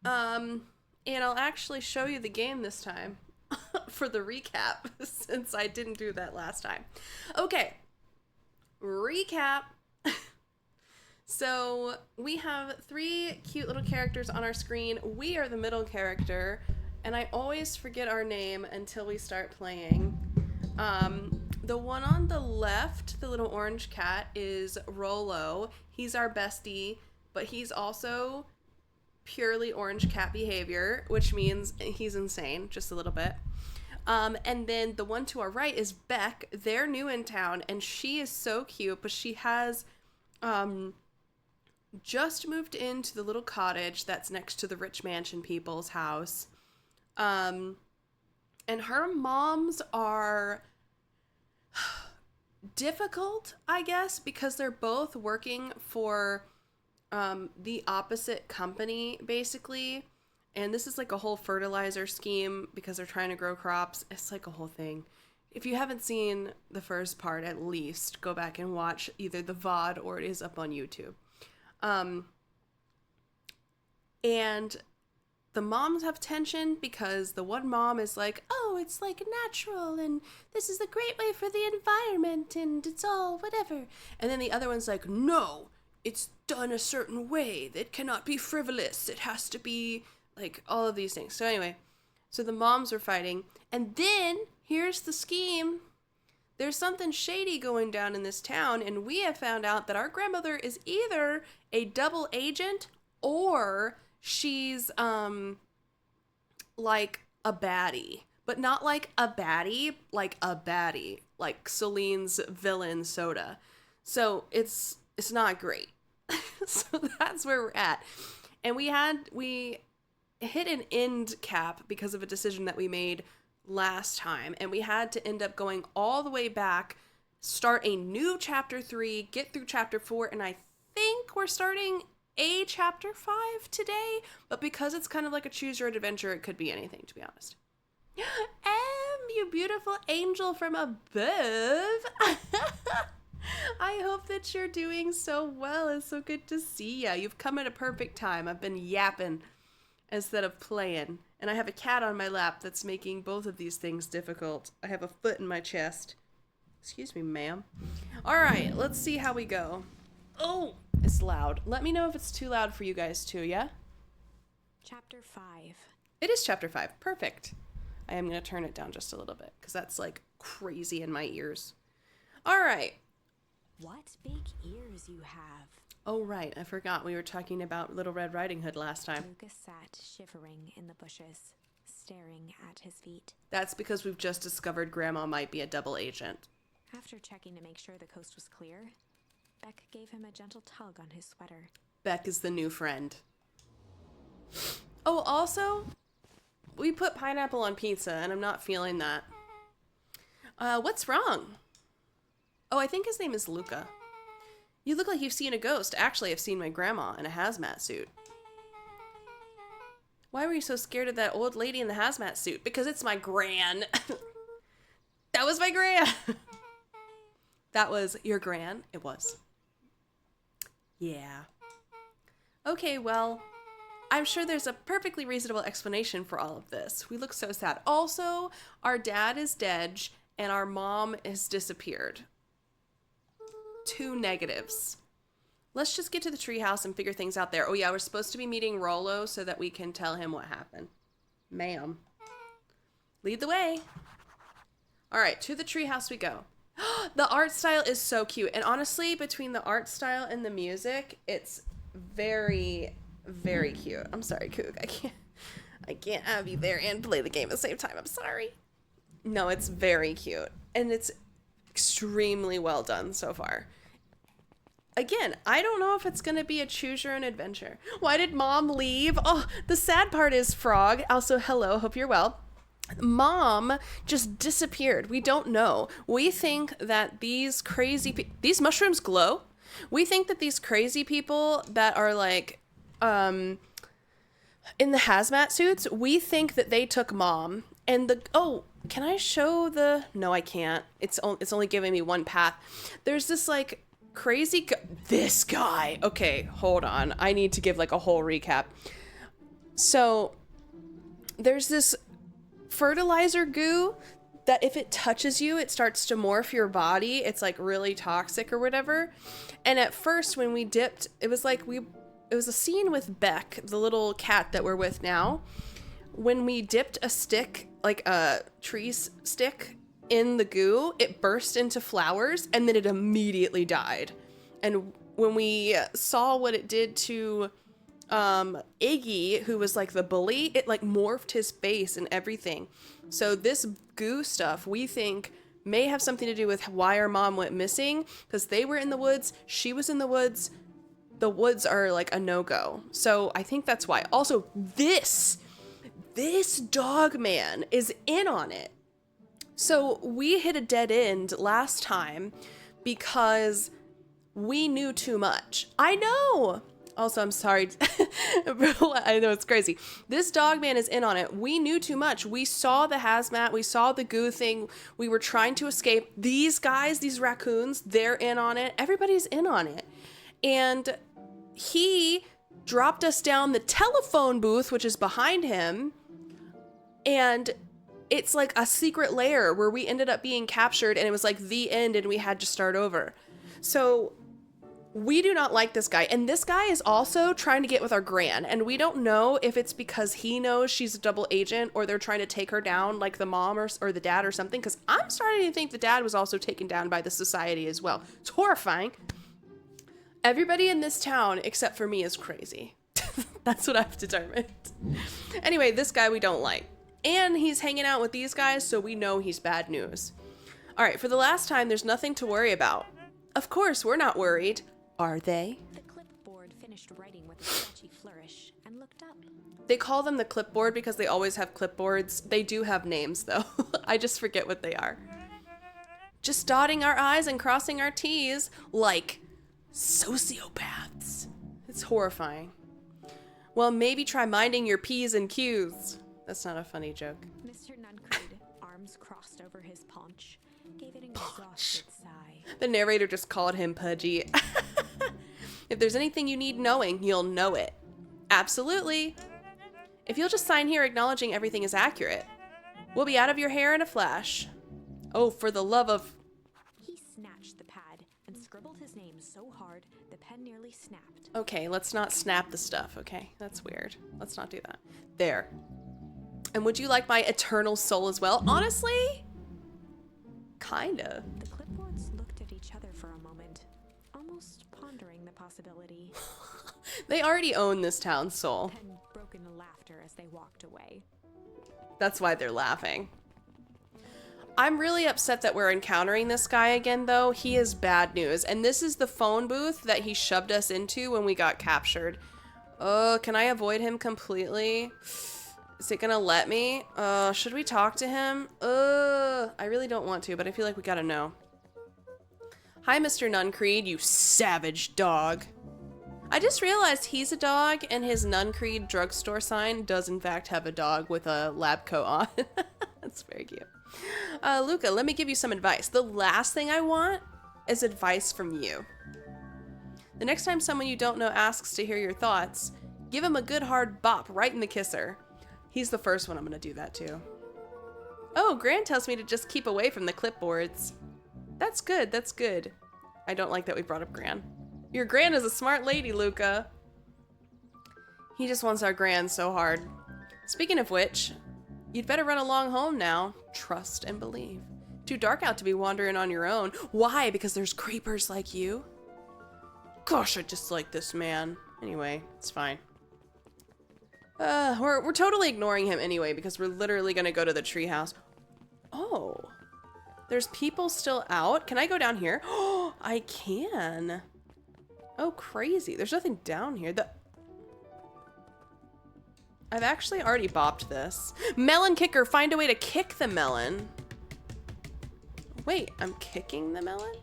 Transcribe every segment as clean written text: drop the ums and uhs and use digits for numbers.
And I'll actually show you the game this time for the recap since I didn't do that last time. Okay, recap. So we have three cute little characters on our screen. We are the middle character, and I always forget our name until we start playing. The one on the left, the little orange cat, is Rolo. He's our bestie, but he's also purely orange cat behavior, which means he's insane, just a little bit. And then the one to our right is Beck. They're new in town, and she is so cute, but she has just moved into the little cottage that's next to the rich mansion people's house. And her moms are difficult, I guess, because they're both working for the opposite company, basically. And this is like a whole fertilizer scheme because they're trying to grow crops. It's like a whole thing. If you haven't seen the first part, at least go back and watch either the VOD or it is up on YouTube. And the moms have tension because the one mom is like, oh, it's like natural and this is a great way for the environment and it's all whatever. And then the other one's like, no, it's done a certain way. It cannot be frivolous. It has to be like all of these things. So anyway, so the moms are fighting. And then here's the scheme. There's something shady going down in this town, and we have found out that our grandmother is either a double agent or she's like a baddie, but not like a baddie, like Celine's villain soda. So it's not great. So that's where we're at. And we hit an end cap because of a decision that we made last time, and we had to end up going all the way back, start a new chapter 3, get through chapter 4, and I think we're starting a chapter 5 today, but because it's kind of like a choose your own adventure, it could be anything, to be honest. You beautiful angel from above. I hope that you're doing so well. It's so good to see ya. You've come at a perfect time. I've been yapping instead of playing. And I have a cat on my lap that's making both of these things difficult. I have a foot in my chest. Excuse me, ma'am. All right, let's see how we go. Oh, it's loud. Let me know if it's too loud for you guys too, yeah? Chapter 5. It is chapter 5. Perfect. I am going to turn it down just a little bit because that's like crazy in my ears. All right. What big ears you have. Oh, right. I forgot we were talking about Little Red Riding Hood last time. Lucas sat shivering in the bushes, staring at his feet. That's because we've just discovered Grandma might be a double agent. After checking to make sure the coast was clear, Beck gave him a gentle tug on his sweater. Beck is the new friend. Oh, also, we put pineapple on pizza, and I'm not feeling that. What's wrong? Oh, I think his name is Luca. You look like you've seen a ghost. Actually, I've seen my grandma in a hazmat suit. Why were you so scared of that old lady in the hazmat suit? Because it's my gran. That was my gran. That was your gran? It was. Yeah. Okay, well, I'm sure there's a perfectly reasonable explanation for all of this. We look so sad. Also, our dad is dead and our mom has disappeared. 2 negatives. Let's just get to the treehouse and figure things out there. Oh yeah, we're supposed to be meeting Rolo so that we can tell him what happened. Ma'am. Lead the way. All right, to the treehouse we go. The art style is so cute. And honestly, between the art style and the music, it's very, very cute. I'm sorry, Coog. I can't have you there and play the game at the same time. I'm sorry. No, it's very cute. And it's extremely well done so far. Again, I don't know if it's going to be a choose your own adventure. Why did Mom leave? Oh, the sad part is Frog. Also, hello. Hope you're well. Mom just disappeared. We don't know. We think that these these mushrooms glow. We think that these crazy people that are like in the hazmat suits, we think that they took Mom. And can I show the... No, I can't. It's only giving me one path. There's this like this guy. Okay, hold on. I need to give like a whole recap. So there's this fertilizer goo that if it touches you, it starts to morph your body. It's like really toxic or whatever. And at first when we dipped, it was a scene with Beck, the little cat that we're with now. When we dipped a stick, like a tree stick, in the goo, it burst into flowers and then it immediately died. And when we saw what it did to Iggy, who was like the bully, it like morphed his face and everything. So this goo stuff we think may have something to do with why our mom went missing, because they were in the woods, she was in the woods. The woods are like a no-go. So I think that's why. Also, this dog man is in on it. So we hit a dead end last time because we knew too much. I know. Also, I'm sorry. I know it's crazy. This dog man is in on it. We knew too much. We saw the hazmat. We saw the goo thing. We were trying to escape. These guys, these raccoons, they're in on it. Everybody's in on it. And he dropped us down the telephone booth, which is behind him. And it's like a secret lair where we ended up being captured, and it was like the end and we had to start over. So we do not like this guy. And this guy is also trying to get with our gran. And we don't know if it's because he knows she's a double agent or they're trying to take her down like the mom or the dad or something. Because I'm starting to think the dad was also taken down by the society as well. It's horrifying. Everybody in this town except for me is crazy. That's what I've determined. Anyway, this guy we don't like. And he's hanging out with these guys, so we know he's bad news. All right, for the last time, there's nothing to worry about. Of course, we're not worried. Are they? The clipboard finished writing with a sketchy flourish and looked up. They call them the clipboard because they always have clipboards. They do have names, though. I just forget what they are. Just dotting our I's and crossing our T's like sociopaths. It's horrifying. Well, maybe try minding your P's and Q's. That's not a funny joke. Mr. Nuncreed, arms crossed over his paunch, gave an exhausted sigh. The narrator just called him Pudgy. If there's anything you need knowing, you'll know it. Absolutely. If you'll just sign here acknowledging everything is accurate, we'll be out of your hair in a flash. Oh, for the love of... He snatched the pad and scribbled his name so hard the pen nearly snapped. Okay, let's not snap the stuff, okay? That's weird. Let's not do that. There. And would you like my eternal soul as well? Honestly? Kinda. The clipboards looked at each other for a moment, almost pondering the possibility. They already own this town's soul. Then broke into laughter as they walked away. That's why they're laughing. I'm really upset that we're encountering this guy again, though. He is bad news. And this is the phone booth that he shoved us into when we got captured. Oh, can I avoid him completely? Is it gonna let me? Should we talk to him? I really don't want to, but I feel like we gotta know. Hi, Mr. Nuncreed, you savage dog. I just realized he's a dog, and his Nuncreed drugstore sign does in fact have a dog with a lab coat on. That's very cute. Luca, let me give you some advice. The last thing I want is advice from you. The next time someone you don't know asks to hear your thoughts, give him a good hard bop right in the kisser. He's the first one I'm gonna do that to. Oh, Gran tells me to just keep away from the clipboards. That's good, that's good. I don't like that we brought up Gran. Your Gran is a smart lady, Luca. He just wants our Gran so hard. Speaking of which, you'd better run along home now. Trust and believe. Too dark out to be wandering on your own. Why? Because there's creepers like you? Gosh, I dislike this man. Anyway, it's fine. We're totally ignoring him anyway because we're literally gonna go to the treehouse. Oh, there's people still out. Can I go down here? Oh, I can. Oh, crazy. There's nothing down here. I've actually already bopped this. Melon kicker, find a way to kick the melon. Wait, I'm kicking the melon?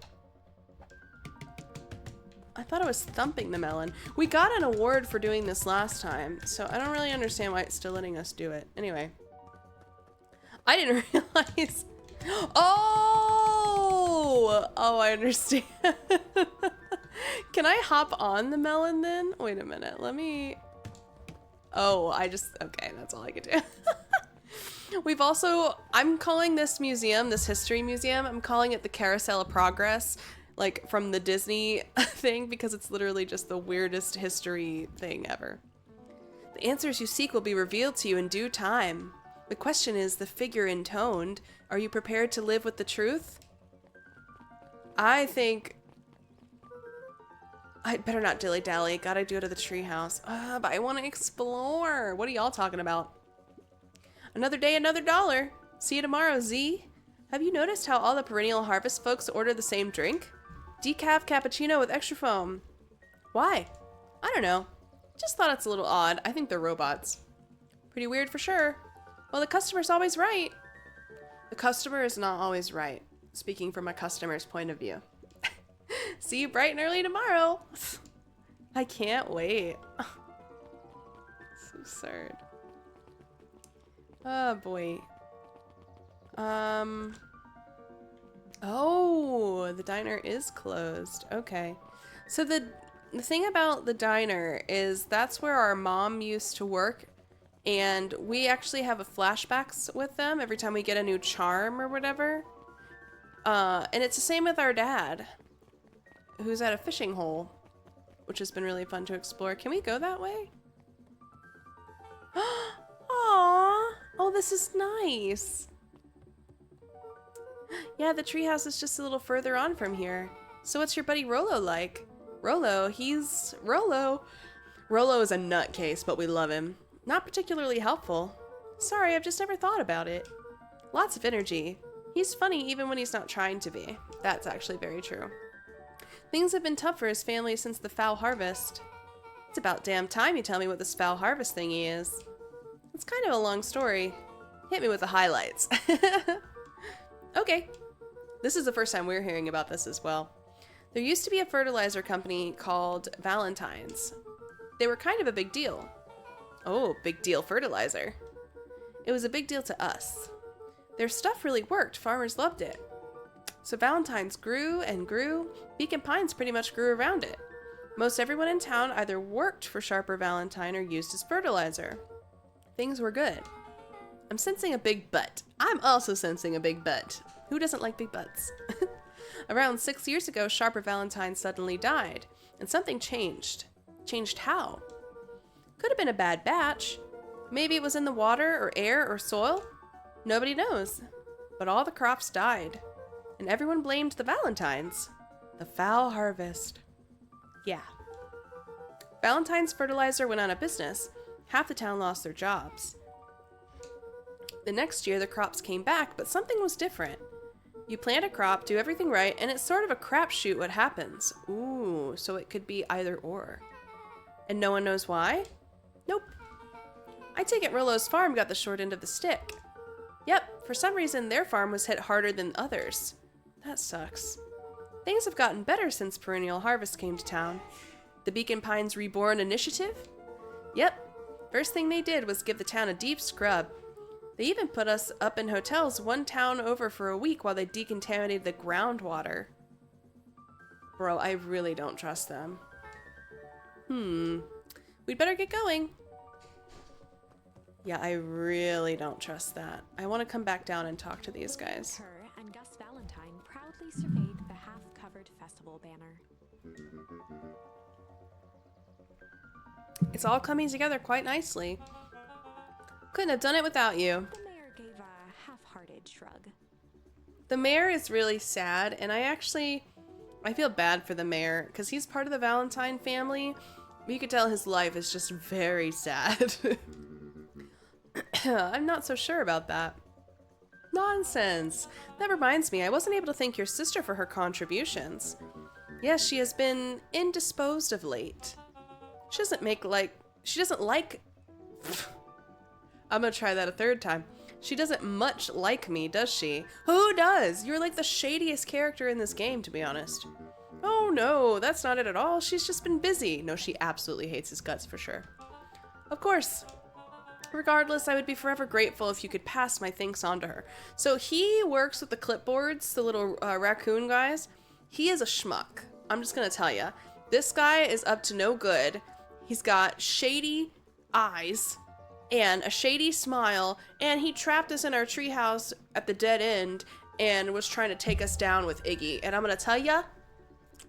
I thought I was thumping the melon. We got an award for doing this last time, so I don't really understand why it's still letting us do it. Anyway. I didn't realize. Oh! Oh, I understand. Can I hop on the melon then? Wait a minute. Let me... Oh, okay, that's all I could do. We've also, I'm calling this museum, this history museum, I'm calling it the Carousel of Progress, like from the Disney thing, because it's literally just the weirdest history thing ever. The answers you seek will be revealed to you in due time. The question is the figure intoned. Are you prepared to live with the truth? I think I'd better not dilly-dally. Gotta go to the treehouse. But I want to explore. What are y'all talking about? Another day, another dollar. See you tomorrow, Z. Have you noticed how all the Perennial Harvest folks order the same drink? Decaf cappuccino with extra foam. Why? I don't know. Just thought it's a little odd. I think they're robots. Pretty weird for sure. Well, the customer's always right. The customer is not always right. Speaking from a customer's point of view. See you bright and early tomorrow. I can't wait. So absurd. Oh boy. Oh, the diner is closed. Okay. So the thing about the diner is that's where our mom used to work, and we actually have a flashbacks with them every time we get a new charm or whatever. And it's the same with our dad, who's at a fishing hole, which has been really fun to explore. Can we go that way? Aww. Oh, this is nice. Yeah, the treehouse is just a little further on from here. So what's your buddy Rolo like? Rolo is a nutcase, but we love him. Not particularly helpful. Sorry, I've just never thought about it. Lots of energy. He's funny even when he's not trying to be. That's actually very true. Things have been tough for his family since the foul harvest. It's about damn time you tell me what this foul harvest thingy is. It's kind of a long story. Hit me with the highlights. Okay. This is the first time we're hearing about this as well. There used to be a fertilizer company called Valentine's. They were kind of a big deal. Oh, big deal fertilizer. It was a big deal to us. Their stuff really worked. Farmers loved it. So Valentine's grew and grew. Beacon Pines pretty much grew around it. Most everyone in town either worked for Sharper Valentine or used as fertilizer. Things were good. I'm sensing a big butt. I'm also sensing a big butt. Who doesn't like big butts? Around 6 years ago, Sharper Valentine suddenly died, and something changed. Changed how? Could have been a bad batch. Maybe it was in the water or air or soil. Nobody knows. But all the crops died, and everyone blamed the Valentines. The foul harvest. Yeah. Valentine's fertilizer went out of business. Half the town lost their jobs. The next year, the crops came back, but something was different. You plant a crop, do everything right, and it's sort of a crapshoot what happens. Ooh, so it could be either or. And no one knows why? Nope. I take it Rolo's farm got the short end of the stick. Yep, for some reason their farm was hit harder than others. That sucks. Things have gotten better since Perennial Harvest came to town. The Beacon Pines Reborn Initiative? Yep. First thing they did was give the town a deep scrub. They even put us up in hotels one town over for a week while they decontaminated the groundwater. Bro, I really don't trust them. We'd better get going. Yeah, I really don't trust that. I want to come back down and talk to these guys. Her and Gus Valentine proudly surveyed the half-covered festival banner. It's all coming together quite nicely. Couldn't have done it without you. The mayor gave a half-hearted shrug. The mayor is really sad, and I feel bad for the mayor because he's part of the Valentine family. You could tell his life is just very sad. I'm not so sure about that. Nonsense. That reminds me, I wasn't able to thank your sister for her contributions. Yes, she has been indisposed of late. She doesn't like... I'm gonna try that a third time. She doesn't much like me, does she? Who does? You're like the shadiest character in this game, to be honest. Oh no, that's not it at all. She's just been busy. No, she absolutely hates his guts for sure. Of course. Regardless, I would be forever grateful if you could pass my thanks on to her. So he works with the clipboards, the little raccoon guys. He is a schmuck. I'm just gonna tell you. This guy is up to no good. He's got shady eyes and a shady smile, and he trapped us in our treehouse at the dead end and was trying to take us down with Iggy. And I'm gonna tell ya,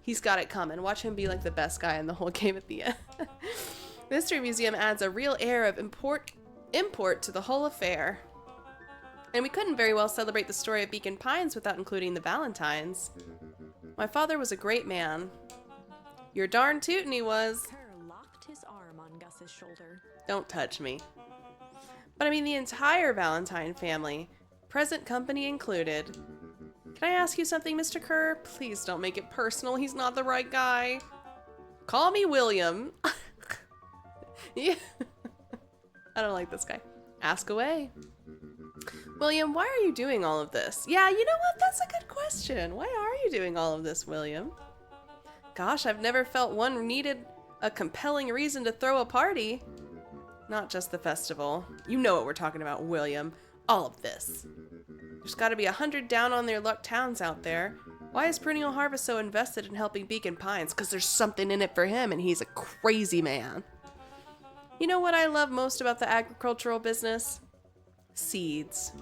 he's got it coming. Watch him be like the best guy in the whole game at the end. Mystery Museum adds a real air of import to the whole affair. And we couldn't very well celebrate the story of Beacon Pines without including the Valentines. My father was a great man. You're darn tootin' he was. Kerr locked his arm on Gus's shoulder. Don't touch me. But I mean the entire Valentine family, present company included. Can I ask you something, Mr. Kerr? Please don't make it personal. He's not the right guy. Call me William. Yeah. I don't like this guy. Ask away. William, why are you doing all of this? Yeah, you know what? That's a good question. Why are you doing all of this, William? Gosh, I've never felt one needed a compelling reason to throw a party. Not just the festival. You know what we're talking about, William. All of this. There's got to be 100 down on their luck towns out there. Why is Perennial Harvest so invested in helping Beacon Pines? Because there's something in it for him, and he's a crazy man. You know what I love most about the agricultural business? Seeds.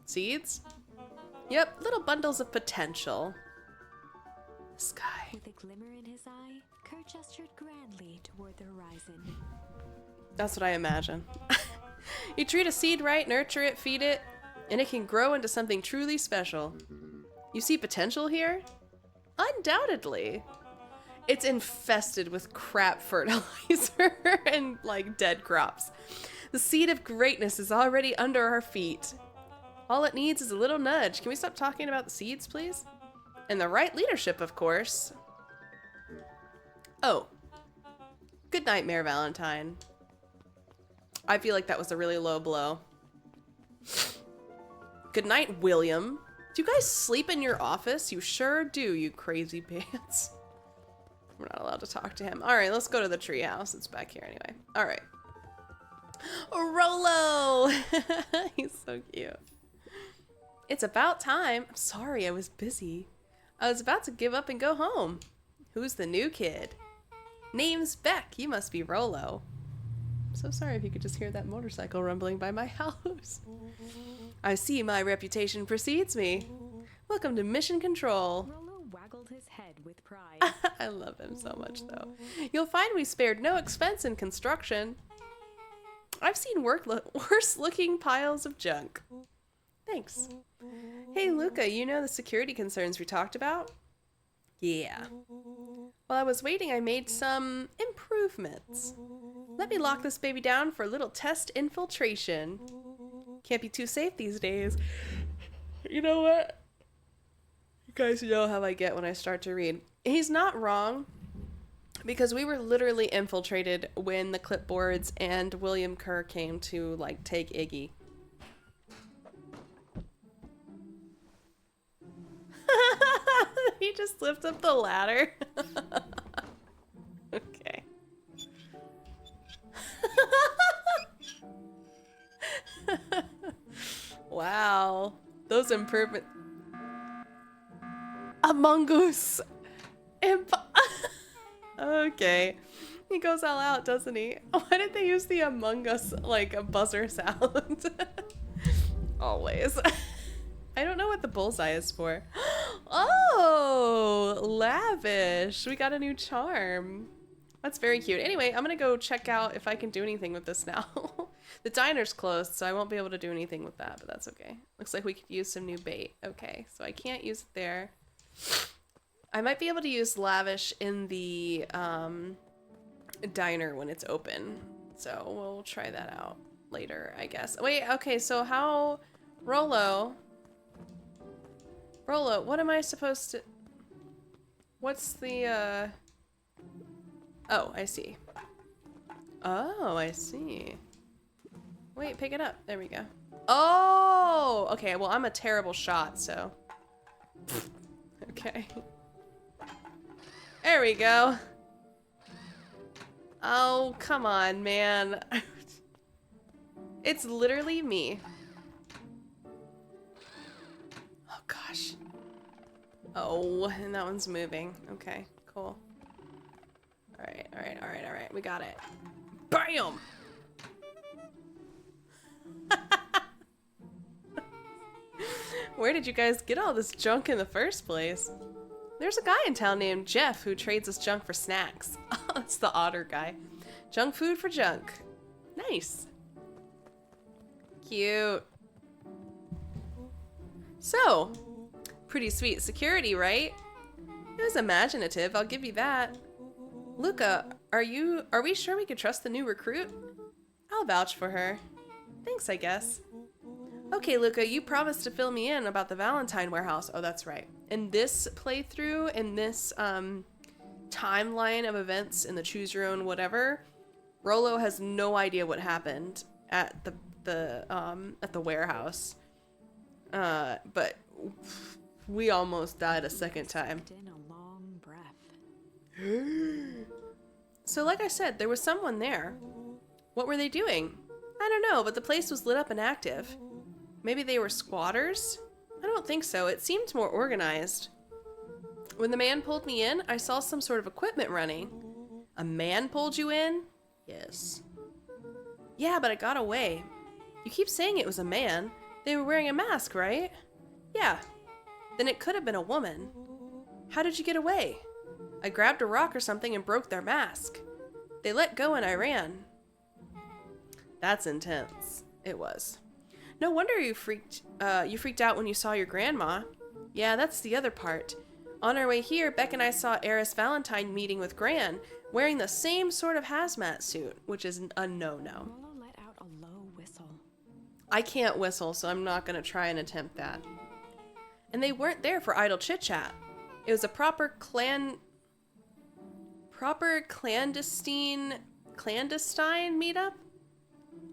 Seeds? Yep, little bundles of potential. Sky. With a glimmer in his eye, Kerr gestured grandly toward the horizon. That's what I imagine. You treat a seed right, nurture it, feed it, and it can grow into something truly special. You see potential here? Undoubtedly. It's infested with crap fertilizer and like dead crops. The seed of greatness is already under our feet. All it needs is a little nudge. Can we stop talking about the seeds, please? And the right leadership, of course. Oh. Good night, Mayor Valentine. I feel like that was a really low blow. Good night, William. Do you guys sleep in your office? You sure do, you crazy pants. We're not allowed to talk to him. All right, let's go to the treehouse. It's back here anyway. All right. Rolo! He's so cute. It's about time. I'm sorry, I was busy. I was about to give up and go home. Who's the new kid? Name's Beck. You must be Rolo. I'm so sorry if you could just hear that motorcycle rumbling by my house. I see my reputation precedes me. Welcome to Mission Control. Rolo waggled his head with pride. I love him so much, though. You'll find we spared no expense in construction. I've seen worse looking piles of junk. Thanks. Hey, Luca, you know the security concerns we talked about? Yeah. While I was waiting, I made some improvements. Let me lock this baby down for a little test infiltration. Can't be too safe these days. You know what? You guys know how I get when I start to read. He's not wrong, because we were literally infiltrated when the clipboards and William Kerr came to, like, take Iggy. He just lifted up the ladder. Okay. Wow. Those improvements. Among Us. Okay. He goes all out, doesn't he? Why did they use the Among Us, like, a buzzer sound? Always. I don't know what the bullseye is for. Oh, lavish. We got a new charm. That's very cute. Anyway, I'm gonna go check out if I can do anything with this now. The diner's closed, so I won't be able to do anything with that, but that's okay. Looks like we could use some new bait. Okay, so I can't use it there. I might be able to use lavish in the diner when it's open. So we'll try that out later, I guess. Wait, okay, so how... Rolo, what am I supposed to... What's the, Oh, I see. Oh, I see. Wait, pick it up. There we go. Oh! Okay, well, I'm a terrible shot, so... Okay. There we go. Oh, come on, man. It's literally me. Oh, gosh. Oh, and that one's moving. Okay, cool. Alright. We got it. Bam! Where did you guys get all this junk in the first place? There's a guy in town named Jeff who trades us junk for snacks. Oh, it's the otter guy. Junk food for junk. Nice. Cute. So, pretty sweet security, right? It was imaginative, I'll give you that. Luca, are we sure we could trust the new recruit? I'll vouch for her. Thanks, I guess. Okay, Luca, you promised to fill me in about the Valentine warehouse. Oh, that's right. In this playthrough, in this timeline of events in the choose your own whatever, Rolo has no idea what happened at the warehouse. But we almost died a second time. In a long breath. So like I said, there was someone there. What were they doing? I don't know, but the place was lit up and active. Maybe they were squatters? I don't think so. It seemed more organized. When the man pulled me in, I saw some sort of equipment running. A man pulled you in? Yes. Yeah, but it got away. You keep saying it was a man. They were wearing a mask, right? Yeah. Then it could have been a woman. How did you get away? I grabbed a rock or something and broke their mask. They let go and I ran. That's intense. It was. No wonder you freaked out when you saw your grandma. Yeah, that's the other part. On our way here, Beck and I saw Eris Valentine meeting with Gran, wearing the same sort of hazmat suit, which is a no-no. Rolo let out a low whistle. I can't whistle, so I'm not going to try and attempt that. And they weren't there for idle chit-chat. It was a proper clandestine meetup?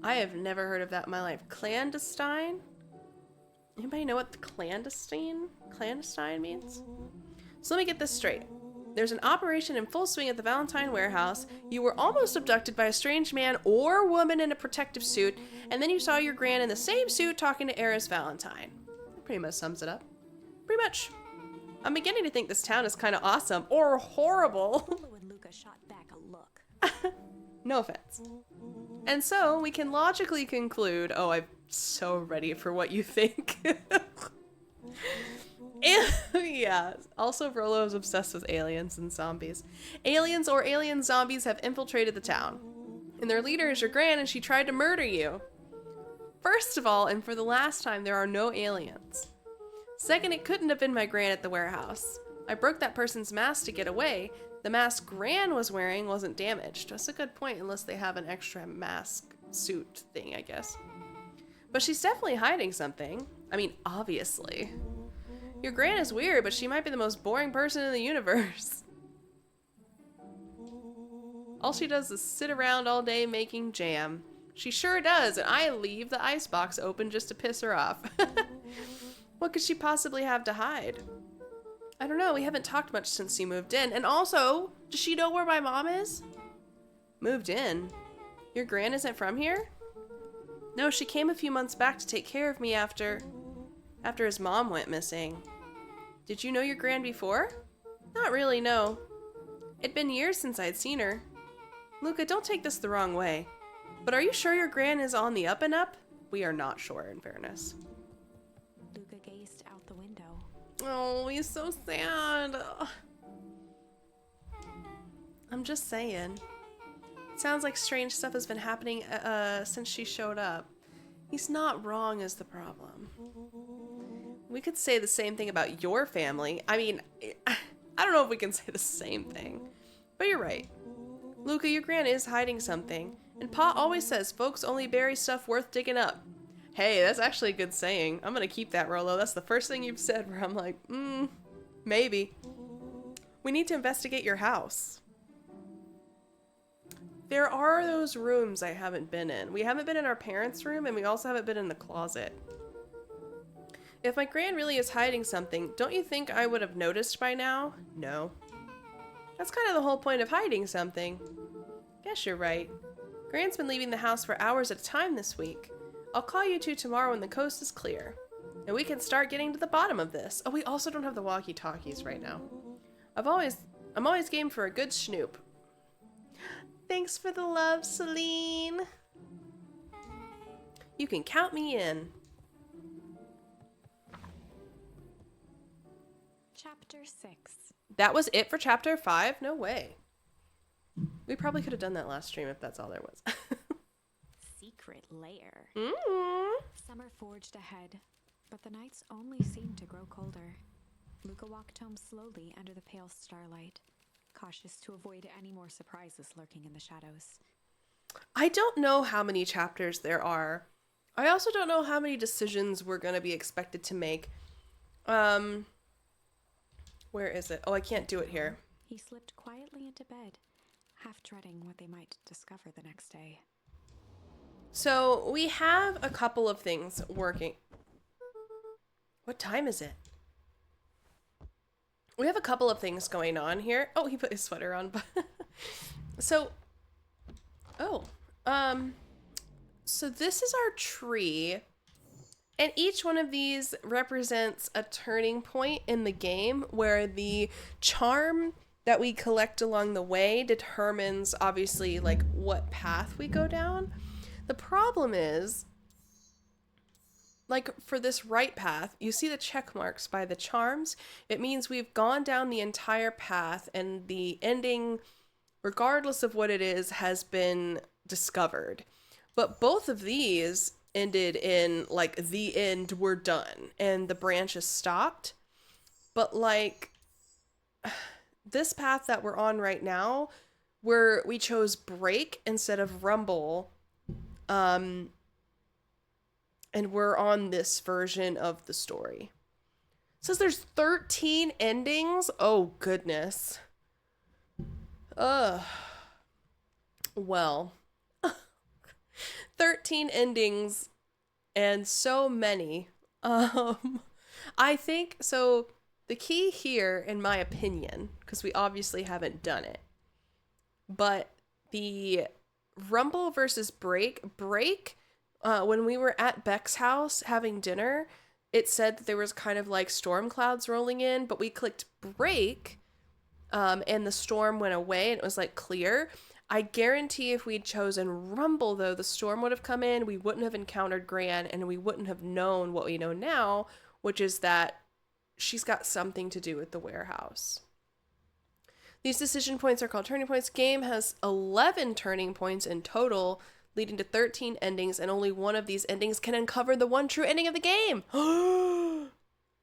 I have never heard of that in my life. Clandestine? Anybody know what the clandestine means? So let me get this straight. There's an operation in full swing at the Valentine warehouse. You were almost abducted by a strange man or woman in a protective suit, and then you saw your gran in the same suit talking to Eris Valentine. That pretty much sums it up. Pretty much. I'm beginning to think this town is kind of awesome or horrible. Rolo and Luca shot back a look. No offense. And so we can logically conclude, oh, I'm so ready for what you think. And, yeah, also Rolo is obsessed with aliens and zombies. Aliens or alien zombies have infiltrated the town. And their leader is your gran and she tried to murder you. First of all, and for the last time, there are no aliens. Second, it couldn't have been my gran at the warehouse. I broke that person's mask to get away. The mask Gran was wearing wasn't damaged. That's a good point, unless they have an extra mask suit thing, I guess. But she's definitely hiding something. I mean, obviously. Your Gran is weird, but she might be the most boring person in the universe. All she does is sit around all day making jam. She sure does, and I leave the icebox open just to piss her off. What could she possibly have to hide? I don't know, we haven't talked much since you moved in. And also, does she know where my mom is? Moved in? Your gran isn't from here? No, she came a few months back to take care of me after his mom went missing. Did you know your gran before? Not really, no. It'd been years since I'd seen her. Luca, don't take this the wrong way. But are you sure your gran is on the up and up? We are not sure, in fairness. Luca gazed out the window. Oh, he's so sad. Ugh. I'm just saying. It sounds like strange stuff has been happening since she showed up. He's not wrong is the problem. We could say the same thing about your family. I mean, I don't know if we can say the same thing. But you're right. Luca, your gran is hiding something. And Pa always says folks only bury stuff worth digging up. Hey, that's actually a good saying. I'm gonna keep that, Rolo. That's the first thing you've said where I'm like, maybe. We need to investigate your house. There are those rooms I haven't been in. We haven't been in our parents' room, and we also haven't been in the closet. If my gran really is hiding something, don't you think I would have noticed by now? No. That's kind of the whole point of hiding something. Guess you're right. Gran's been leaving the house for hours at a time this week. I'll call you two tomorrow when the coast is clear. And we can start getting to the bottom of this. Oh, we also don't have the walkie-talkies right now. I'm always game for a good snoop. Thanks for the love, Celine. You can count me in. Chapter 6. That was it for chapter 5? No way. We probably could have done that last stream if that's all there was. Secret lair. Mm. Summer forged ahead, but the nights only seemed to grow colder. Luca walked home slowly under the pale starlight, cautious to avoid any more surprises lurking in the shadows. I don't know how many chapters there are. I also don't know how many decisions we're going to be expected to make. Where is it? Oh, I can't do it here. He slipped quietly into bed, half dreading what they might discover the next day. So we have a couple of things working. What time is it? We have a couple of things going on here. Oh, he put his sweater on. So this is our tree. And each one of these represents a turning point in the game where the charm that we collect along the way determines, obviously, like what path we go down. The problem is, like for this right path, you see the check marks by the charms. It means we've gone down the entire path and the ending, regardless of what it is, has been discovered. But both of these ended in like the end, we're done, and the branches stopped. But like this path that we're on right now, where we chose break instead of rumble, and we're on this version of the story. It says there's 13 endings. Oh goodness. Well, 13 endings and so many. I think so. The key here, in my opinion, because we obviously haven't done it, but the rumble versus break, when we were at Beck's house having dinner, it said that there was kind of like storm clouds rolling in, but we clicked break, and the storm went away and it was like clear. I guarantee if we'd chosen rumble, though, the storm would have come in, we wouldn't have encountered Gran, and we wouldn't have known what we know now, which is that she's got something to do with the warehouse. These decision points are called turning points. Game has 11 turning points in total, leading to 13 endings, and only one of these endings can uncover the one true ending of the game.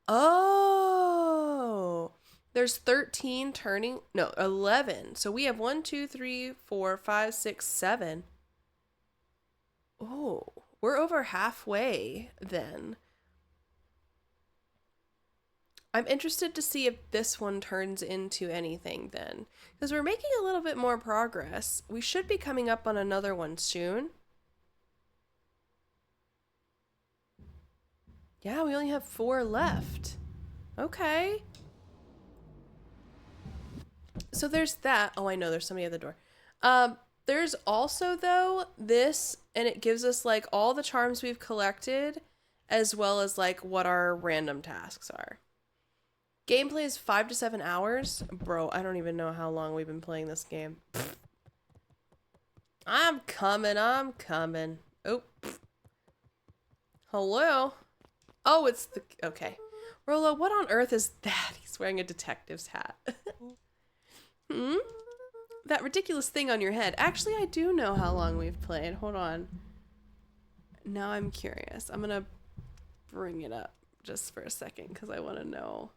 Oh, there's 11. So we have 1, 2, 3, 4, 5, 6, 7. Oh, we're over halfway then. I'm interested to see if this one turns into anything then, because we're making a little bit more progress. We should be coming up on another one soon. Yeah, we only have 4 left. Okay. So there's that. Oh, I know, there's somebody at the door. There's also, though, this, and it gives us, like, all the charms we've collected, as well as, like, what our random tasks are. Gameplay is 5 to 7 hours. Bro, I don't even know how long we've been playing this game. I'm coming. Oh. Hello? Oh, it's the... Okay. Rolo, what on earth is that? He's wearing a detective's hat. That ridiculous thing on your head. Actually, I do know how long we've played. Hold on. Now I'm curious. I'm gonna bring it up just for a second because I want to know.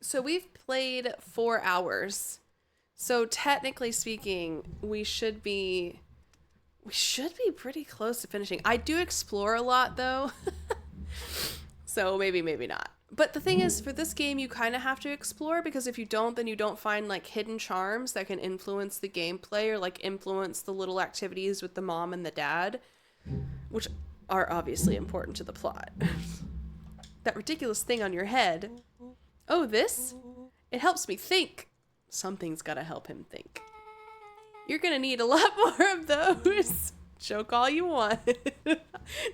So we've played 4 hours. So technically speaking, we should be pretty close to finishing. I do explore a lot though. So maybe not. But the thing is, for this game, you kind of have to explore, because if you don't, then you don't find like hidden charms that can influence the gameplay or like influence the little activities with the mom and the dad, which are obviously important to the plot. That ridiculous thing on your head. Oh, this? It helps me think. Something's gotta help him think. You're gonna need a lot more of those. Joke all you want.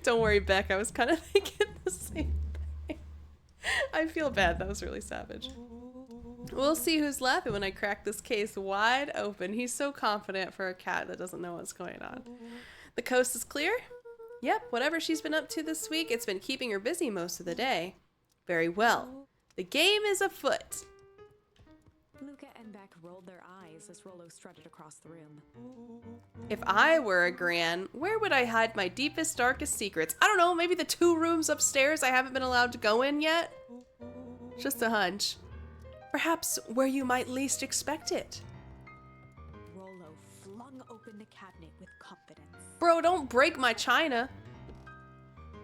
Don't worry, Beck. I was kind of thinking the same thing. I feel bad. That was really savage. We'll see who's laughing when I crack this case wide open. He's so confident for a cat that doesn't know what's going on. The coast is clear. Yep, whatever she's been up to this week, it's been keeping her busy most of the day. Very well. The game is afoot. Luca and Beck rolled their eyes as Rolo strutted across the room. If I were a Gran, where would I hide my deepest, darkest secrets? I don't know, maybe the 2 rooms upstairs I haven't been allowed to go in yet? Just a hunch. Perhaps where you might least expect it. Rolo flung open the cabinet with confidence. Bro, don't break my china.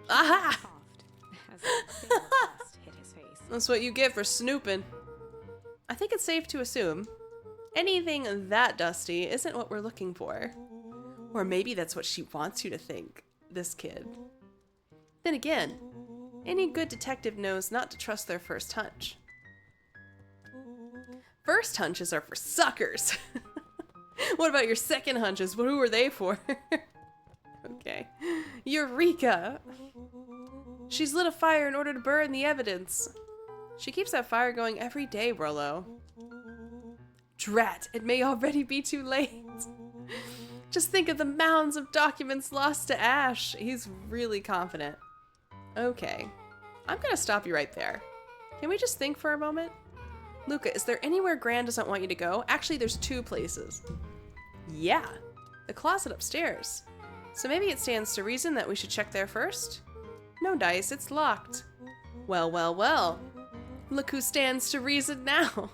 Aha! Coughed as a bitter crust hit his face. That's what you get for snooping. I think it's safe to assume anything that dusty isn't what we're looking for. Or maybe that's what she wants you to think, this kid. Then again, any good detective knows not to trust their first hunch. First hunches are for suckers. What about your second hunches? Who are they for? Okay. Eureka! She's lit a fire in order to burn the evidence. She keeps that fire going every day, Rolo. Drat, it may already be too late. Just think of the mounds of documents lost to ash. He's really confident. Okay. I'm gonna stop you right there. Can we just think for a moment? Luca, is there anywhere Gran doesn't want you to go? Actually, there's 2 places. Yeah, the closet upstairs. So maybe it stands to reason that we should check there first? No dice, it's locked. Well, well, well. Look who stands to reason now.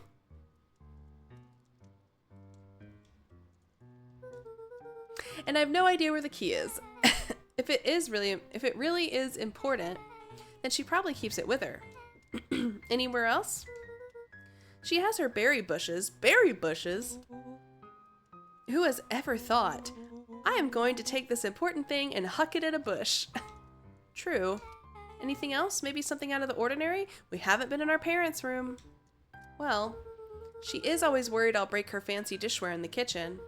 And I have no idea where the key is. If it really is important, then she probably keeps it with her. Anywhere else? She has her berry bushes. Berry bushes? Who has ever thought, I am going to take this important thing and huck it at a bush? True. Anything else? Maybe something out of the ordinary? We haven't been in our parents' room. Well, she is always worried I'll break her fancy dishware in the kitchen.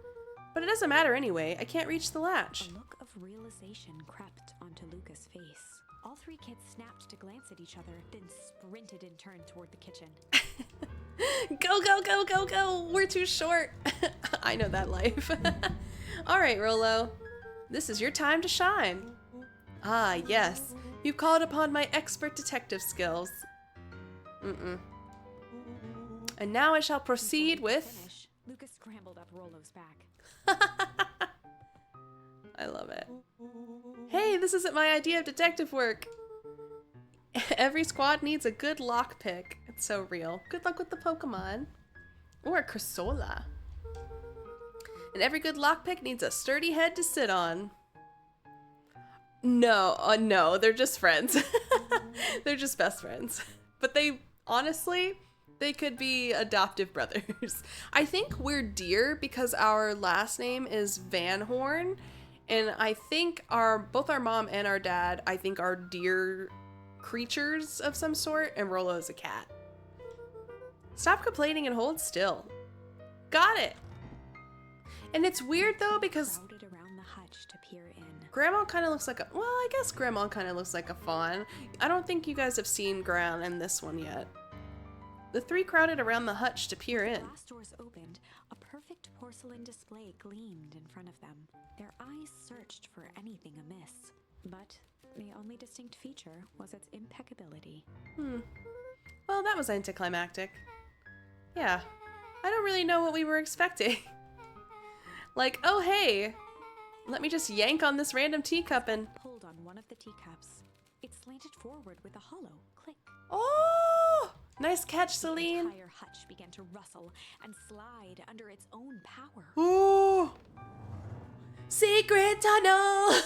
But it doesn't matter anyway. I can't reach the latch. A look of realization crept onto Luca's face. All 3 kids snapped to glance at each other, then sprinted in turn toward the kitchen. Go, go, go, go, go! We're too short. I know that life. All right, Rolo. This is your time to shine. Ah, yes. You called upon my expert detective skills. And now I shall proceed with... Finish, Luca scrambled up Rolo's back. I love it. Hey, this isn't my idea of detective work. Every squad needs a good lockpick. It's so real. Good luck with the Pokemon. Or a Crasola. And every good lockpick needs a sturdy head to sit on. No, they're just friends. They're just best friends. But they, honestly, they could be adoptive brothers. I think we're deer because our last name is Van Horn. And I think both our mom and our dad, I think, are deer creatures of some sort, and Rolo is a cat. Stop complaining and hold still. Got it. And it's weird though because Crowded around the hutch to peer in. Grandma kind of looks like I guess Grandma kind of looks like a fawn. I don't think you guys have seen Gran in this one yet. The 3 crowded around the hutch to peer in. Glass doors opened. A perfect porcelain display gleamed in front of them. Their eyes searched for anything amiss, but the only distinct feature was its impeccability. Well, that was anticlimactic. Yeah, I don't really know what we were expecting. Like, oh hey, let me just yank on this random teacup and... Pulled on one of the teacups. It slanted forward with a hollow click. Oh! Nice catch, The Celine. entire hutch began to rustle and slide under its own power. Ooh! Secret tunnel!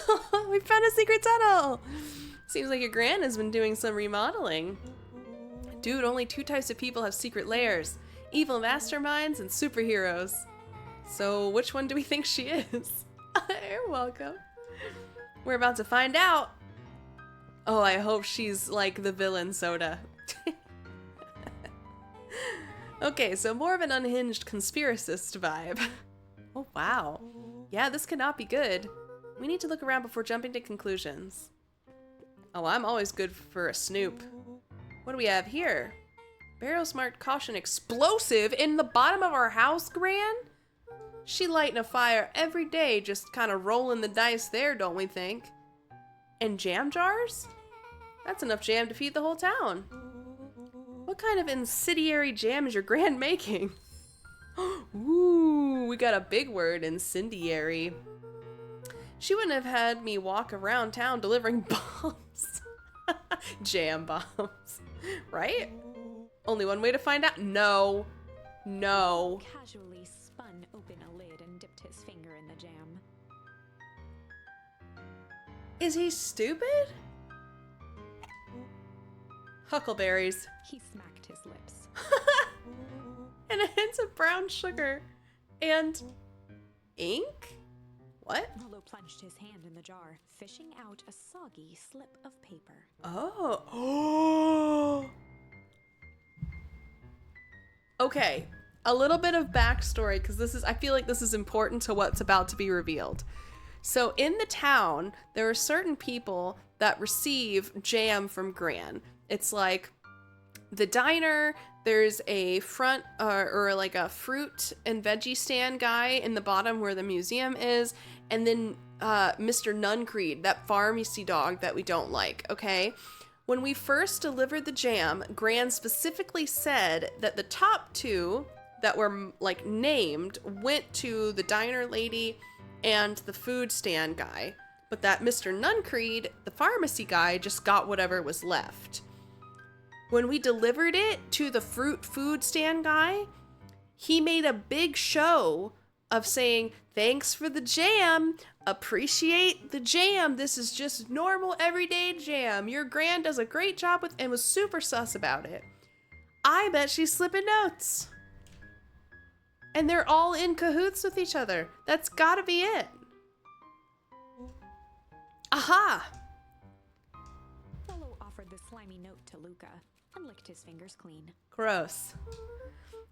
We found a secret tunnel! Seems like your Gran has been doing some remodeling. Dude, only 2 types of people have secret lairs. Evil masterminds and superheroes. So which one do we think she is? You're welcome. We're about to find out. Oh, I hope she's like the villain Soda. Okay, so more of an unhinged conspiracist vibe. Oh, wow. Yeah, this cannot be good. We need to look around before jumping to conclusions. Oh, I'm always good for a snoop. What do we have here? Barrel smart caution explosive in the bottom of our house, Gran? She lighting a fire every day, just kind of rolling the dice there, don't we think? And jam jars? That's enough jam to feed the whole town. What kind of incendiary jam is your grand making? Ooh, we got a big word, incendiary. She wouldn't have had me walk around town delivering bombs. Jam bombs. Right? Only one way to find out. No. No. Casually spun open a lid and dipped his finger in the jam. Is he stupid? Huckleberries. He smacked his lips. And a hint of brown sugar. And ink? What? Rollo plunged his hand in the jar, fishing out a soggy slip of paper. Oh. Oh. Okay. A little bit of backstory, because I feel like this is important to what's about to be revealed. So in the town, there are certain people that receive jam from Gran. It's like the diner, there's a front or like a fruit and veggie stand guy in the bottom where the museum is, and then Mr. Nuncreed, that pharmacy dog that we don't like, okay? When we first delivered the jam, Gran specifically said that the top two that were like named went to the diner lady and the food stand guy, but that Mr. Nuncreed, the pharmacy guy, just got whatever was left. When we delivered it to the food stand guy, he made a big show of saying, "Thanks for the jam, appreciate the jam, this is just normal everyday jam, your Gran does a great job with," and was super sus about it. I bet she's slipping notes. And they're all in cahoots with each other. That's gotta be it. Aha! Rollo offered the slimy note to Luca and licked his fingers clean. Gross.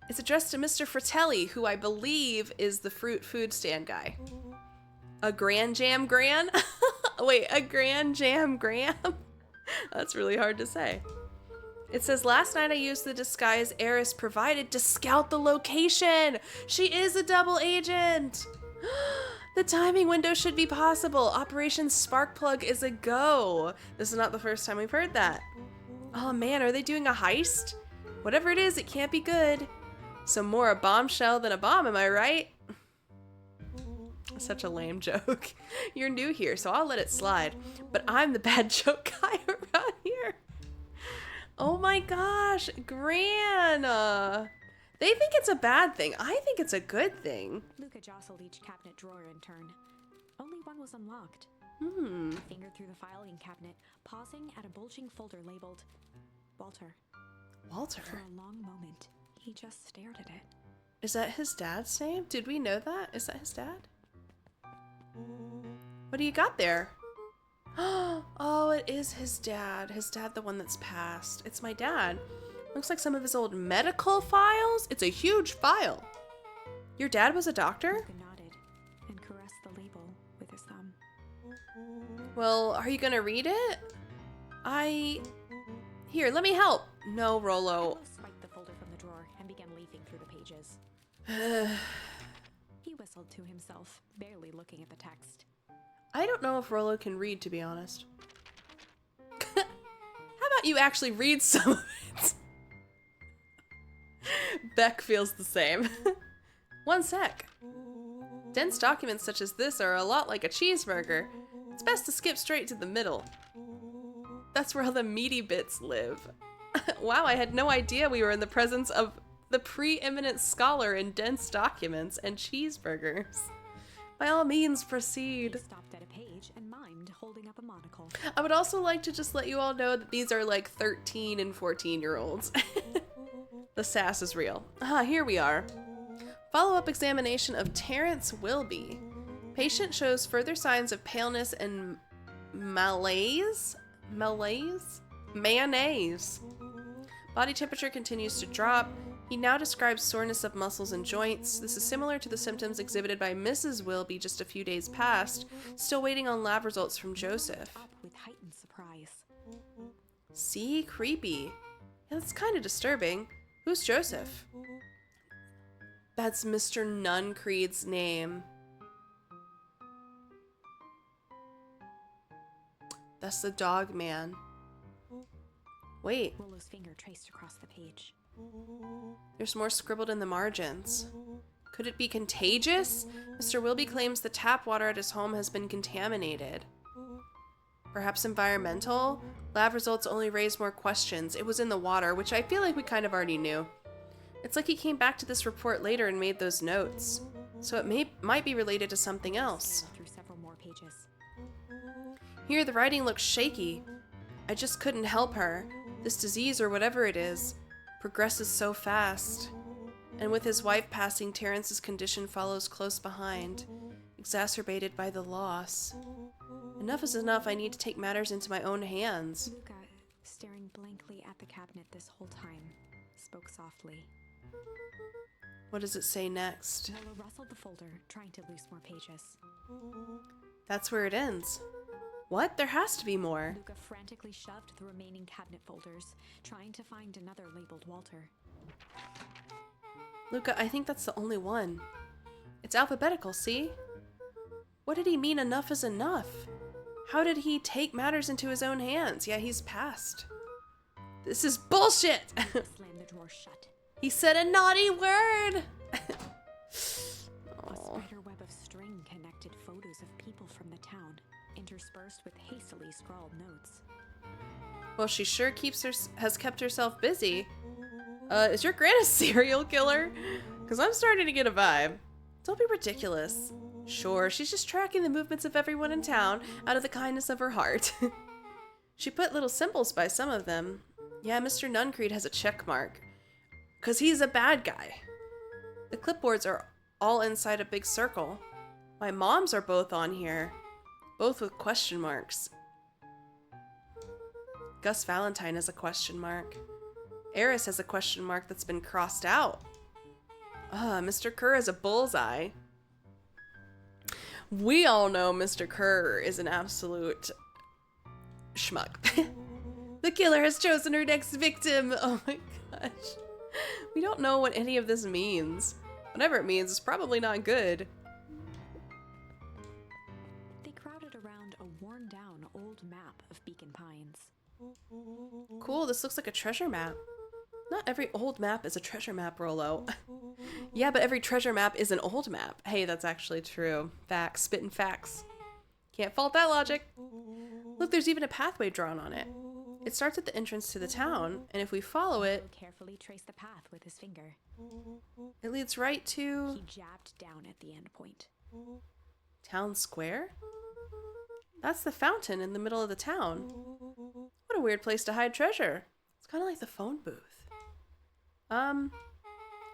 It's addressed to Mr. Fratelli, who I believe is the food stand guy. A Gran Jam Gran? Wait, a Gran Jam Gram? That's really hard to say. It says, last night I used the disguise Eris provided to scout the location. She is a double agent. The timing window should be possible. Operation Sparkplug is a go. This is not the first time we've heard that. Oh man, are they doing a heist? Whatever it is, it can't be good. So more a bombshell than a bomb, am I right? Such a lame joke. You're new here, so I'll let it slide. But I'm the bad joke guy around here. Oh my gosh, Gran! They think it's a bad thing. I think it's a good thing. Luca jostled each cabinet drawer in turn. Only one was unlocked. Hmm. Fingered through the filing cabinet, pausing at a bulging folder labeled Walter. Walter? For a long moment, he just stared at it. Is that his dad's name? Did we know that? Is that his dad? What do you got there? Oh, it is his dad. His dad, the one that's passed. It's my dad. Looks like some of his old medical files. It's a huge file. Your dad was a doctor? Luca nodded and caressed the label with his thumb. Well, are you gonna read it? Here, let me help. No, Rollo. Rollo swiped the folder from the drawer and began leafing through the pages. He whistled to himself, barely looking at the text. I don't know if Rollo can read, to be honest. How about you actually read some of it? Beck feels the same. One sec. Dense documents such as this are a lot like a cheeseburger. It's best to skip straight to the middle. That's where all the meaty bits live. Wow, I had no idea we were in the presence of the preeminent scholar in dense documents and cheeseburgers. By all means, proceed. He stopped at a page and mimed, holding up a monocle. I would also like to just let you all know that these are like 13 and 14-year-olds. The sass is real. Here we are. Follow-up examination of Terrence Wilby. Patient shows further signs of paleness and malaise. Mayonnaise. Body temperature continues to drop. He now describes soreness of muscles and joints. This is similar to the symptoms exhibited by Mrs. Wilby just a few days past. Still waiting on lab results from Joseph. Up with heightened surprise. See? Creepy. Yeah, that's kind of disturbing. Who's Joseph? That's Mr. Nuncreed's name. The Yes, the dog man. Wait, Rollo's finger traced across the page. there's more scribbled in the margins. Could it be contagious? Mr. Wilby claims the tap water at his home has been contaminated. Perhaps environmental? Lab results only raise more questions. It was in the water, which I feel like we kind of already knew. It's like he came back to this report later and made those notes. So it might be related to something else. Scanned through several more pages. Here, the writing looks shaky. I just couldn't help her. This disease, or whatever it is, progresses so fast. And with his wife passing, Terrence's condition follows close behind, exacerbated by the loss. Enough is enough. I need to take matters into my own hands. Luca, staring blankly at the cabinet this whole time, spoke softly. What does it say next? Rollo rustled the folder, trying to loose more pages. That's where it ends. What? There has to be more. Luca frantically shoved the remaining cabinet folders, trying to find another labeled Walter. Luca, I think that's the only one. It's alphabetical, see? What did he mean enough is enough? How did he take matters into his own hands? Yeah, he's passed. This is bullshit! Slammed the drawer shut. He said a naughty word! A Aw. spider web of string connected photos of people from the town, interspersed with hastily scrawled notes. Well, she sure has kept herself busy. Is your gran a serial killer? Because I'm starting to get a vibe. Don't be ridiculous. Sure, she's just tracking the movements of everyone in town out of the kindness of her heart. She put little symbols by some of them. Yeah, Mr. Nuncreed has a check mark. Because he's a bad guy. The clipboards are all inside a big circle. My mom's are both on here. Both with question marks. Gus Valentine has a question mark. Eris has a question mark that's been crossed out. Mr. Kerr has a bullseye. We all know Mr. Kerr is an absolute schmuck. The killer has chosen her next victim. Oh my gosh. We don't know what any of this means. Whatever it means, it's probably not good. They crowded around a worn-down old map of Beacon Pines. Cool, this looks like a treasure map. Not every old map is a treasure map, Rollo. Yeah, but every treasure map is an old map. Hey, that's actually true. Facts, spitting facts. Can't fault that logic. Look, there's even a pathway drawn on it. It starts at the entrance to the town, and if we follow it, Rollo carefully traced the path with his finger. it leads right to He jabbed down at the end point. Town Square? That's the fountain in the middle of the town. What a weird place to hide treasure. It's kind of like the phone booth.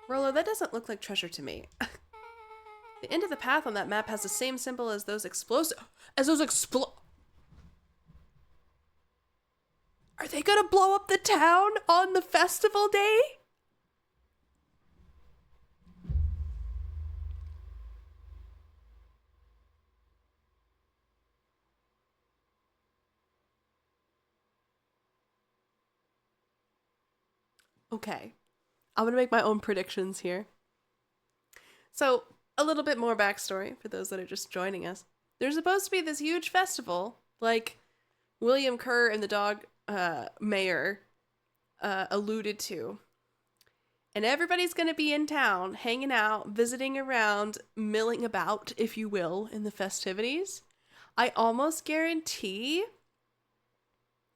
Rollo, that doesn't look like treasure to me. The end of the path on that map has the same symbol as those Are they gonna blow up the town on the festival day? Okay. I'm gonna make my own predictions here. So, a little bit more backstory for those that are just joining us. There's supposed to be this huge festival, like William Kerr and the dog mayor alluded to. And everybody's gonna be in town, hanging out, visiting around, milling about, if you will, in the festivities. I almost guarantee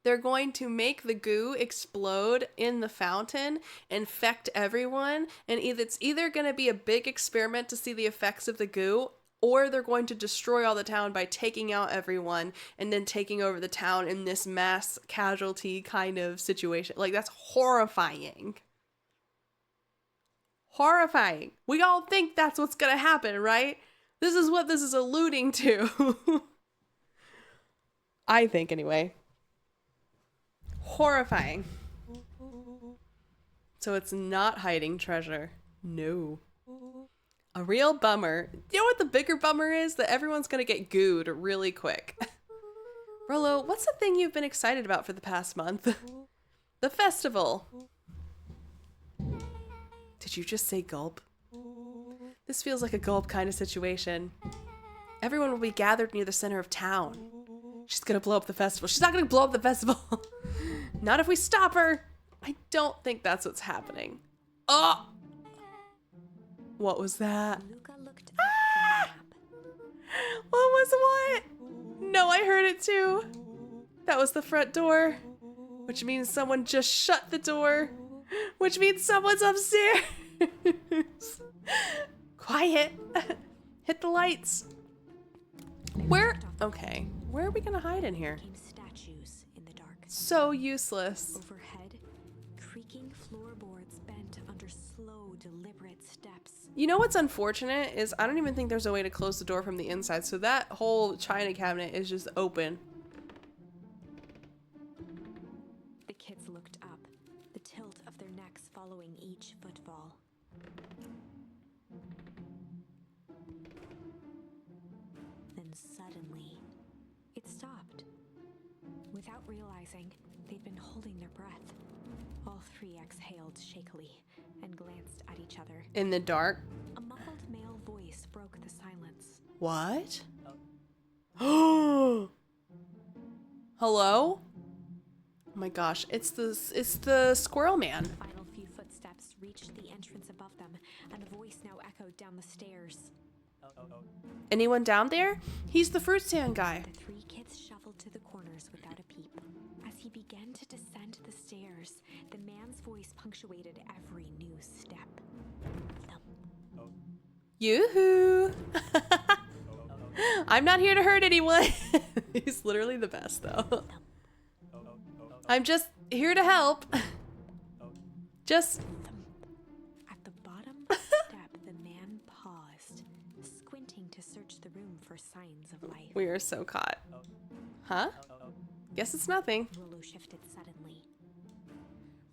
they're going to make the goo explode in the fountain, infect everyone, and it's either going to be a big experiment to see the effects of the goo, or they're going to destroy all the town by taking out everyone and then taking over the town in this mass casualty kind of situation. Like, that's horrifying. Horrifying. We all think that's what's going to happen, right? This is what this is alluding to. I think, anyway. Horrifying. So it's not hiding treasure. No. A real bummer. You know what the bigger bummer is? That everyone's gonna get gooed really quick. Rollo, what's the thing you've been excited about for the past month? The festival. Did you just say gulp? This feels like a gulp kind of situation. Everyone will be gathered near the center of town. She's gonna blow up the festival. She's not gonna blow up the festival. Not if we stop her. I don't think that's what's happening. Oh! What was that? Luca looked up from the map. What was what? No, I heard it too. That was the front door. Which means someone just shut the door. Which means someone's upstairs. Quiet. Hit the lights. Where? Okay. Where are we gonna hide in here? Came statues in the dark. So useless. Overhead, creaking floorboards bent under slow, deliberate steps. You know what's unfortunate is I don't even think there's a way to close the door from the inside, so that whole china cabinet is just open. The kids looked up, the tilt of their necks following each footfall. Then suddenly, it stopped. Without realizing, they'd been holding their breath. All three exhaled shakily and glanced at each other. In the dark. A muffled male voice broke the silence. What? Hello? Oh my gosh, it's the squirrel man. The final few footsteps reached the entrance above them, and a voice now echoed down the stairs. Anyone down there? He's the fruit stand guy. The three kids shuffled to the corners without a peep. As he began to descend the stairs, the man's voice punctuated every new step. Thump. Yoo-hoo! I'm not here to hurt anyone. He's literally the best though. I'm just here to help. Just At the bottom step, the man paused, squinting to search the room for signs of life. we are so caught. Huh? Guess it's nothing. Rollo shifted suddenly.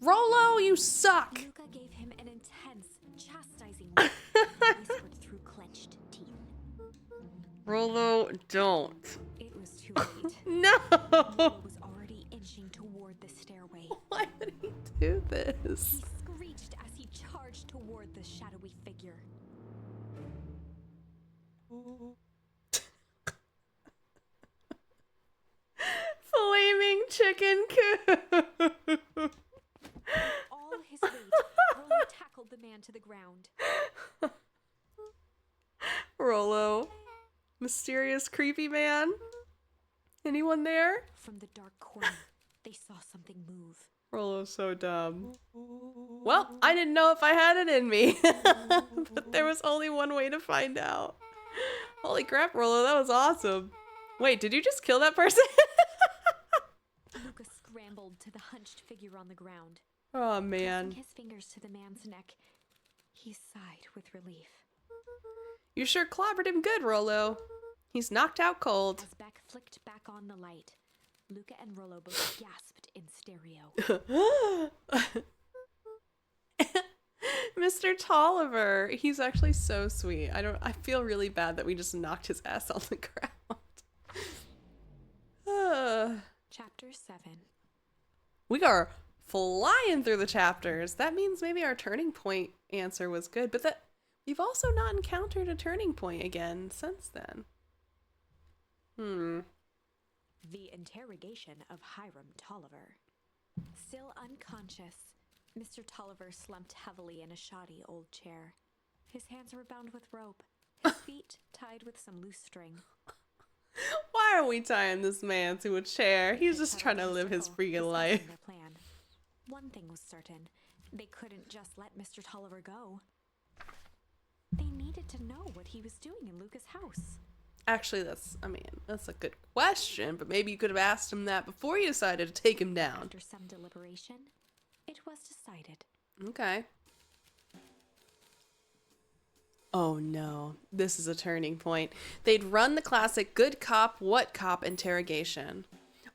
Rollo, you suck! Luca gave him an intense, chastising look, whispered through clenched teeth. Rollo, don't. It was too late. No! Rollo was already inching toward the stairway. Why would he do He this? screeched as he charged toward the shadowy figure. Flaming chicken coop! All his weight, Rollo tackled the man to the ground. Rollo. Mysterious creepy man? Anyone there? From the dark corner, they saw something move. Rollo's so dumb. Well, I didn't know if I had it in me. But there was only one way to find out. Holy crap, Rollo, that was awesome. Wait, did you just kill that person? Luca scrambled to the hunched figure on the ground. Oh, man. Pressing his fingers to the man's neck, he sighed with relief. You sure clobbered him good, Rollo. He's knocked out cold. As Beck flicked back on the light, Luca and Rollo both gasped in stereo. Mr. Tolliver. He's actually so sweet. I feel really bad that we just knocked his ass on the ground. Chapter 7. We are flying through the chapters. That means maybe our turning point answer was good, but that we've also not encountered a turning point again since then. The interrogation of Hiram Tolliver. Still unconscious, Mr. Tolliver slumped heavily in a shoddy old chair. His hands were bound with rope, his feet tied with some loose string. Why are we tying this man to a chair? He's just trying to live his freaking Discussing life. their plan. One thing was certain. They couldn't just let Mr. Tolliver go. They needed to know what he was doing in Luca's house. Actually, that's a good question, but maybe you could have asked him that before you decided to take him down. After some deliberation, it was decided. Okay. Oh no, this is a turning point. They'd run the classic good cop, what cop interrogation.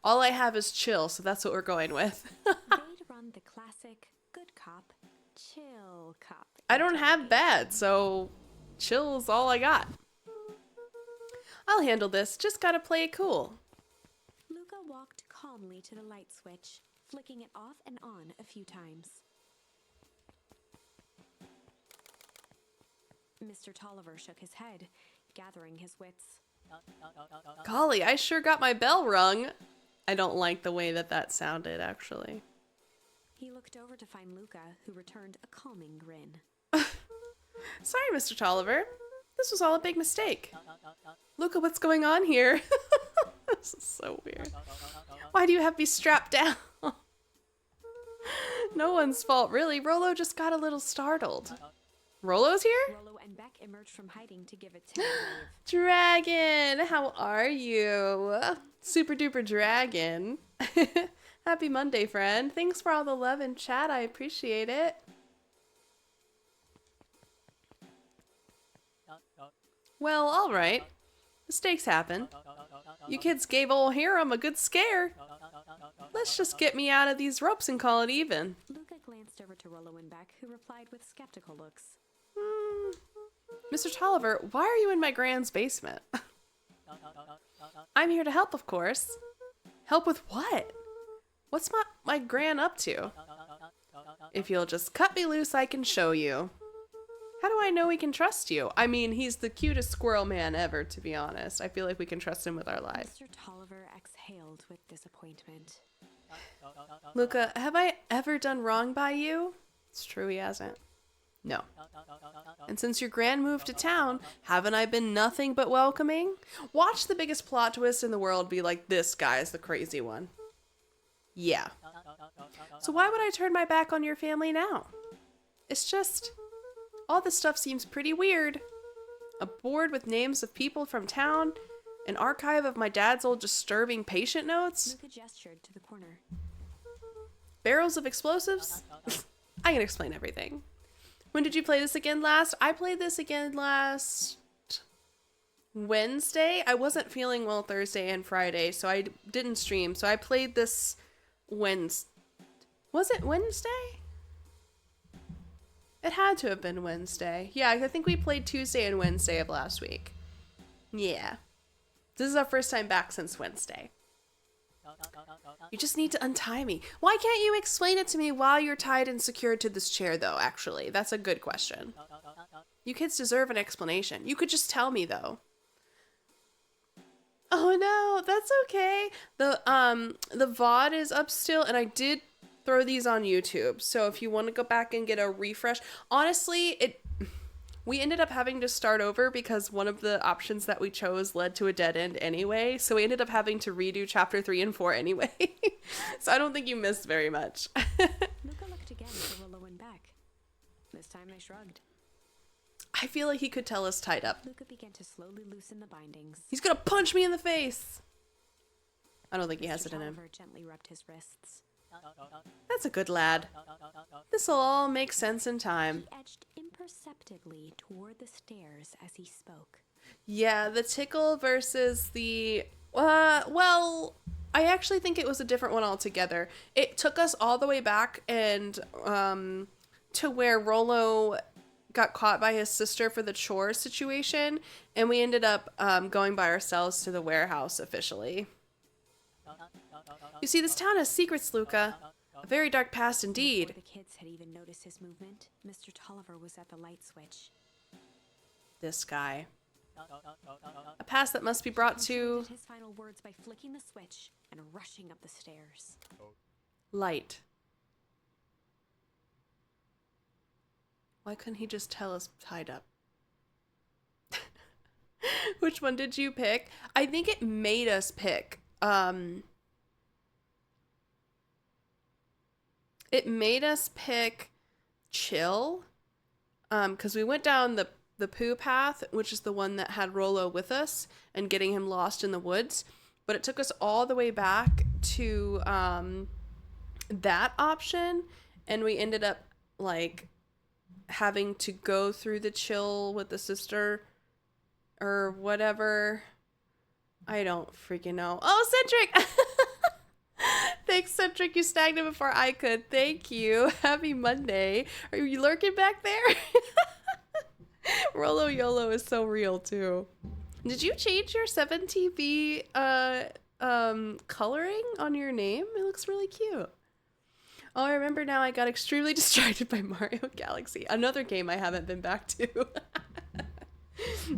All I have is chill, so that's what we're going with. They'd run the classic good cop, chill cop. I don't have bad, so chill's all I got. I'll handle this, just gotta play it cool. Luca walked calmly to the light switch, flicking it off and on a few times. Mr. Tolliver shook his head, gathering his wits. Golly, I sure got my bell rung. I don't like the way that that sounded, actually. He looked over to find Luca, who returned a calming grin. Sorry, Mr. Tolliver. This was all a big mistake. Luca, what's going on here? This is so weird. Why do you have me strapped down? No one's fault, really. Rollo just got a little startled. Rollo's here? Rollo and Beck emerged from hiding to give it to wave. Dragon, how are you? Super duper dragon. Happy Monday, friend. Thanks for all the love in chat. I appreciate it. Well, alright. Mistakes happen. You kids gave old Hiram a good scare. Let's just get me out of these ropes and call it even. Luca glanced over to Rollo and Beck, who replied with skeptical looks. Mr. Tolliver, why are you in my Grand's basement? I'm here to help, of course. Help with what? What's my Gran up to? If you'll just cut me loose, I can show you. How do I know we can trust you? I mean, he's the cutest squirrel man ever, to be honest. I feel like we can trust him with our lives. Mr. Tolliver exhaled with disappointment. Luca, have I ever done wrong by you? It's true, he hasn't. No. And since your Gran moved to town, haven't I been nothing but welcoming? Watch the biggest plot twist in the world be like, this guy is the crazy one. Yeah. So why would I turn my back on your family now? It's just, all this stuff seems pretty weird. A board with names of people from town, an archive of my dad's old disturbing patient notes, Luca gestured to the corner. barrels of explosives. I can explain everything. When did you play this again last? I played this again last Wednesday. I wasn't feeling well Thursday and Friday, so I didn't stream. So I played this Wednesday. Was it Wednesday? It had to have been Wednesday. Yeah, I think we played Tuesday and Wednesday of last week. Yeah. This is our first time back since Wednesday. You just need to untie me. Why can't you explain it to me while you're tied and secured to this chair, though, actually? That's a good question. You kids deserve an explanation. You could just tell me, though. Oh, no, that's okay. The VOD is up still, and I did throw these on YouTube. So if you want to go back and get a refresh. Honestly, we ended up having to start over because one of the options that we chose led to a dead end anyway. So we ended up having to redo chapter 3 and 4 anyway. So I don't think you missed very much. Luca looked again to Rollo and Beck. This time they shrugged. I feel like he could tell us tied up. Luca began to slowly loosen the bindings. He's gonna punch me in the face. I don't think he has Mr. it in him. Tolliver gently rubbed his wrists. That's a good lad. This'll all make sense in time. He edged imperceptibly toward the stairs as he spoke. Yeah, the tickle versus the... well, I actually think it was a different one altogether. It took us all the way back and to where Rollo got caught by his sister for the chore situation, and we ended up going by ourselves to the warehouse officially. You see, this town has secrets, Luca. A very dark past indeed. Before the kids had even noticed his movement, Mr. Tolliver was at the light switch. This guy. A past that must be brought to Did his final words by flicking the switch and rushing up the stairs. light. Why couldn't he just tell us tied up? Which one did you pick? I think it made us pick. It made us pick chill. Because we went down the poo path, which is the one that had Rollo with us and getting him lost in the woods. But it took us all the way back to that option, and we ended up like having to go through the chill with the sister or whatever. I don't freaking know. Oh, Centric! Thanks, Centric. You snagged it before I could. Thank you. Happy Monday. Are you lurking back there? Rollo YOLO is so real, too. Did you change your 7TV coloring on your name? It looks really cute. Oh, I remember now I got extremely distracted by Mario Galaxy. Another game I haven't been back to.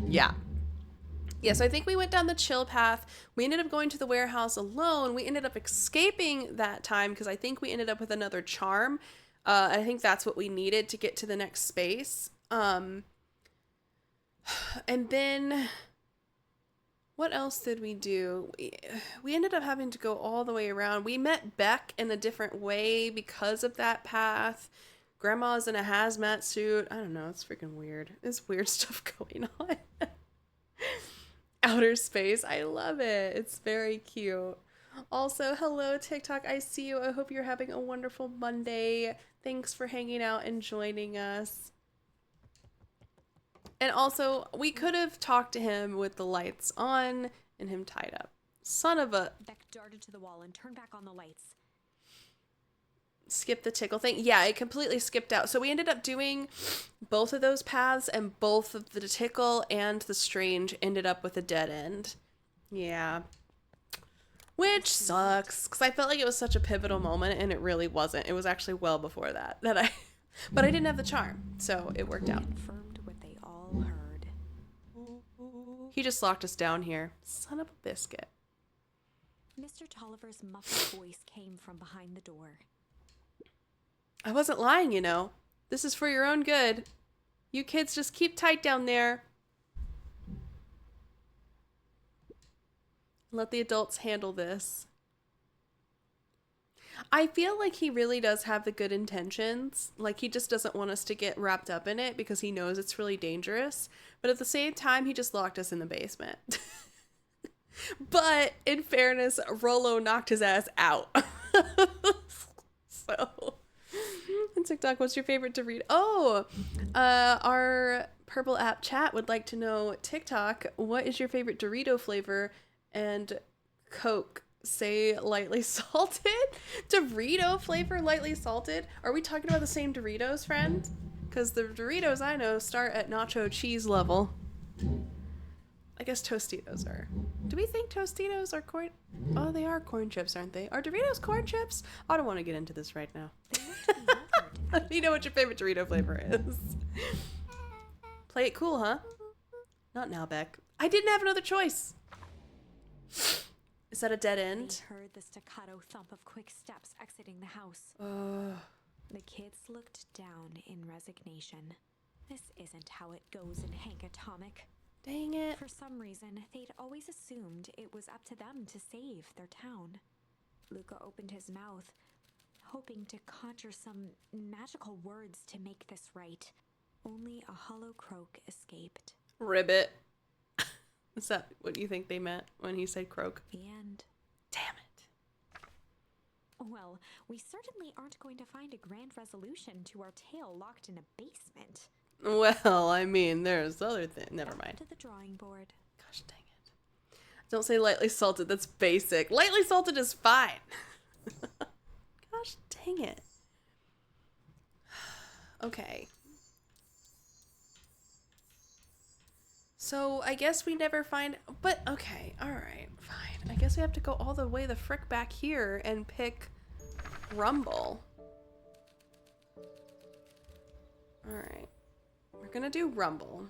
Yeah. Yeah, so I think we went down the chill path. We ended up going to the warehouse alone. We ended up escaping that time because I think we ended up with another charm. I think that's what we needed to get to the next space. And then what else did we do? We ended up having to go all the way around. We met Beck in a different way because of that path. Grandma's in a hazmat suit. I don't know. It's freaking weird. There's weird stuff going on. Outer space. I love it. It's very cute. Also, hello TikTok. I see you. I hope you're having a wonderful Monday. Thanks for hanging out and joining us. And also, we could have talked to him with the lights on and him tied up. Son of a... Beck darted to the wall and turned back on the lights. Skip the tickle thing. Yeah, it completely skipped out. So we ended up doing both of those paths, and both of the tickle and the strange ended up with a dead end. Yeah. Which sucks, because I felt like it was such a pivotal moment, and it really wasn't. It was actually well before that but I didn't have the charm, so it worked out. Confirmed what they all heard. He just locked us down here. Son of a biscuit. Mr. Tolliver's muffled voice came from behind the door. I wasn't lying, you know. This is for your own good. You kids just keep tight down there. Let the adults handle this. I feel like he really does have the good intentions. Like, he just doesn't want us to get wrapped up in it because he knows it's really dangerous. But at the same time, he just locked us in the basement. But in fairness, Rolo knocked his ass out. So, on TikTok, what's your favorite Dorito? Oh, our Purple App chat would like to know, TikTok, what is your favorite Dorito flavor? And Coke, say lightly salted? Dorito flavor, lightly salted? Are we talking about the same Doritos, friend? Because the Doritos I know start at nacho cheese level. I guess Tostitos are. Do we think Tostitos are corn? Oh, they are corn chips, aren't they? Are Doritos corn chips? I don't want to get into this right now. You know what your favorite Dorito flavor is. Play it cool, huh? Not now, Beck. I didn't have another choice. Is that a dead end? They heard the staccato thump of quick steps exiting the house. Uh, The kids looked down in resignation. This isn't how it goes in Hank Atomic. dang it. For some reason, they'd always assumed it was up to them to save their town. Luca opened his mouth, hoping to conjure some magical words to make this right. Only a hollow croak escaped. Ribbit. Is that what you think they meant when he said croak? The end. Damn it. Well, we certainly aren't going to find a grand resolution to our tale locked in a basement. Well, I mean, there's other things. Never mind. To the drawing board. Gosh dang it. Don't say lightly salted. That's basic. Lightly salted is fine. Gosh dang it. Okay. So I guess we never find, but okay, all right, fine. I guess we have to go all the way the frick back here and pick Rumble. All right, we're gonna do Rumble.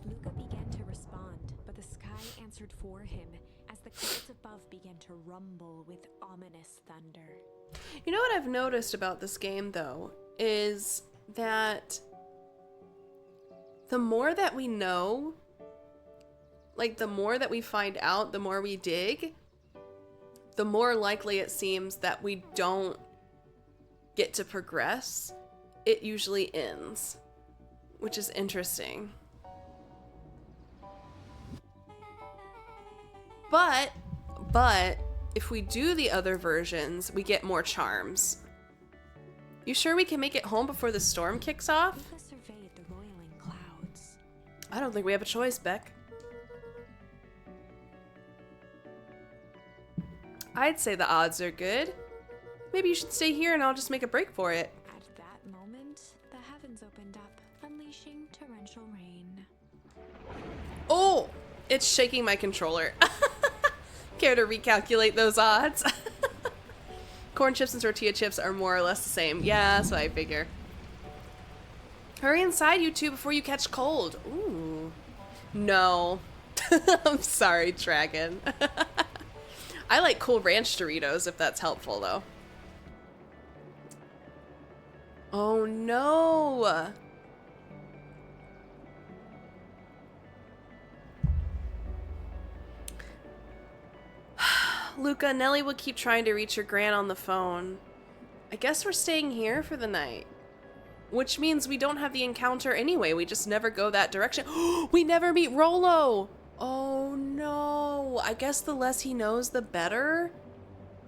Luca began to respond, but the sky answered for him as the clouds above began to rumble with ominous thunder. You know what I've noticed about this game though is that the more that we know, like the more that we find out, the more we dig, the more likely it seems that we don't get to progress. It usually ends, which is interesting. But if we do the other versions, we get more charms. You sure we can make it home before the storm kicks off? Luca surveyed the roiling clouds. I don't think we have a choice, Beck. I'd say the odds are good. Maybe you should stay here and I'll just make a break for it. At that moment, the heavens opened up, unleashing torrential rain. Oh, it's shaking my controller. Care to recalculate those odds? Corn chips and tortilla chips are more or less the same. Yeah, that's what I figure. Hurry inside, you two, before you catch cold. Ooh. No. I'm sorry, dragon. I like Cool Ranch Doritos, if that's helpful, though. Oh, no. Luca, Nellie will keep trying to reach your gran on the phone. I guess we're staying here for the night. Which means we don't have the encounter anyway. We just never go that direction. We never meet Rolo! Oh no. I guess the less he knows, the better?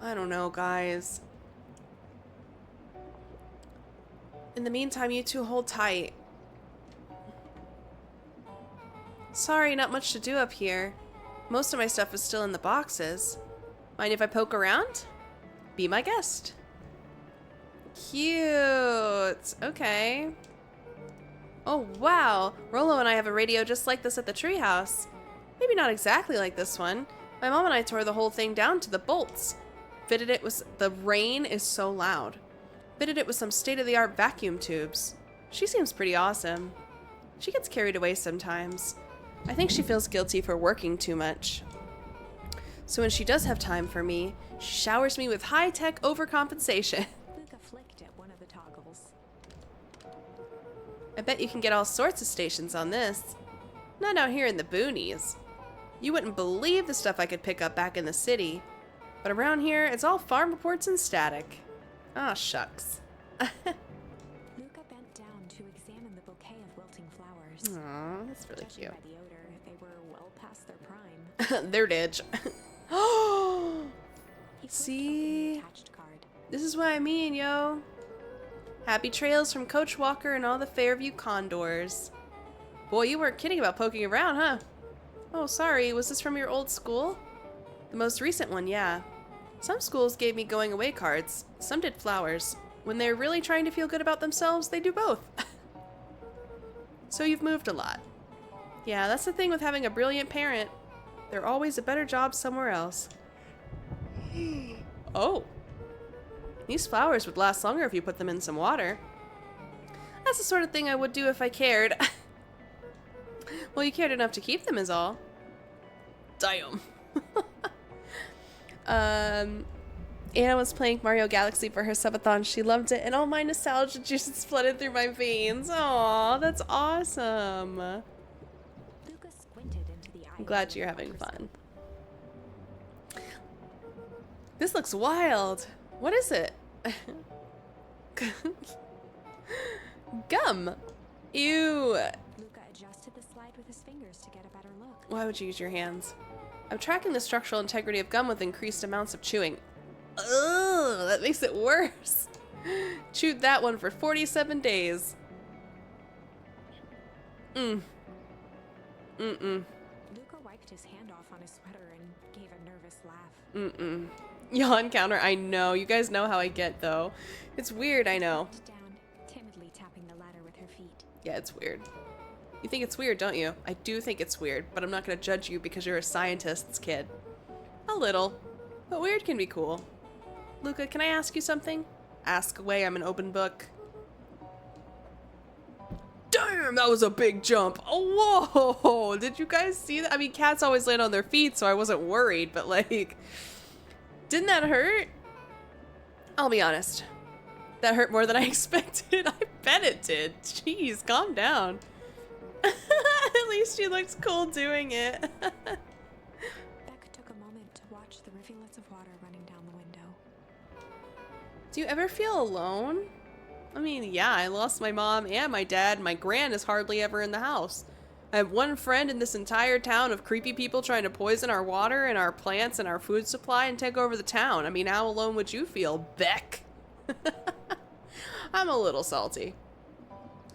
I don't know, guys. In the meantime, you two hold tight. Sorry, not much to do up here. Most of my stuff is still in the boxes. Mind if I poke around? Be my guest. Cute. Okay. Oh, wow. Rolo and I have a radio just like this at the treehouse. Maybe not exactly like this one. My mom and I tore the whole thing down to the bolts. Fitted it with... The rain is so loud. Fitted it with some state-of-the-art vacuum tubes. She seems pretty awesome. She gets carried away sometimes. I think she feels guilty for working too much. So when she does have time for me, she showers me with high-tech overcompensation. Luca flicked at one of the toggles. I bet you can get all sorts of stations on this. Not out here in the boonies. You wouldn't believe the stuff I could pick up back in the city. But around here, it's all farm reports and static. Ah, shucks. Luca bent down to examine the bouquet of wilting flowers. Aw, that's really Judging cute. by the odor, they were well past their prime. Their ditch. Oh, He flipped see? open the attached card. This is what I mean, yo. Happy trails from Coach Walker and all the Fairview Condors. Boy, you weren't kidding about poking around, huh? Oh, sorry. Was this from your old school? The most recent one, yeah. Some schools gave me going away cards. Some did flowers. When they're really trying to feel good about themselves, they do both. So you've moved a lot. Yeah, that's the thing with having a brilliant parent. They're always a better job somewhere else. Oh. These flowers would last longer if you put them in some water. That's the sort of thing I would do if I cared. Well, you cared enough to keep them is all. Damn. Anna was playing Mario Galaxy for her subathon. She loved it, and all my nostalgia juices flooded through my veins. Aw, that's awesome. Luca squinted into the eye. I'm glad you're having fun. This looks wild. What is it? Gum. Ew. Luca adjusted the slide with his fingers to get a better look. Why would you use your hands? I'm tracking the structural integrity of gum with increased amounts of chewing. Ugh, that makes it worse. Chewed that one for 47 days. Mm. Mm-mm. Luca wiped his hand off on his sweater and gave a nervous laugh. Mm-mm. Yawn counter, I know. You guys know how I get, though. It's weird, I know. Bent down, timidly tapping the ladder with her feet. Yeah, it's weird. You think it's weird, don't you? I do think it's weird, but I'm not going to judge you because you're a scientist's kid. A little. But weird can be cool. Luca, can I ask you something? Ask away, I'm an open book. Damn, that was a big jump. Oh, whoa. Did you guys see that? I mean, cats always land on their feet, so I wasn't worried, but like, didn't that hurt? I'll be honest. That hurt more than I expected. I bet it did. Jeez, calm down. At least she looks cool doing it. Beck took a moment to watch the rivulets of water running down the window. Do you ever feel alone? I mean, yeah, I lost my mom and my dad. My gran is hardly ever in the house. I have one friend in this entire town of creepy people trying to poison our water and our plants and our food supply and take over the town. I mean, how alone would you feel, Beck? I'm a little salty.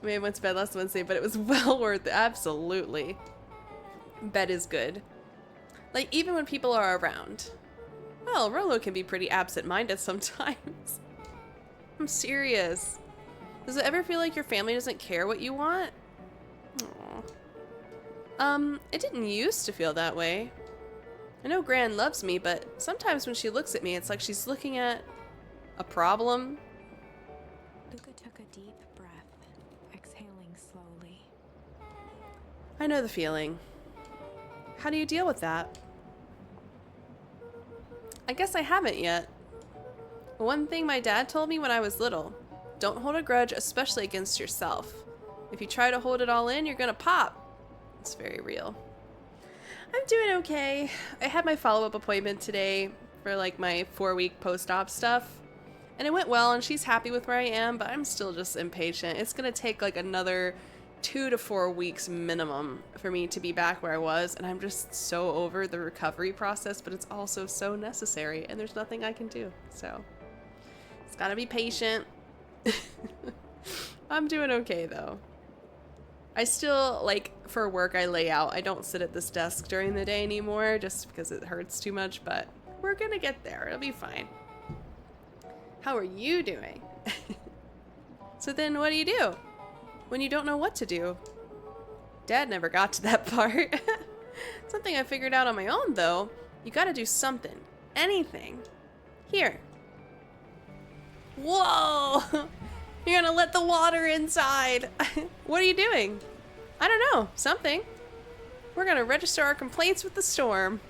I mean, I went to bed last Wednesday, but it was well worth it. Absolutely. Bed is good. Like, even when people are around. Well, Rolo can be pretty absent-minded sometimes. I'm serious. Does it ever feel like your family doesn't care what you want? Aww. It didn't used to feel that way. I know Gran loves me, but sometimes when she looks at me, it's like she's looking at a problem. Luca took a deep breath, exhaling slowly. I know the feeling. How do you deal with that? I guess I haven't yet. One thing my dad told me when I was little, don't hold a grudge, especially against yourself. If you try to hold it all in, you're gonna pop. It's very real. I'm doing okay. I had my follow-up appointment today for like my 4-week post-op stuff. And it went well and she's happy with where I am, but I'm still just impatient. It's gonna take like another 2 to 4 weeks minimum for me to be back where I was, and I'm just so over the recovery process, but it's also so necessary and there's nothing I can do. So it's gotta be patient. I'm doing okay though. I still, like, for work I lay out. I don't sit at this desk during the day anymore just because it hurts too much, but we're gonna get there. It'll be fine. How are you doing? So then what do you do when you don't know what to do? Dad never got to that part. Something I figured out on my own though. You gotta do something. Anything. Here. Whoa! You're gonna let the water inside. What are you doing? I don't know. Something. We're gonna register our complaints with the storm.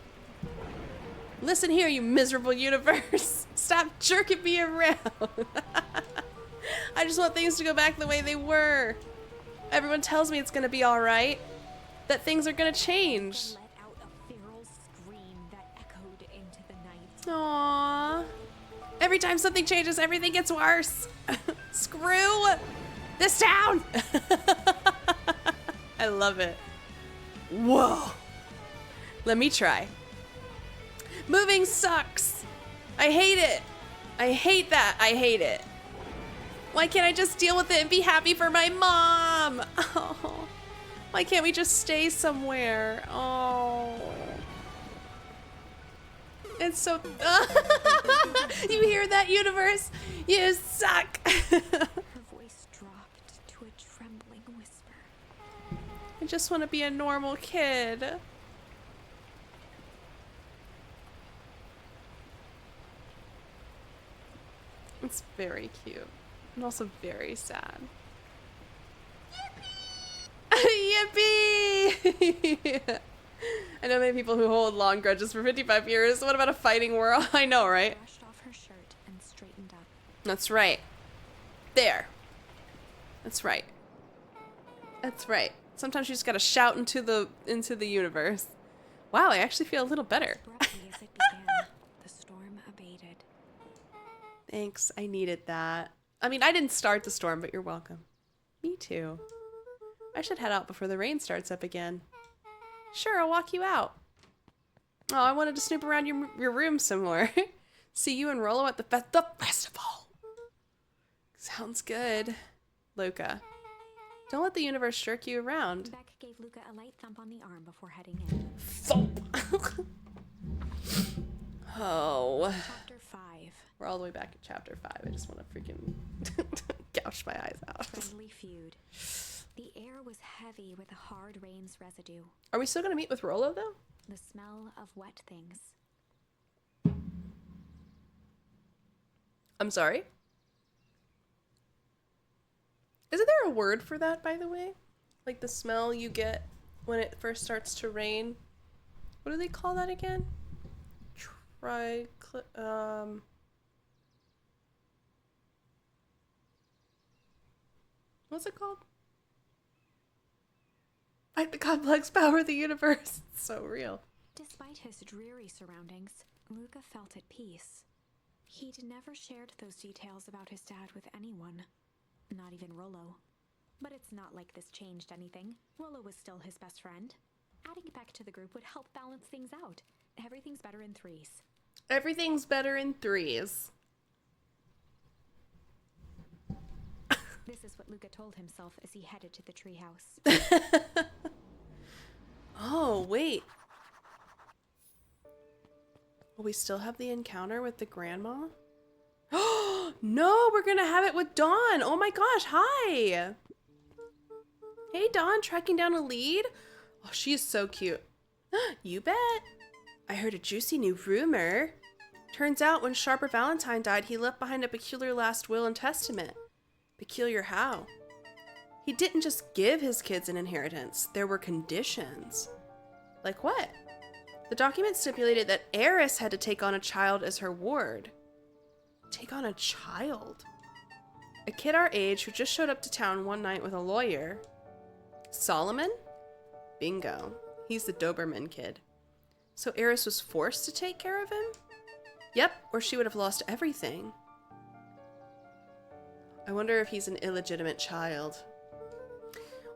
Listen here, you miserable universe. Stop jerking me around. I just want things to go back the way they were. Everyone tells me it's gonna be alright. That things are gonna change. Let out a feral scream that echoed into the night. Aww. Every time something changes, everything gets worse. Screw this town. I love it. Whoa. Let me try. Moving sucks. I hate it. I hate that. I hate it. Why can't I just deal with it and be happy for my mom? Oh. Why can't we just stay somewhere? Oh. It's so... You hear that, universe? You suck. Her voice dropped to a trembling whisper. I just want to be a normal kid. It's very cute and also very sad. Yippee! Yippee! I know many people who hold long grudges for 55 years. What about a fighting world? I know, right? Brushed off her shirt and straightened up. That's right. There. That's right. That's right. Sometimes you just gotta shout into the universe. Wow, I actually feel a little better. Abruptly as it began, the storm abated. Thanks, I needed that. I mean, I didn't start the storm, but you're welcome. Me too. I should head out before the rain starts up again. Sure, I'll walk you out. Oh, I wanted to snoop around your room some more. See you and Rollo at the festival. Sounds good. Luca. Don't let the universe jerk you around. Beck gave Luca a light thump on the arm before heading in. Thump. Oh. Chapter 5. We're all the way back at chapter 5. I just want to freaking gouge my eyes out. Friendly feud. The air was heavy with the hard rain's residue. Are we still going to meet with Rollo, though? The smell of wet things. I'm sorry? Isn't there a word for that, by the way? Like the smell you get when it first starts to rain? What do they call that again? What's it called? Like the complex power of the universe. It's so real. Despite his dreary surroundings, Luca felt at peace. He'd never shared those details about his dad with anyone, not even Rollo. But it's not like this changed anything. Rollo was still his best friend. Adding Beck to the group would help balance things out. Everything's better in threes. Everything's better in threes. This is what Luca told himself as he headed to the treehouse. Oh, wait. Will we still have the encounter with the grandma? Oh, no, we're gonna have it with Dawn. Oh my gosh, hi. Hey, Dawn, tracking down a lead? Oh, she is so cute. You bet. I heard a juicy new rumor. Turns out when Sharper Valentine died, he left behind a peculiar last will and testament. Peculiar how? He didn't just give his kids an inheritance. There were conditions. Like what? The document stipulated that Eris had to take on a child as her ward. Take on a child? A kid our age who just showed up to town one night with a lawyer. Solomon? Bingo. He's the Doberman kid. So Eris was forced to take care of him? Yep, or she would have lost everything. I wonder if he's an illegitimate child.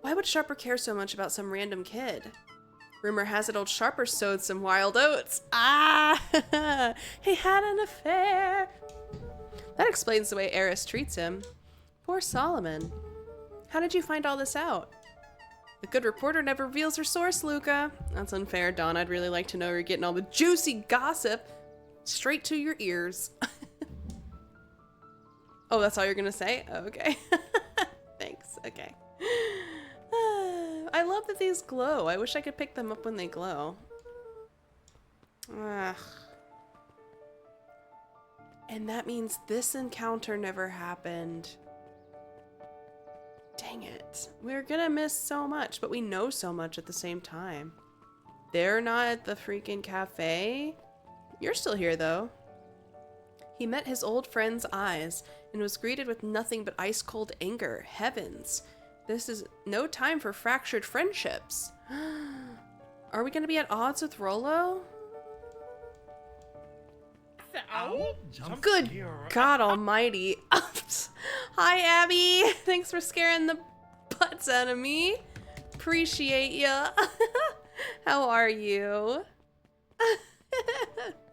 Why would Sharper care so much about some random kid? Rumor has it old Sharper sowed some wild oats. Ah! He had an affair. That explains the way Eris treats him. Poor Solomon. How did you find all this out? A good reporter never reveals her source, Luca. That's unfair, Dawn. I'd really like to know you're getting all the juicy gossip straight to your ears. Oh, that's all you're gonna say? Oh, okay. Thanks. Okay. I love that these glow. I wish I could pick them up when they glow. Ugh. And that means this encounter never happened. Dang it. We're gonna miss so much, but we know so much at the same time. They're not at the freaking cafe. You're still here, though. He met his old friend's eyes and was greeted with nothing but ice-cold anger. Heavens. This is no time for fractured friendships. Are we gonna be at odds with Rollo? Good God almighty. Hi, Abby. Thanks for scaring the butts out of me. Appreciate ya. How are you?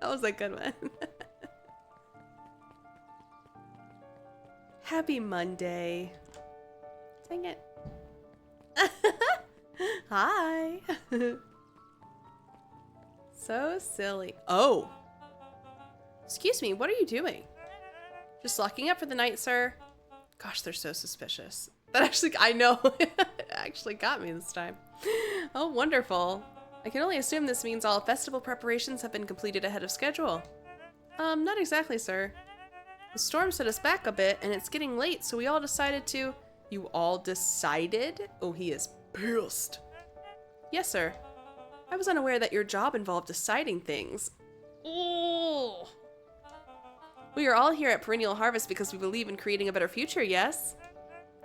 That was a good one. Happy Monday. Dang it. Hi. So silly. Oh. Excuse me, what are you doing? Just locking up for the night, sir? Gosh, they're so suspicious. That actually, I know, it actually got me this time. Oh, wonderful. I can only assume this means all festival preparations have been completed ahead of schedule. Not exactly, sir. The storm set us back a bit, and it's getting late, so we all decided to... You all decided? Oh, he is pissed. Yes, sir. I was unaware that your job involved deciding things. Oh. We are all here at Perennial Harvest because we believe in creating a better future, yes?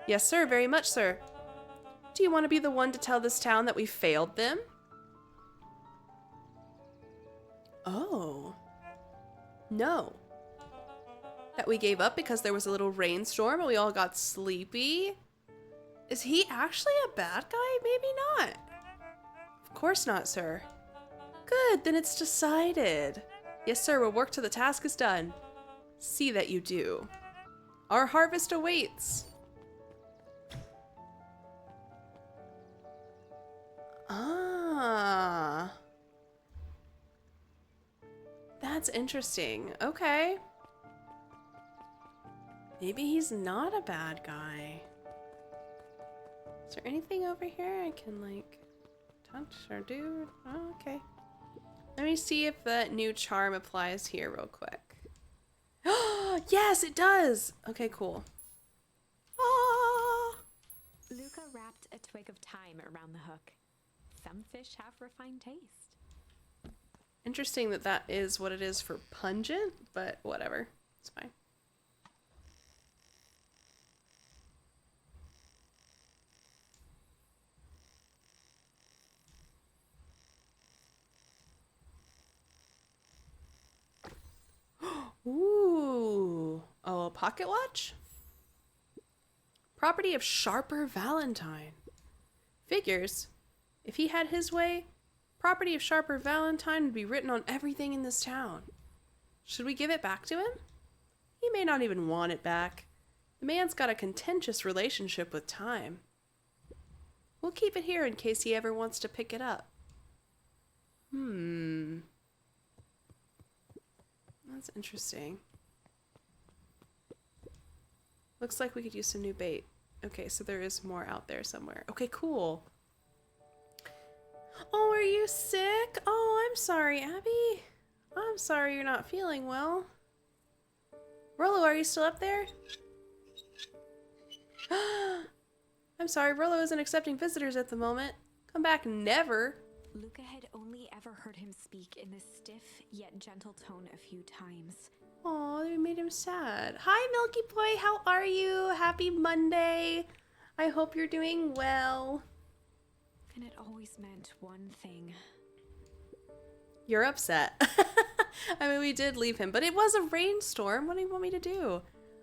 Yes, sir, very much, sir. Do you want to be the one to tell this town that we failed them? Oh. No. That we gave up because there was a little rainstorm and we all got sleepy? Is he actually a bad guy? Maybe not. Of course not, sir. Good, then it's decided. Yes, sir, we'll work till the task is done. See that you do. Our harvest awaits. Ah. That's interesting. Okay. Maybe he's not a bad guy. Is there anything over here I can, like, touch or do? Oh, okay. Let me see if that new charm applies here real quick. Yes, it does! Okay, cool. Ah! Luca wrapped a twig of thyme around the hook. Some fish have refined taste. Interesting that that is what it is for pungent, but whatever. It's fine. Ooh. Oh, a pocket watch? Property of Sharper Valentine. Figures. If he had his way, property of Sharper Valentine would be written on everything in this town. Should we give it back to him? He may not even want it back. The man's got a contentious relationship with time. We'll keep it here in case he ever wants to pick it up. That's interesting. Looks like we could use some new bait. Okay, so there is more out there somewhere. Okay, cool. Oh, are you sick? Oh, I'm sorry, Abby. I'm sorry you're not feeling well. Rollo, are you still up there? I'm sorry, Rollo isn't accepting visitors at the moment. Come back never. Luca had only ever heard him speak in this stiff yet gentle tone a few times. Aw, they made him sad. Hi, Milky Boy. How are you? Happy Monday. I hope you're doing well. And it always meant one thing. You're upset. I mean, we did leave him, but it was a rainstorm. What do you want me to do?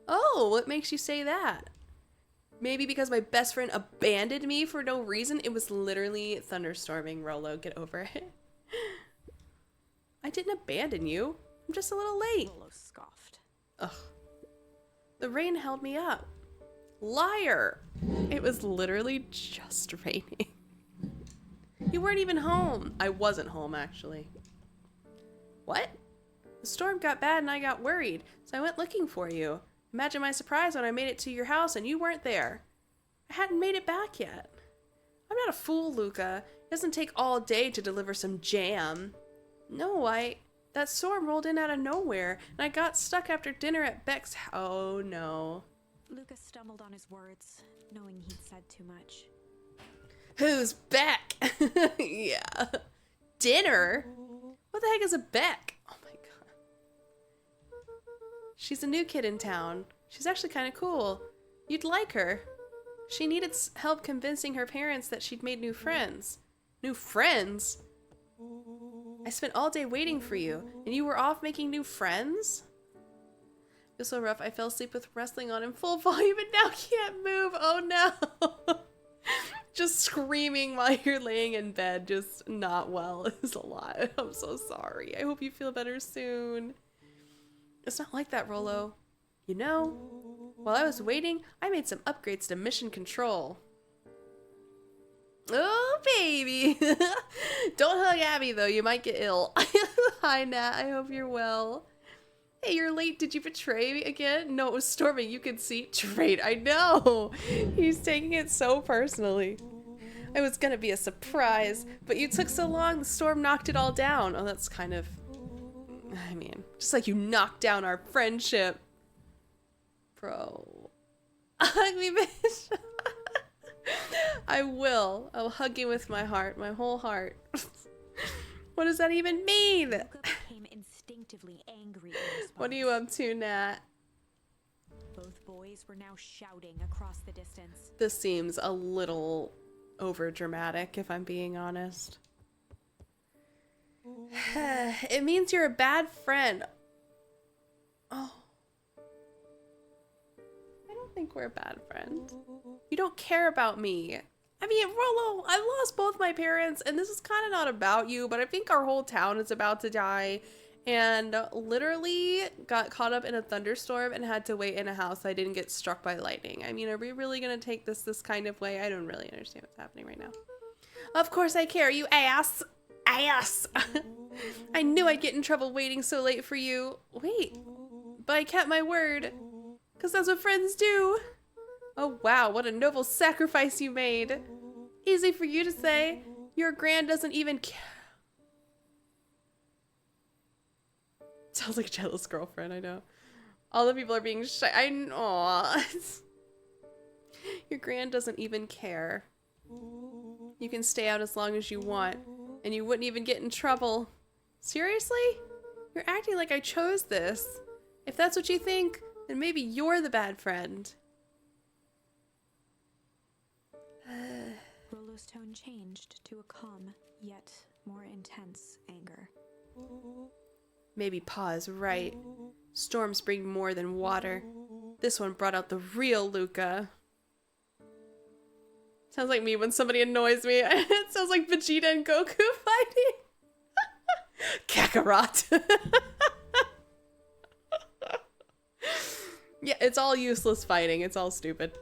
Oh, what makes you say that? Maybe because my best friend abandoned me for no reason? It was literally thunderstorming, Rolo. Get over it. I didn't abandon you. I'm just a little late. Rolo scoffed. Ugh. The rain held me up. Liar! It was literally just raining. You weren't even home. I wasn't home, actually. What? The storm got bad and I got worried, so I went looking for you. Imagine my surprise when I made it to your house and you weren't there. I hadn't made it back yet. I'm not a fool, Luca. It doesn't take all day to deliver some jam. No, that storm rolled in out of nowhere, and I got stuck after dinner at Beck's. Oh no. Luca stumbled on his words, knowing he'd said too much. Who's Beck? Yeah. Dinner? What the heck is a Beck? Oh my god. She's a new kid in town. She's actually kind of cool. You'd like her. She needed help convincing her parents that she'd made new friends. New friends? I spent all day waiting for you, and you were off making new friends? It was so rough, I fell asleep with wrestling on in full volume and now can't move. Oh no. Just screaming while you're laying in bed, just not well, is a lot. I'm so sorry. I hope you feel better soon. It's not like that, Rolo. You know, while I was waiting, I made some upgrades to mission control. Oh, baby. Don't hug Abby, though. You might get ill. Hi, Nat. I hope you're well. Hey, you're late. Did you betray me again? No, it was storming. You could see. Trade. I know. He's taking it so personally. It was going to be a surprise, but you took so long. The storm knocked it all down. Oh, that's kind of... I mean, just like you knocked down our friendship. Bro. Hug me, bitch. I will. I'll hug you with my heart, my whole heart. What does that even mean? Luca became instinctively angry in response. What are you up to, Nat? Both boys were now shouting across the distance. This seems a little over dramatic, if I'm being honest. It means you're a bad friend. Oh. I don't think we're a bad friend. You don't care about me. I mean, Rolo, I lost both my parents, and this is kind of not about you, but I think our whole town is about to die, and literally got caught up in a thunderstorm and had to wait in a house. I didn't get struck by lightning. I mean, are we really going to take this kind of way? I don't really understand what's happening right now. Of course I care, you ass. Ass. I knew I'd get in trouble waiting so late for you. Wait, but I kept my word, because that's what friends do. Oh wow, what a noble sacrifice you made. Easy for you to say. Your grand doesn't even care. Sounds like a jealous girlfriend, I know. All the people are being shy. Aw. Your grand doesn't even care. You can stay out as long as you want, and you wouldn't even get in trouble. Seriously? You're acting like I chose this. If that's what you think, then maybe you're the bad friend. Rolo's tone changed to a calm, yet more intense anger. Maybe Pa is right. Storms bring more than water. This one brought out the real Luca. Sounds like me when somebody annoys me. It sounds like Vegeta and Goku fighting. Kakarot. Yeah, it's all useless fighting. It's all stupid.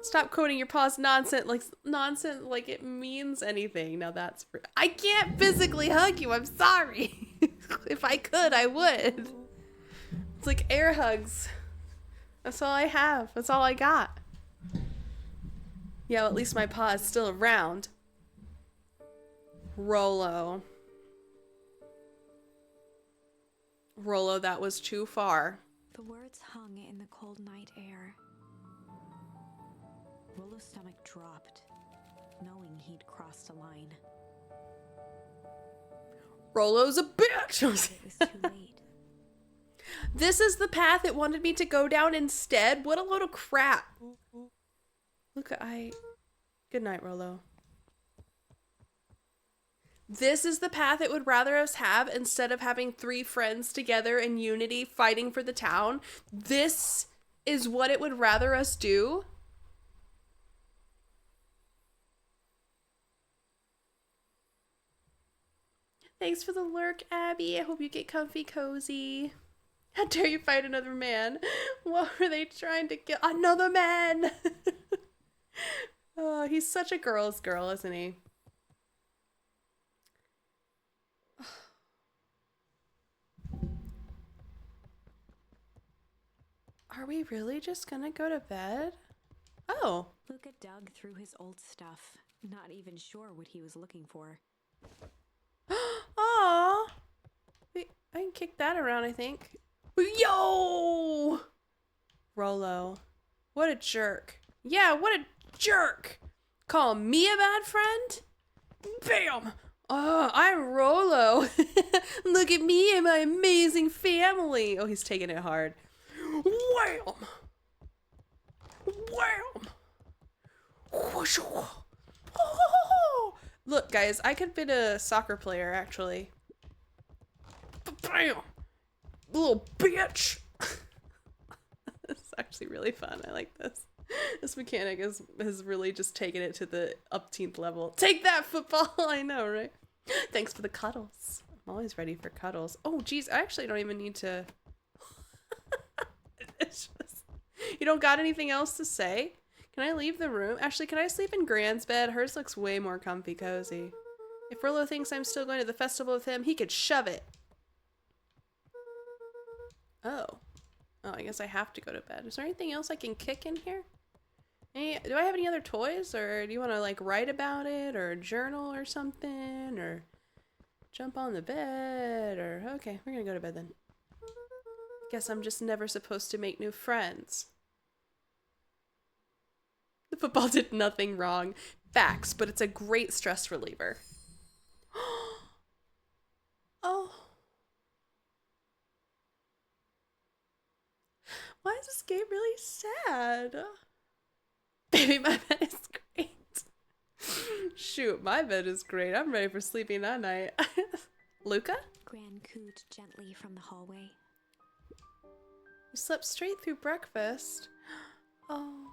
Stop quoting your Pa's nonsense like it means anything. Now that's I can't physically hug you. I'm sorry. If I could, I would. It's like air hugs. That's all I have. That's all I got. Yeah, well, at least my Pa is still around. Rolo. Rolo, that was too far. The words hung in the cold night air. Rolo's stomach dropped, knowing he'd crossed a line. Rolo's a bitch. But it was too late. This is the path it wanted me to go down instead. What a load of crap. Look, good night, Rolo. This is the path it would rather us have instead of having 3 friends together in unity fighting for the town. This is what it would rather us do. Thanks for the lurk, Abby. I hope you get comfy cozy. How dare you fight another man? What were they trying to kill? Another man! Oh, he's such a girl's girl, isn't he? Are we really just gonna go to bed? Oh. Luca dug through his old stuff, not even sure what he was looking for. Aw. Wait, I can kick that around, I think. Yo! Rolo. What a jerk. Yeah, what a jerk! Call me a bad friend? Bam! Oh, I'm Rolo. Look at me and my amazing family. Oh, he's taking it hard. Wham! Wham! Whoosh! Oh! Look, guys, I could be a soccer player, actually. Bam! Little bitch! This is actually really fun. I like this. This mechanic has really just taken it to the upteenth level. Take that, football! I know, right? Thanks for the cuddles. I'm always ready for cuddles. Oh, geez, I actually don't even need to... It's just... You don't got anything else to say? Can I leave the room? Actually, can I sleep in Gran's bed? Hers looks way more comfy cozy. If Rolo thinks I'm still going to the festival with him, he could shove it. Oh. Oh, I guess I have to go to bed. Is there anything else I can kick in here? Do I have any other toys? Or do you want to, like, write about it? Or journal or something? Or jump on the bed? Or... Okay, we're gonna go to bed then. Guess I'm just never supposed to make new friends. The football did nothing wrong. Facts, but it's a great stress reliever. Oh. Why is this game really sad? Baby, my bed is great. Shoot, my bed is great. I'm ready for sleeping that night. Luca? Gran cooed gently from the hallway. You slept straight through breakfast. Oh.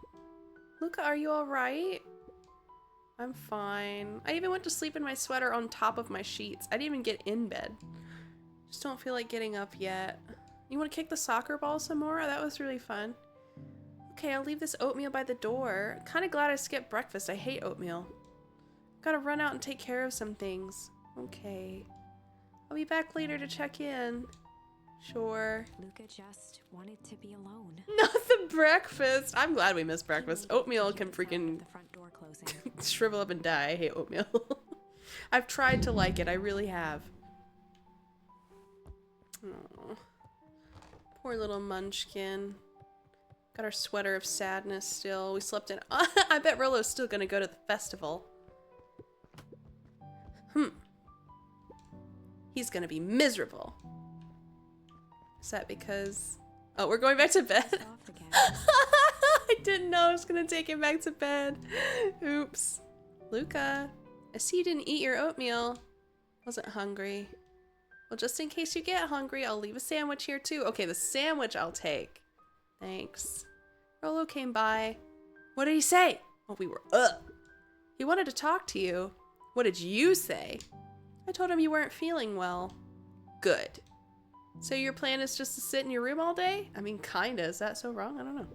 Luca, are you alright? I'm fine. I even went to sleep in my sweater on top of my sheets. I didn't even get in bed. Just don't feel like getting up yet. You want to kick the soccer ball some more? That was really fun. Okay, I'll leave this oatmeal by the door. Kind of glad I skipped breakfast. I hate oatmeal. Gotta run out and take care of some things. Okay. I'll be back later to check in. Sure. Luca just wanted to be alone. Not the breakfast. I'm glad we missed breakfast. Oatmeal can freaking The front door closing. shrivel up and die. I hate oatmeal. I've tried to like it. I really have. Aww. Poor little munchkin. Got our sweater of sadness still. We slept in. I bet Rolo's still gonna go to the festival. He's gonna be miserable. Is that because... Oh, we're going back to bed? Off again. I didn't know I was gonna take him back to bed. Oops. Luca, I see you didn't eat your oatmeal. Wasn't hungry. Well, just in case you get hungry, I'll leave a sandwich here too. Okay, the sandwich I'll take. Thanks. Rolo came by. What did he say? Oh, we were up. He wanted to talk to you. What did you say? I told him you weren't feeling well. Good. So your plan is just to sit in your room all day? I mean, kinda. Is that so wrong? I don't know.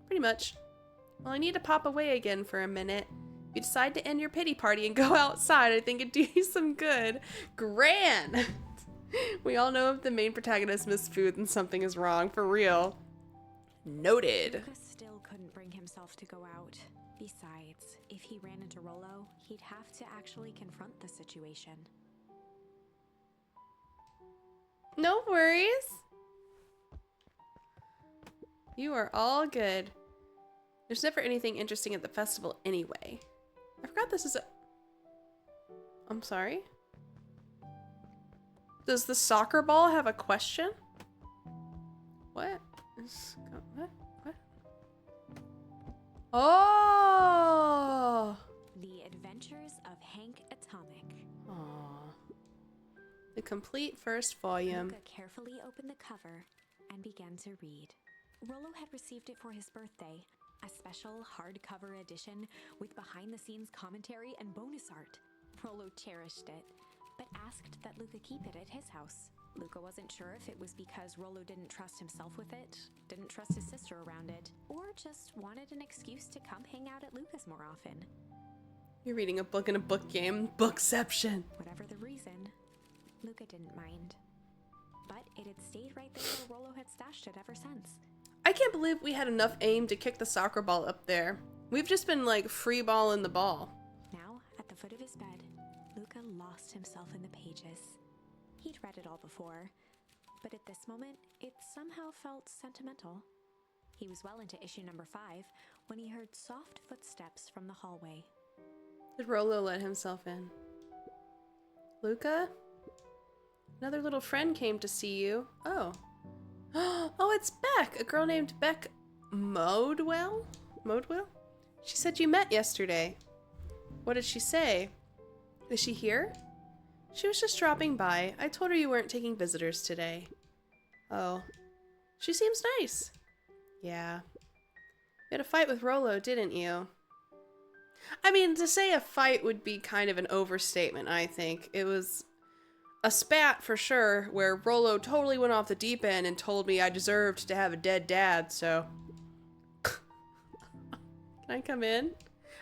Pretty much. Well, I need to pop away again for a minute. If you decide to end your pity party and go outside, I think it'd do you some good. Gran! We all know if the main protagonist missed food, then something is wrong. For real. Noted. Luca still couldn't bring himself to go out. Besides, if he ran into Rolo, he'd have to actually confront the situation. No worries. You are all good. There's never anything interesting at the festival anyway. I forgot this is a... I'm sorry? Does the soccer ball have a question? What? What? What? Oh! The Adventures of Hank Atomic. Aw. The complete first volume. Luca carefully opened the cover and began to read. Rollo had received it for his birthday, a special hardcover edition with behind-the-scenes commentary and bonus art. Rollo cherished it, but asked that Luca keep it at his house. Luca wasn't sure if it was because Rollo didn't trust himself with it, didn't trust his sister around it, or just wanted an excuse to come hang out at Luca's more often. You're reading a book in a book game. Bookception. Whatever the reason, Luca didn't mind. But it had stayed right there where Rollo had stashed it ever since. I can't believe we had enough aim to kick the soccer ball up there. We've just been like free balling the ball. Now, at the foot of his bed, Luca lost himself in the pages. He'd read it all before, but at this moment, it somehow felt sentimental. He was well into issue number 5 when he heard soft footsteps from the hallway. Did Rollo let himself in? Luca? Another little friend came to see you. Oh. Oh, it's Beck, a girl named Beck Modwell? Modwell? She said you met yesterday. What did she say? Is she here? She was just dropping by. I told her you weren't taking visitors today. Oh. She seems nice. Yeah. You had a fight with Rollo, didn't you? I mean, to say a fight would be kind of an overstatement, I think. It was a spat for sure, where Rollo totally went off the deep end and told me I deserved to have a dead dad, so... Can I come in?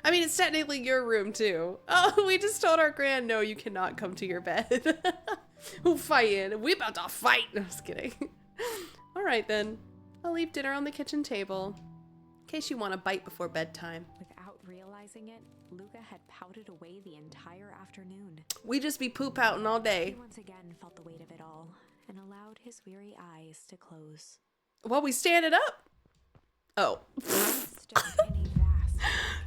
I mean, it's technically your room, too. Oh, we just told our grand, no, you cannot come to your bed. We'll fight. We about to fight. No, I'm just kidding. Alright then. I'll leave dinner on the kitchen table, in case you want a bite before bedtime. Without realizing it, Luca had pouted away the entire afternoon. We just be poop outing all day. He once again felt the weight of it all and allowed his weary eyes to close. While we stand it up. Oh. Stood in a vast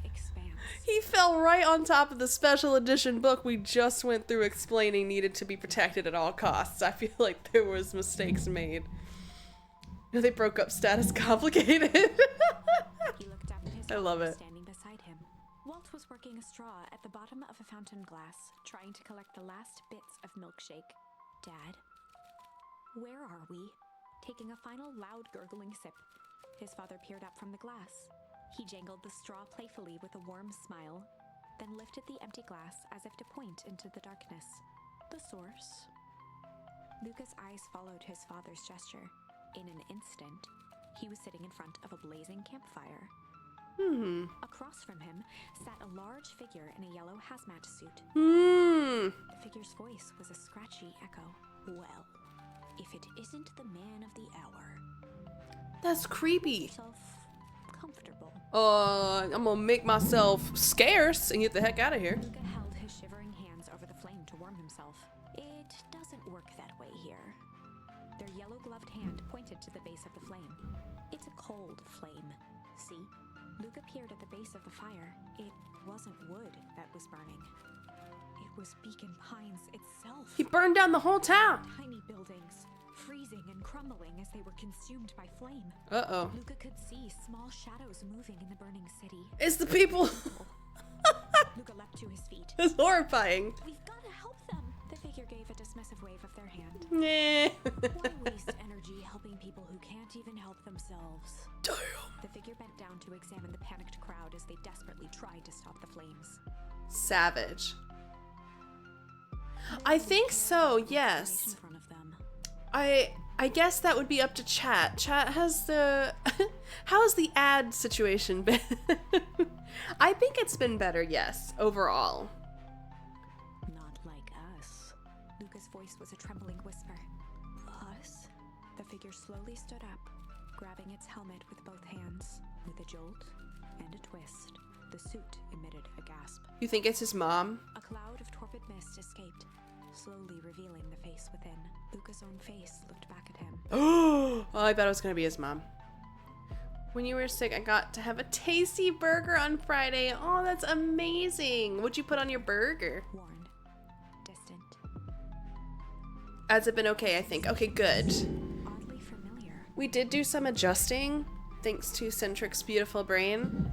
expanse. He fell right on top of the special edition book we just went through explaining needed to be protected at all costs. I feel like there was mistakes made. They broke up status complicated. He looked up at his I love father it. standing beside him. Walt was working a straw at the bottom of a fountain glass, trying to collect the last bits of milkshake. Dad, where are we? Taking a final loud gurgling sip, his father peered up from the glass. He jangled the straw playfully with a warm smile, then lifted the empty glass as if to point into the darkness. The source? Luca's eyes followed his father's gesture. In an instant, he was sitting in front of a blazing campfire. Across from him sat a large figure in a yellow hazmat suit. The figure's voice was a scratchy echo. Well, if it isn't the man of the hour. That's creepy. Self-comfortable. I'm gonna make myself scarce and get the heck out of here. Luca held his shivering hands over the flame to warm himself. It doesn't work that way here. Their yellow-gloved hand pointed to the base of the flame. It's a cold flame. See? Luca peered at the base of the fire. It wasn't wood that was burning. It was Beacon Pines itself. He burned down the whole town. Tiny buildings, freezing and crumbling as they were consumed by flame. Uh-oh. Luca could see small shadows moving in the burning city. It's the people. Luca leapt to his feet. It's horrifying. We've got to help them. The figure gave a dismissive wave of their hand. Nah. Why waste energy helping people who can't even help themselves? Damn. The figure bent down to examine the panicked crowd as they desperately tried to stop the flames. Savage. I think so, Right yes. in front of them. I guess that would be up to chat. Chat has the... How's the ad situation been? I think it's been better, yes, overall. Not like us. Luca's voice was a trembling whisper. Us? The figure slowly stood up, grabbing its helmet with both hands. With a jolt and a twist, the suit emitted a gasp. You think it's his mom? A cloud of torpid mist escaped, slowly revealing the face within. Luca's own face looked back at him. Oh, I bet it was gonna be his mom. When you were sick, I got to have a tasty burger on Friday. Oh, that's amazing. What'd you put on your burger? Warned, distant. Has it been okay, I think? Okay, good. Oddly familiar. We did do some adjusting thanks to Centric's beautiful brain.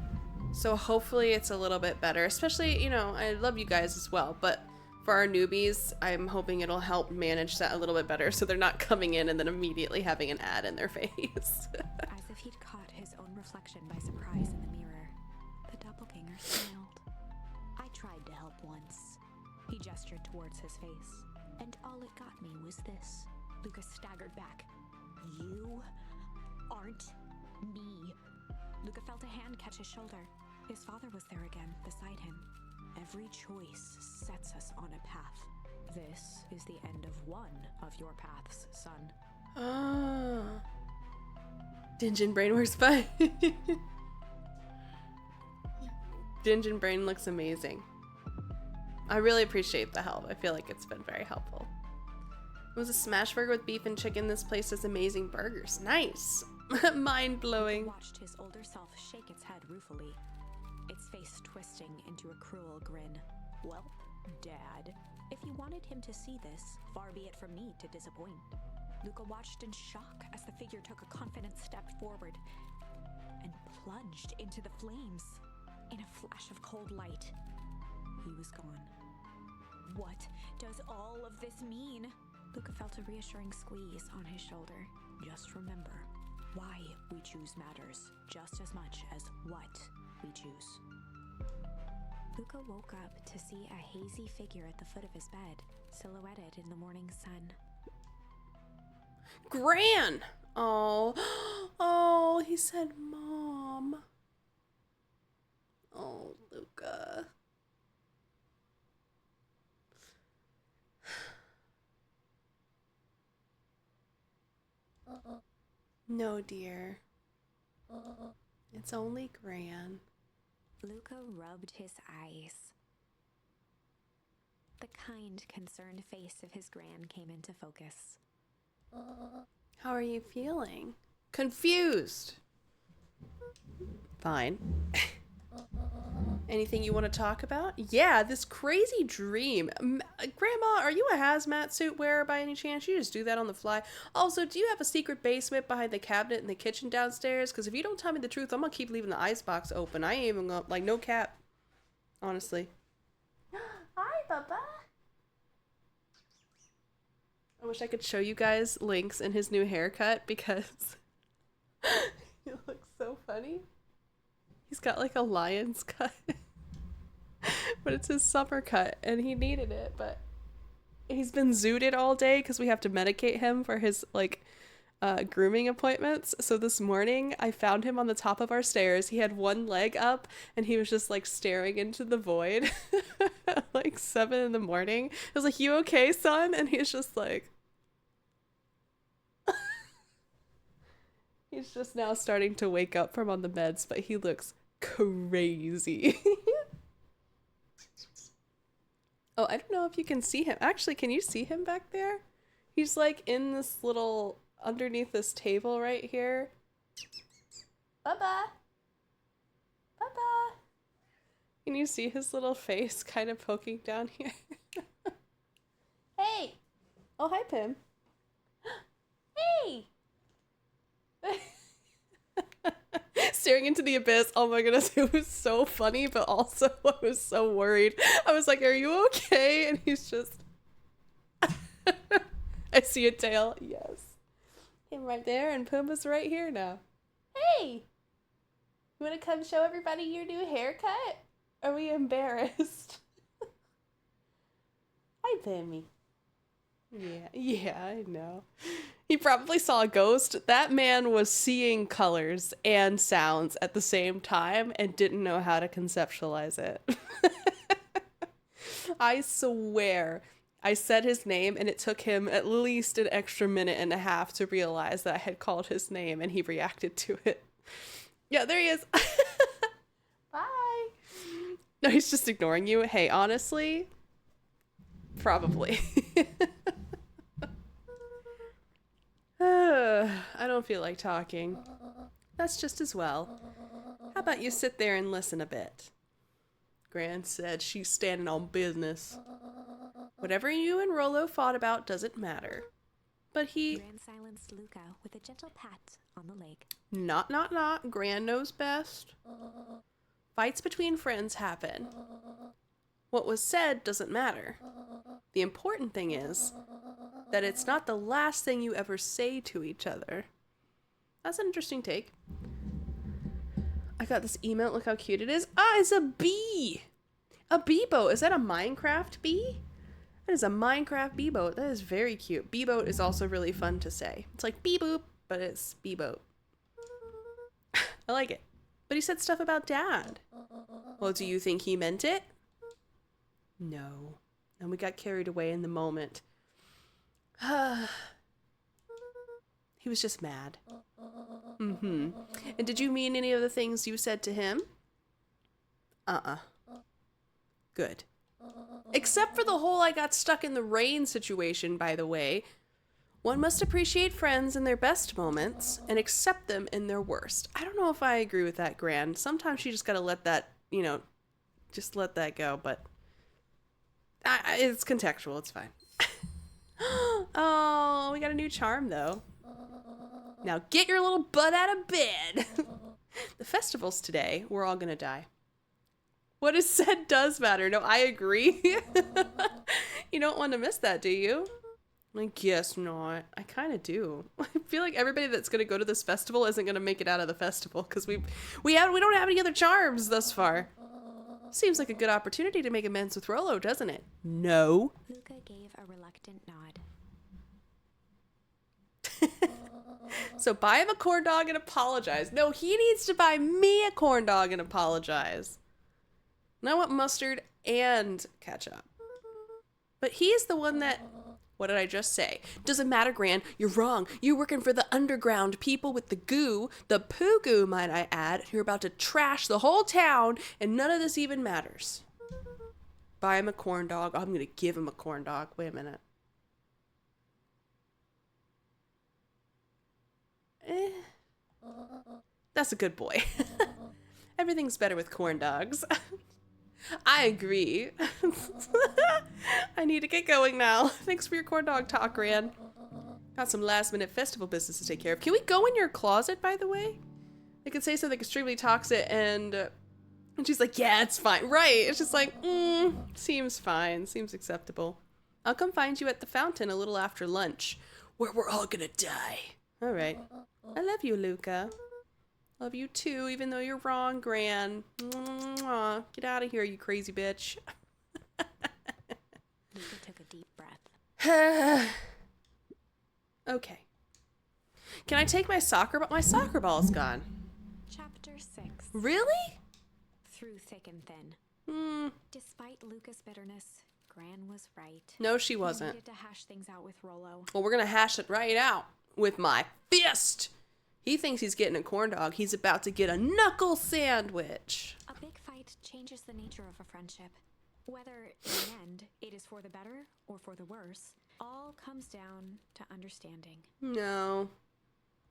So hopefully it's a little bit better. Especially, you know, I love you guys as well, but for our newbies, I'm hoping it'll help manage that a little bit better so they're not coming in and then immediately having an ad in their face. As if he'd caught his own reflection by surprise in the mirror, the doppelganger smiled. I tried to help once. He gestured towards his face, and all it got me was this. Lucas staggered back. You aren't me. Luca felt a hand catch his shoulder. His father was there again, beside him. Every choice sets us on a path. This is the end of one of your paths, son. Ah. Dinjin Brain works fine. Dinjin Brain looks amazing. I really appreciate the help. I feel like it's been very helpful. It was a smash burger with beef and chicken. This place has amazing burgers. Nice. Mind blowing. Watched his older self shake its head ruefully, its face twisting into a cruel grin. Well, Dad, if you wanted him to see this, far be it from me to disappoint. Luca watched in shock as the figure took a confident step forward and plunged into the flames. In a flash of cold light, he was gone. What does all of this mean? Luca felt a reassuring squeeze on his shoulder. Just remember, why we choose matters just as much as what we choose. Luca woke up to see a hazy figure at the foot of his bed, silhouetted in the morning sun. Gran! Oh. Oh, he said mom. Oh, Luca. No, dear. It's only Gran. Luca rubbed his eyes. The kind, concerned face of his gran came into focus. How are you feeling? Confused. Fine. Anything you want to talk about? Yeah, this crazy dream. Grandma, are you a hazmat suit wearer by any chance? You just do that on the fly. Also, do you have a secret basement behind the cabinet in the kitchen downstairs? Because if you don't tell me the truth, I'm going to keep leaving the icebox open. I ain't even going to, like, no cap. Honestly. Hi, Papa. I wish I could show you guys Lynx in his new haircut because he looks so funny. He's got like a lion's cut, but it's his summer cut and he needed it, but he's been zooted all day because we have to medicate him for his like grooming appointments. So this morning I found him on the top of our stairs. He had one leg up and he was just like staring into the void at like 7 in the morning. I was like, "You okay, son?" And he's just like, he's just now starting to wake up from on the meds, but he looks crazy. Oh, I don't know if you can see him. Actually, can you see him back there? He's like in this little, underneath this table right here. Bubba. Bubba. Can you see his little face kind of poking down here? Hey. Oh, hi, Pim. Hey. Staring into the abyss. Oh my goodness, it was so funny, but also I was so worried. I was like, "Are you okay?" And he's just I see a tail. Yes. Him right there, and Pumbaa's right here now. Hey! You want to come show everybody your new haircut? Are we embarrassed? Hi, Pimmy. Yeah, I know. He probably saw a ghost. That man was seeing colors and sounds at the same time and didn't know how to conceptualize it. I swear, I said his name and it took him at least an extra minute and a half to realize that I had called his name and he reacted to it. Yeah, there he is. Bye. No, he's just ignoring you. Hey, honestly, probably. I don't feel like talking. That's just as well. How about you sit there and listen a bit? Gran said she's standing on business. Whatever you and Rollo fought about doesn't matter. But he... Gran silenced Luca with a gentle pat on the leg. Not. Gran knows best. Fights between friends happen. What was said doesn't matter. The important thing is that it's not the last thing you ever say to each other. That's an interesting take. I got this email. Look how cute it is. Ah, it's a bee. A bee boat. Is that a Minecraft bee? That is a Minecraft bee boat. That is very cute. Bee boat is also really fun to say. It's like bee boop, but it's bee boat. I like it. But he said stuff about Dad. Well, do you think he meant it? No. And we got carried away in the moment. He was just mad. And did you mean any of the things you said to him? Good. Except for the whole I got stuck in the rain situation, by the way. One must appreciate friends in their best moments and accept them in their worst. I don't know if I agree with that, Gran. Sometimes you just gotta let that, just let that go, but it's contextual. It's fine. Oh, we got a new charm, though. Now get your little butt out of bed. The festival's today. We're all gonna die. What is said does matter. No, I agree. You don't want to miss that, do you? I guess not. I kind of do. I feel like everybody that's going to go to this festival isn't going to make it out of the festival because we don't have any other charms thus far. Seems like a good opportunity to make amends with Rollo, doesn't it? No. Luca gave a reluctant nod. So buy him a corn dog and apologize. No, he needs to buy me a corn dog and apologize. And I want mustard and ketchup. But he's the one that... What did I just say? Doesn't matter, Gran. You're wrong. You're working for the underground people with the goo, the poo goo, might I add. You're about to trash the whole town, and none of this even matters. Buy him a corn dog. I'm going to give him a corn dog. Wait a minute. That's a good boy. Everything's better with corn dogs. I agree. I need to get going now. Thanks for your corn dog talk, Gran. Got some last minute festival business to take care of. Can we go in your closet, by the way? I could say something extremely toxic and she's like, yeah, it's fine. Right. It's just like, seems fine. Seems acceptable. I'll come find you at the fountain a little after lunch, where we're all gonna die. All right. I love you, Luca. Love you too, even though you're wrong, Gran. Mwah. Get out of here, you crazy bitch. Luca took a deep breath. Okay. Can I take my soccer ball? My soccer ball's gone. Chapter 6. Really? Through thick and thin. Despite Luca's bitterness, Gran was right. No, she He wasn't. needed to hash things out with Rollo. Well, we're gonna hash it right out with my fist. He thinks he's getting a corn dog. He's about to get a knuckle sandwich. A big fight changes the nature of a friendship. Whether, in the end, it is for the better or for the worse, all comes down to understanding. No.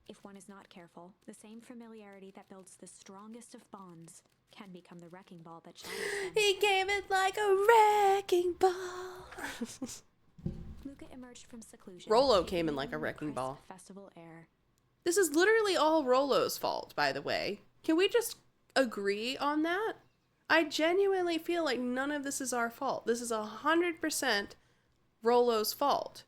If one is not careful, the same familiarity that builds the strongest of bonds can become the wrecking ball that shatters them. He gave it like a wrecking ball. Luca emerged from seclusion. Rollo came in like a wrecking crisp ball. Festival air. This is literally all Rollo's fault, by the way. Can we just agree on that? I genuinely feel like none of this is our fault. This is 100% Rollo's fault.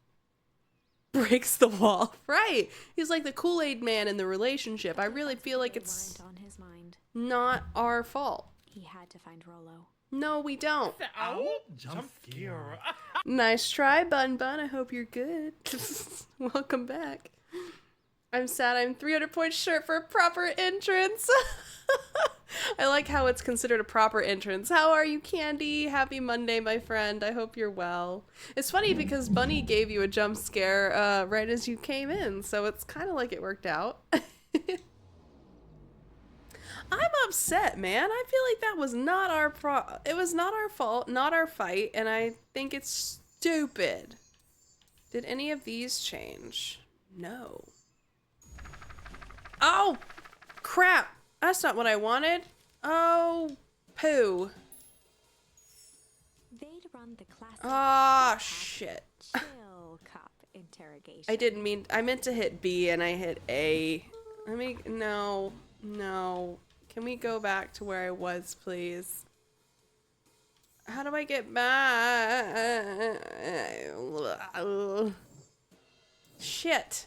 Breaks the wall. Right. He's like the Kool-Aid man in the relationship. I really feel like it's Weren't on his mind. not our fault. He had to find Rollo. No, we don't. Ow! Jump scare. Nice try, Bun Bun. I hope you're good. Welcome back. I'm sad I'm 300 points short for a proper entrance. I like how it's considered a proper entrance. How are you, Candy? Happy Monday, my friend. I hope you're well. It's funny because Bunny gave you a jump scare right as you came in, so it's kind of like it worked out. I'm upset, man. I feel like that was not our it was not our fault, not our fight, and I think it's stupid. Did any of these change? No. Oh, crap. That's not what I wanted. Oh, poo. They'd run the classic Ah, shit. Chill cop interrogation. I didn't mean, I meant to hit B and I hit A. No. Can we go back to where I was, please? How do I get back? Shit.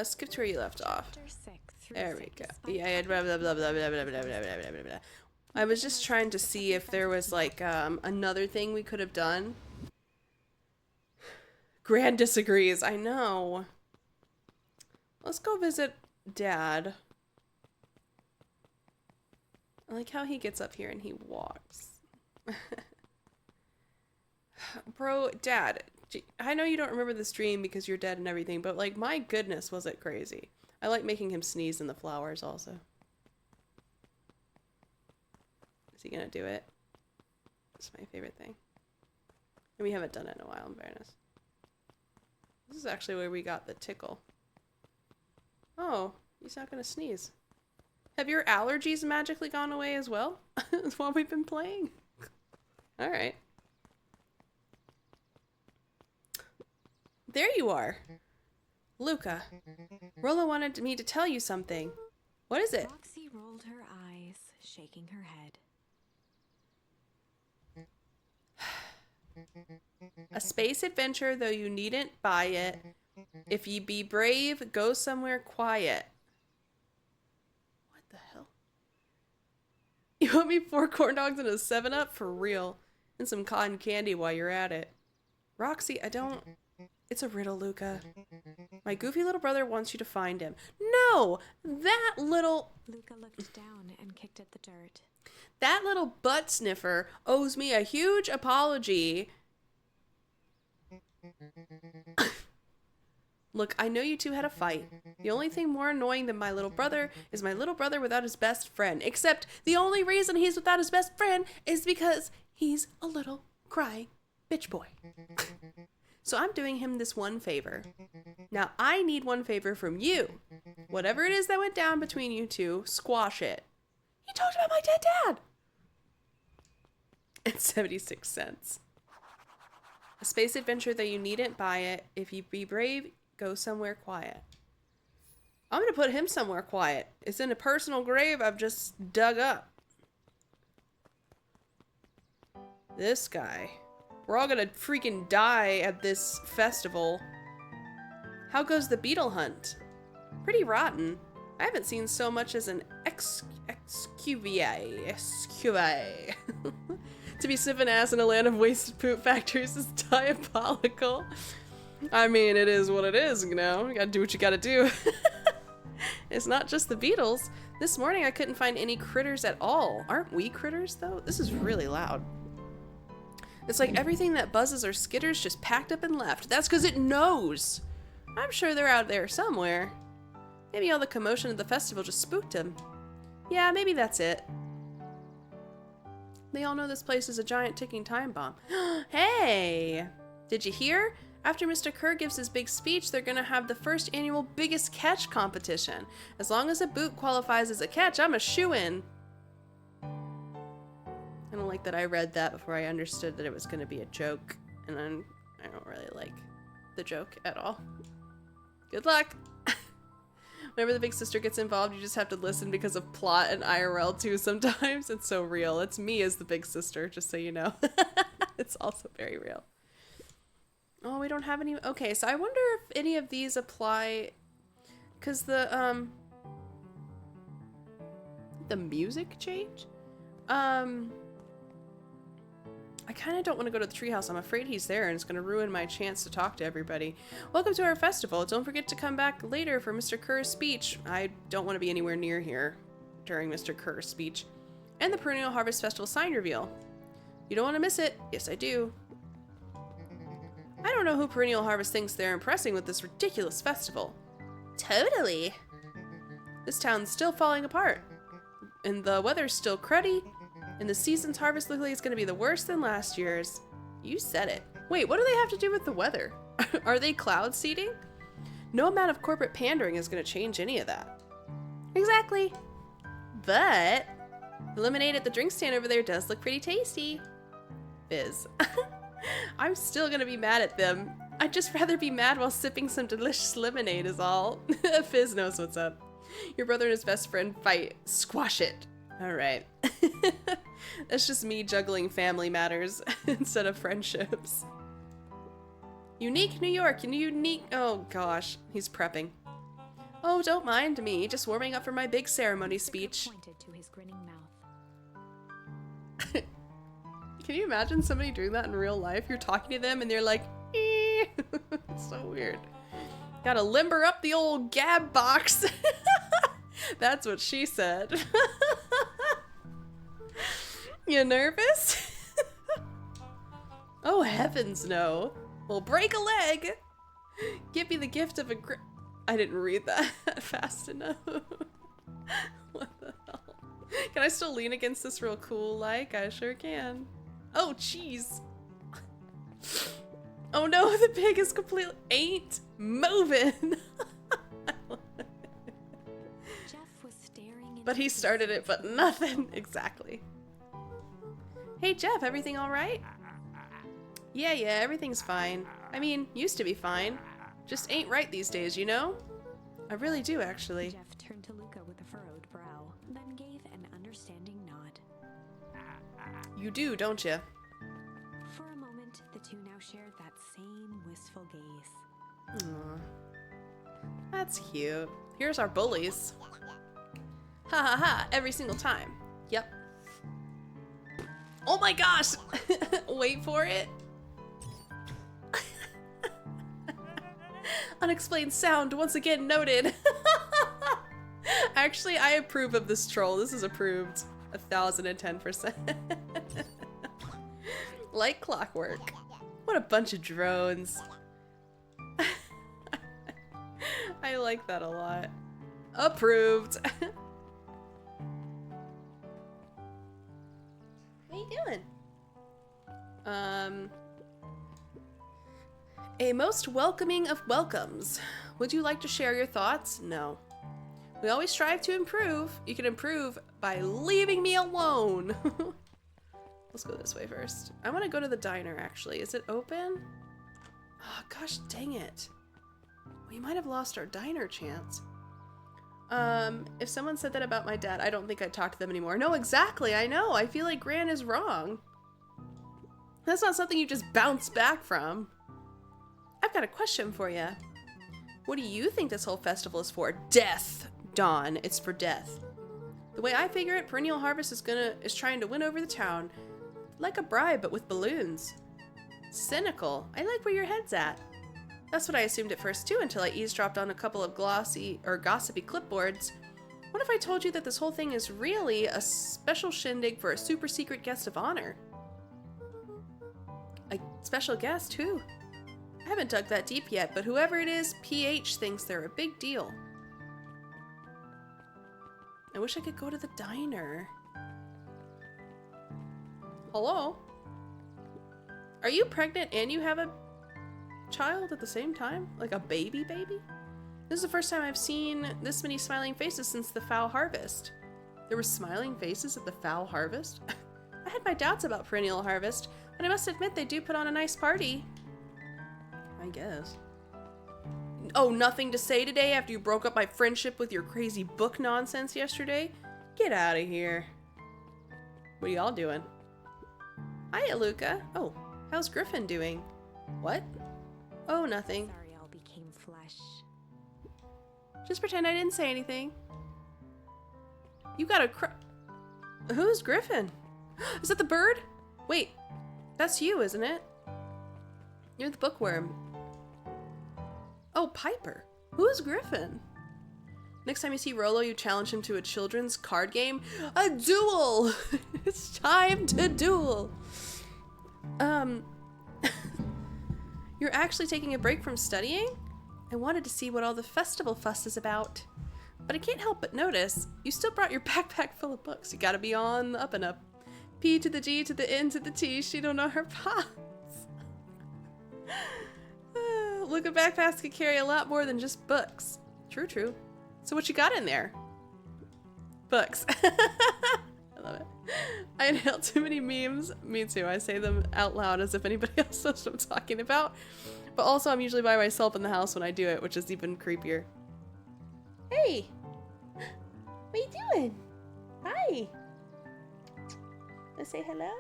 Skip to where you left off. Chapter 6 There we go. despite Yeah, blah, blah, blah, blah, blah, blah, blah, blah, blah, blah, blah. I was just trying to see if there was like another thing we could have done. Gran disagrees. I know. Let's go visit Dad. I like how he gets up here and he walks. Bro, Dad, I know you don't remember the stream because you're dead and everything, but like, my goodness, was it crazy. I like making him sneeze in the flowers also. Is he gonna do it? It's my favorite thing. And we haven't done it in a while, in fairness. This is actually where we got the tickle. Oh, he's not gonna sneeze. Have your allergies magically gone away as well? While we've been playing? Alright. There you are. Luca. Rolla wanted me to tell you something. What is it? Roxy rolled her eyes, shaking her head. A space adventure, though you needn't buy it. If ye be brave, go somewhere quiet. What the hell? You want me 4 corn dogs and a 7-Up? For real. And some cotton candy while you're at it. Roxy, I don't... It's a riddle, Luca. My goofy little brother wants you to find him. No! That little... Luca looked down and kicked at the dirt. That little butt sniffer owes me a huge apology. Look, I know you two had a fight. The only thing more annoying than my little brother is my little brother without his best friend. Except the only reason he's without his best friend is because he's a little crying bitch boy. So I'm doing him this one favor. Now I need one favor from you. Whatever it is that went down between you two, squash it. He talked about my dead dad. And 76 cents. A space adventure that you needn't buy it. If you be brave, go somewhere quiet. I'm gonna put him somewhere quiet. It's in a personal grave I've just dug up. This guy. We're all gonna freaking die at this festival. How goes the beetle hunt? Pretty rotten. I haven't seen so much as an excuvie. To be sniffing ass in a land of wasted poop factories is diabolical. I mean, it is what it is, you know? You gotta do what you gotta do. It's not just the beetles. This morning I couldn't find any critters at all. Aren't we critters, though? This is really loud. It's like everything that buzzes or skitters just packed up and left. That's because it knows. I'm sure they're out there somewhere. Maybe all the commotion at the festival just spooked him. Yeah, maybe that's it. They all know this place is a giant ticking time bomb. Hey! Did you hear? After Mr. Kerr gives his big speech, they're gonna have the first annual Biggest Catch competition. As long as a boot qualifies as a catch, I'm a shoo-in. I don't like that I read that before I understood that it was gonna be a joke, and I don't really like the joke at all. Good luck! Whenever the big sister gets involved, you just have to listen because of plot and IRL too sometimes. It's so real. It's me as the big sister, just so you know. It's also very real. Oh, we don't have any... Okay, so I wonder if any of these apply... Because the music change? I kind of don't want to go to the treehouse. I'm afraid he's there and it's going to ruin my chance to talk to everybody. Welcome to our festival. Don't forget to come back later for Mr. Kerr's speech. I don't want to be anywhere near here during Mr. Kerr's speech. And the Perennial Harvest Festival sign reveal. You don't want to miss it. Yes, I do. I don't know who Perennial Harvest thinks they're impressing with this ridiculous festival. Totally. This town's still falling apart. And the weather's still cruddy. And the season's harvest looks like it's going to be the worse than last year's. You said it. Wait, what do they have to do with the weather? Are they cloud seeding? No amount of corporate pandering is going to change any of that. Exactly. But the lemonade at the drink stand over there does look pretty tasty. Fizz. I'm still gonna be mad at them. I'd just rather be mad while sipping some delicious lemonade is all. Fizz knows what's up. Your brother and his best friend fight. Squash it. Alright. That's just me juggling family matters instead of friendships. Unique New York, unique. Oh gosh, he's prepping. Oh, don't mind me, just warming up for my big ceremony speech. Pointed to his grinning mouth. Can you imagine somebody doing that in real life? You're talking to them and they're like, "Eh." It's so weird. Gotta limber up the old gab box. That's what she said. You nervous? Oh heavens no. Well, break a leg. Give me the gift of a I didn't read that fast enough. What the hell? Can I still lean against this real cool like? I sure can. Oh, jeez. Oh no, the pig is completely ain't moving. Jeff was staring But he started it, but nothing. Exactly. Hey Jeff, everything all right? Yeah, everything's fine. I mean, used to be fine. Just ain't right these days, you know? I really do, actually. Jeff turned to Luca with a furrowed brow, then gave an understanding nod. You do, don't you? For a moment, the two now shared that same wistful gaze. Aww. That's cute. Here's our bullies. Ha ha ha, every single time. Yep. Oh my gosh! Wait for it. Unexplained sound once again noted. Actually, I approve of this troll. This is approved 1010%. Like clockwork. What a bunch of drones. I like that a lot. Approved. What are you doing? A most welcoming of welcomes. Would you like to share your thoughts? No. We always strive to improve. You can improve by leaving me alone. Let's go this way first. I want to go to the diner, actually. Is it open? Oh, gosh dang it. We might have lost our diner chance. If someone said that about my dad, I don't think I'd talk to them anymore. No, exactly, I know. I feel like Gran is wrong. That's not something you just bounce back from. I've got a question for you. What do you think this whole festival is for? Death, Dawn. It's for death. The way I figure it, Perennial Harvest is trying to win over the town. Like a bribe, but with balloons. Cynical. I like where your head's at. That's what I assumed at first too, until I eavesdropped on a couple of gossipy clipboards. What if I told you that this whole thing is really a special shindig for a super secret guest of honor? A special guest? Who? I haven't dug that deep yet, but whoever it is, PH thinks they're a big deal. I wish I could go to the diner. Hello? Are you pregnant and you have a child at the same time? Like a baby? This is the first time I've seen this many smiling faces since the Foul Harvest. There were smiling faces at the Foul Harvest? I had my doubts about Perennial Harvest, but I must admit they do put on a nice party. I guess. Oh, nothing to say today after you broke up my friendship with your crazy book nonsense yesterday? Get out of here. What are y'all doing? Hiya, Luca. Oh, how's Griffin doing? What? Oh, nothing. Sorry all became flesh. Just pretend I didn't say anything. You got a Who's Griffin? Is that the bird? Wait, that's you, isn't it? You're the bookworm. Oh, Piper. Who's Griffin? Next time you see Rolo, you challenge him to a children's card game. A duel! It's time to duel! You're actually taking a break from studying? I wanted to see what all the festival fuss is about. But I can't help but notice, you still brought your backpack full of books. You gotta be on the up and up. P to the G to the N to the T, she don't know her paths. Look, a backpack could carry a lot more than just books. True. So what you got in there? Books. I love it. I inhale too many memes. Me too. I say them out loud as if anybody else knows what I'm talking about. But also, I'm usually by myself in the house when I do it, which is even creepier. Hey! What are you doing? Hi! Wanna say hello?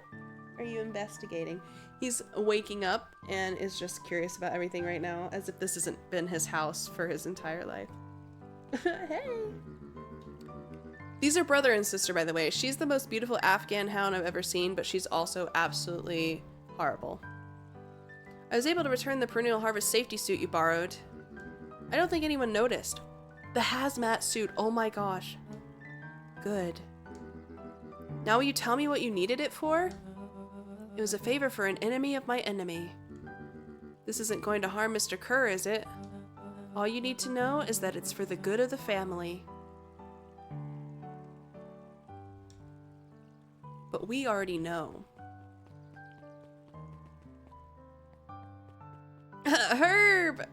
Are you investigating? He's waking up and is just curious about everything right now, as if this hasn't been his house for his entire life. Hey! These are brother and sister, by the way. She's the most beautiful Afghan hound I've ever seen, but she's also absolutely horrible. I was able to return the perennial harvest safety suit you borrowed. I don't think anyone noticed. The hazmat suit, oh my gosh. Good. Now will you tell me what you needed it for? It was a favor for an enemy of my enemy. This isn't going to harm Mr. Kerr, is it? All you need to know is that it's for the good of the family. But we already know. Herb!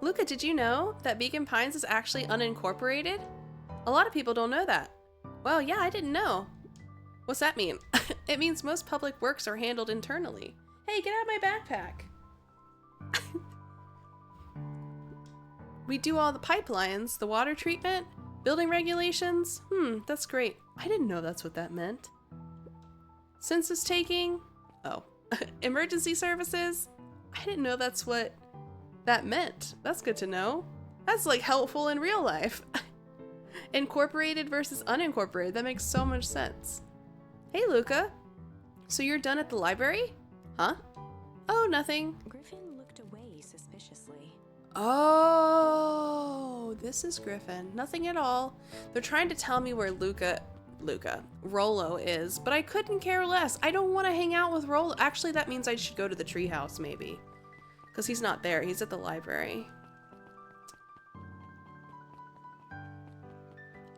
Luca, did you know that Beacon Pines is actually unincorporated? A lot of people don't know that. Well, yeah, I didn't know. What's that mean? It means most public works are handled internally. Hey, get out of my backpack. We do all the pipelines, the water treatment, building regulations. That's great. I didn't know that's what that meant. Census taking? Oh. Emergency services? I didn't know that's what that meant. That's good to know. That's like helpful in real life. Incorporated versus unincorporated. That makes so much sense. Hey, Luca. So you're done at the library? Huh? Oh, nothing. Griffin looked away suspiciously. Oh, this is Griffin. Nothing at all. They're trying to tell me where Rollo is, but I couldn't care less. I don't want to hang out with Rollo. Actually, that means I should go to the treehouse, maybe. Because he's not there. He's at the library.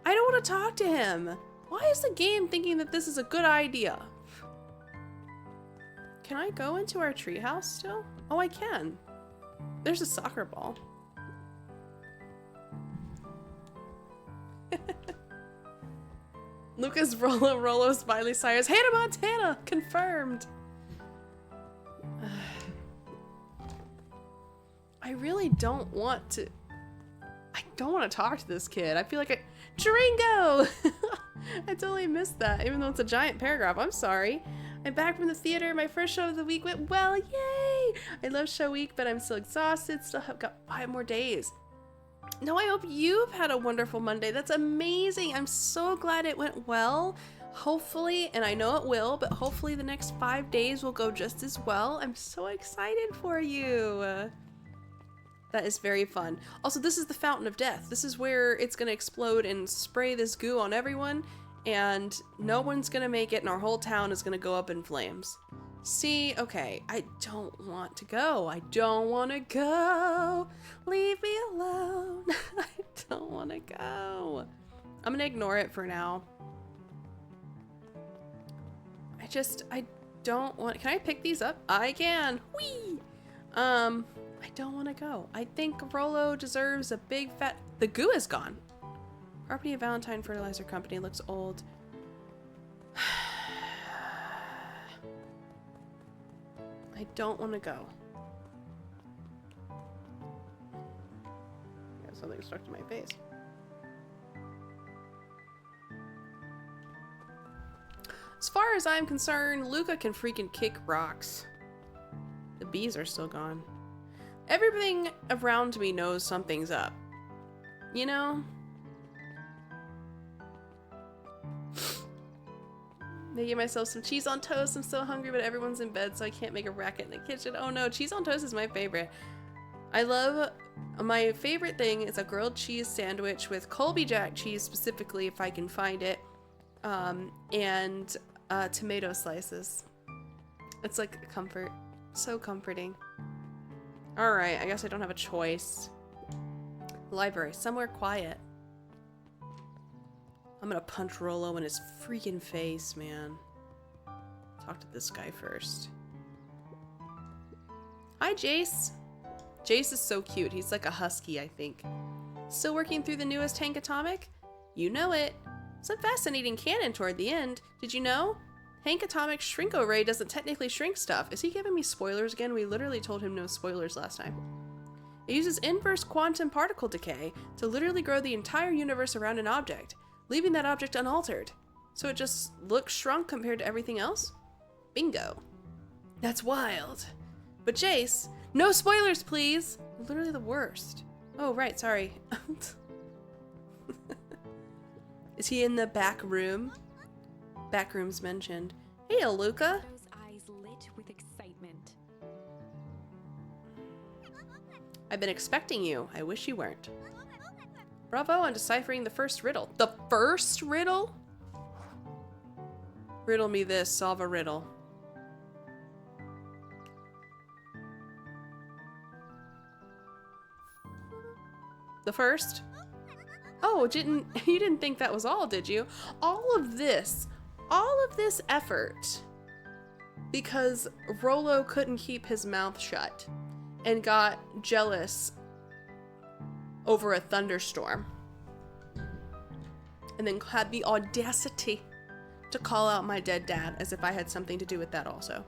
I don't want to talk to him. Why is the game thinking that this is a good idea? Can I go into our treehouse still? Oh, I can. There's a soccer ball. Lucas, Rollo, Smiley, Cyrus, Hannah Montana, confirmed. I really don't want to. I don't want to talk to this kid. I feel like Dringo! I totally missed that, even though it's a giant paragraph. I'm sorry. I'm back from the theater. My first show of the week went well. Yay! I love show week, but I'm still exhausted. Still have got 5 more days. No, I hope you've had a wonderful Monday. That's amazing. I'm so glad it went well. Hopefully, and I know it will, but hopefully the next 5 days will go just as well. I'm so excited for you. That is very fun. Also, this is the Fountain of Death. This is where it's going to explode and spray this goo on everyone, and no one's going to make it, and our whole town is going to go up in flames. See, okay, I don't want to go. I don't want to go. Leave me alone. I don't want to go. I'm going to ignore it for now. I don't want, can I pick these up? I can. Whee! I don't want to go. I think Rollo deserves a big fat... The goo is gone. Property of Valentine Fertilizer Company looks old. I don't want to go. Got something stuck to my face. As far as I'm concerned, Luca can freaking kick rocks. The bees are still gone. Everything around me knows something's up. You know? Making myself some cheese on toast. I'm so hungry, but everyone's in bed, so I can't make a racket in the kitchen. Oh no, cheese on toast is my favorite. My favorite thing is a grilled cheese sandwich with Colby Jack cheese, specifically, if I can find it, and tomato slices. It's like a comfort. So comforting. Alright, I guess I don't have a choice. Library, somewhere quiet. I'm gonna punch Rollo in his freaking face, man. Talk to this guy first. Hi, Jace. Jace is so cute. He's like a husky, I think. Still working through the newest Hank Atomic? You know it. Some fascinating canon toward the end. Did you know? Hank Atomic's Shrinko Ray doesn't technically shrink stuff. Is he giving me spoilers again? We literally told him no spoilers last time. It uses inverse quantum particle decay to literally grow the entire universe around an object, leaving that object unaltered. So it just looks shrunk compared to everything else? Bingo. That's wild. But Jace, no spoilers, please! Literally the worst. Oh, right, sorry. Is he in the back room? Back room's mentioned. Hey, Luca. Those eyes lit with excitement. I've been expecting you. I wish you weren't. Bravo on deciphering the first riddle. The first riddle? Riddle me this, solve a riddle. The first? Oh, you didn't think that was all, did you? All of this effort because Rollo couldn't keep his mouth shut and got jealous over a thunderstorm. And then had the audacity to call out my dead dad as if I had something to do with that also.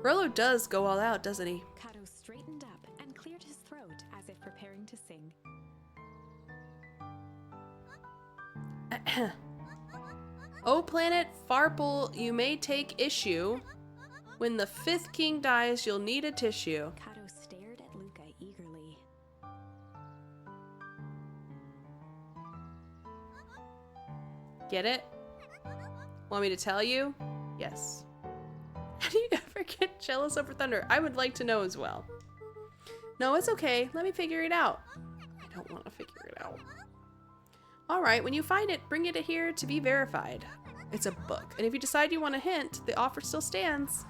Rollo does go all out, doesn't he? Kato straightened up and cleared his throat as if preparing to sing. Oh, planet Farple, you may take issue. When the fifth king dies, you'll need a tissue. Kato stared at Luca eagerly. Get it? Want me to tell you? Yes. How do you ever get jealous over thunder? I would like to know as well. No, it's okay. Let me figure it out. I don't want to figure it out. Alright, when you find it, bring it here to be verified. It's a book. And if you decide you want a hint, the offer still stands.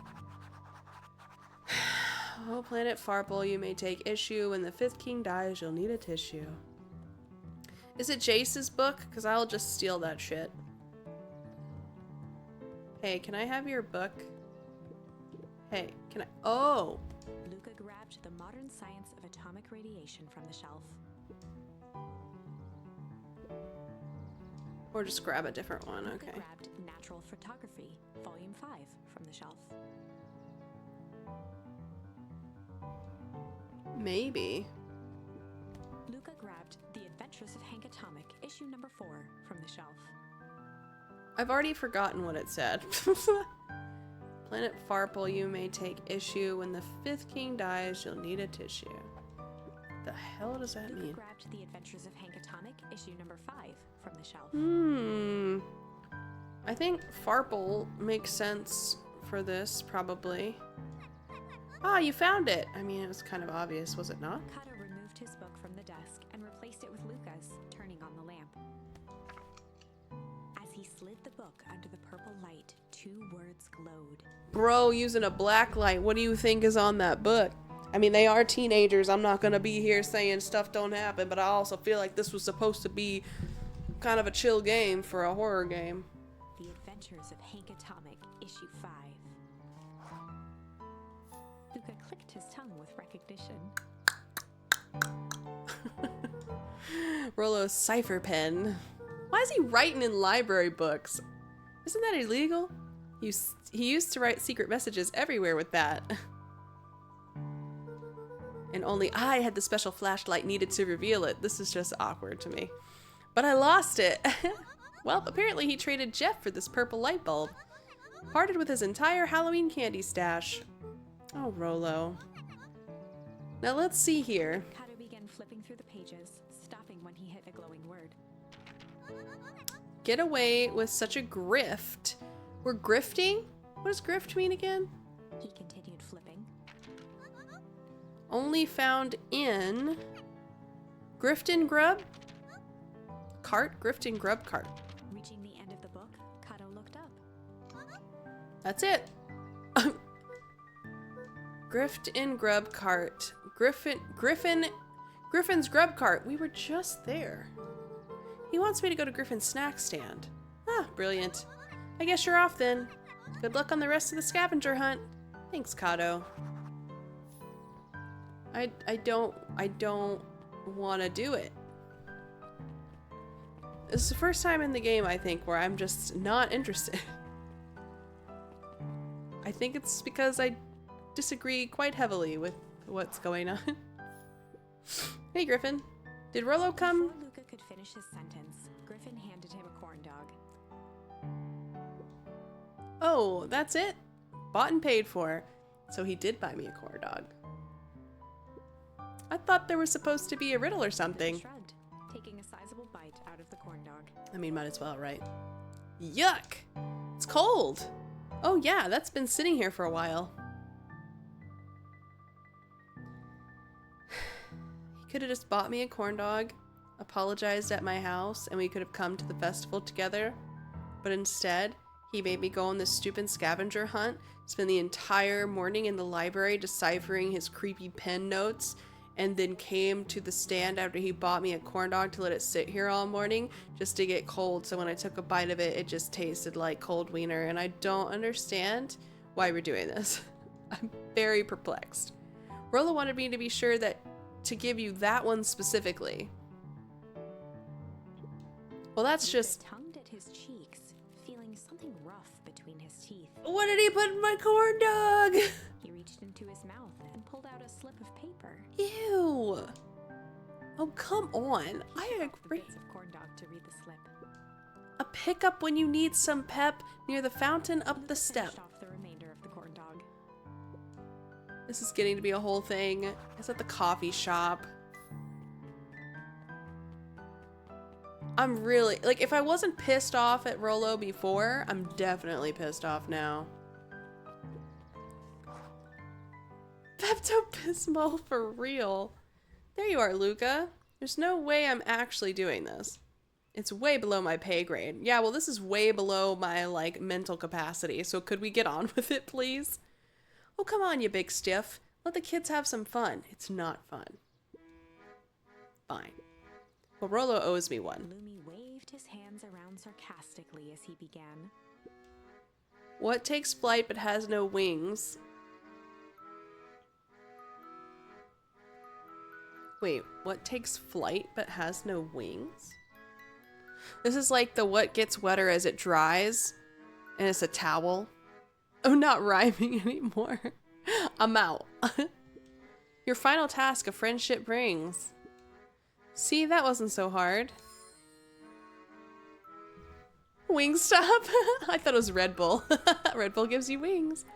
Oh, planet Farple, you may take issue. When the fifth king dies, you'll need a tissue. Is it Jace's book? Because I'll just steal that shit. Hey, can I have your book? Hey, can I? Oh! Luca grabbed the Modern Science of Atomic Radiation from the shelf. Or just grab a different one, Luca okay. grabbed Natural Photography, Volume 5, from the shelf. Maybe. Luca grabbed The Adventures of Hank Atomic, issue number 4, from the shelf. I've already forgotten what it said. Planet Farple, you may take issue. When the fifth king dies, you'll need a tissue. The hell does that Luca mean? grabbed The Adventures of Hank Atomic, issue number 5, from the shelf. I think Farple makes sense for this, probably. Ah, you found it! I mean, it was kind of obvious, was it not? Kato removed his book from the desk and replaced it with Luca's, turning on the lamp. As he slid the book under the purple light, 2 words glowed. Bro, using a black light, what do you think is on that book? I mean, they are teenagers. I'm not gonna be here saying stuff don't happen, but I also feel like this was supposed to be kind of a chill game for a horror game. The Adventures of Hank Atomic, issue 5. Luca clicked his tongue with recognition. Rollo's cipher pen. Why is he writing in library books? Isn't that illegal? He used to write secret messages everywhere with that. And only I had the special flashlight needed to reveal it. This is just awkward to me. But I lost it. Well, apparently he traded Jeff for this purple light bulb. Parted with his entire Halloween candy stash. Oh, Rollo. Now let's see here. Kato began flipping through the pages, stopping when he hit a glowing word. Get away with such a grift. We're grifting? What does grift mean again? He continued flipping. Only found in Grifton Grub Cart? Grifton Grub Cart. Reaching the end of the book, Kato looked up. That's it. Grifton Grub Cart. Griffin's Grub Cart. We were just there. He wants me to go to Griffin's snack stand. Ah, brilliant. I guess you're off then. Good luck on the rest of the scavenger hunt. Thanks, Kato. I don't want to do it. This is the first time in the game, I think, where I'm just not interested. I think it's because I disagree quite heavily with what's going on. Hey, Griffin. Did Rollo come? Before Luca could finish his sentence, Griffin handed him a corn dog. Oh, that's it? Bought and paid for. So he did buy me a corn dog. I thought there was supposed to be a riddle or Luca something. shrugged, taking a sizable bite out of the corn dog. I mean, might as well, right? Yuck! It's cold! Oh yeah, that's been sitting here for a while. He could have just bought me a corn dog, apologized at my house, and we could have come to the festival together. But instead, he made me go on this stupid scavenger hunt, spend the entire morning in the library deciphering his creepy pen notes, and then came to the stand after he bought me a corn dog to let it sit here all morning just to get cold. So when I took a bite of it, it just tasted like cold wiener, and I don't understand why we're doing this. I'm very perplexed. Rollo wanted me to be sure that to give you that one specifically. Well, that's Luca just... tongued at his cheeks, feeling something rough between his teeth. What did he put in my corn dog? He reached into his mouth and pulled out a slip of paper. Ew. Oh, come on. I The agree. bits of corn dog to read the slip. A pickup when you need some pep near the fountain up the Luca step. finished off the remainder of the corn dog. This is getting to be a whole thing. It's at the coffee shop. I'm really, like, if I wasn't pissed off at Rollo before, I'm definitely pissed off now. Pepto-Bismol for real. There you are, Luca. There's no way I'm actually doing this. It's way below my pay grade. Yeah, well, this is way below my, like, mental capacity, so could we get on with it, please? Oh, come on, you big stiff. Let the kids have some fun. It's not fun. Fine. Well, Rollo owes me one. Lumi waved his hands around sarcastically as he began. What takes flight but has no wings? Wait, what takes flight but has no wings? This is like the what gets wetter as it dries, and it's a towel. Oh, not rhyming anymore. I'm out. Your final task a friendship brings. See, that wasn't so hard. Wingstop? I thought it was Red Bull. Red Bull gives you wings.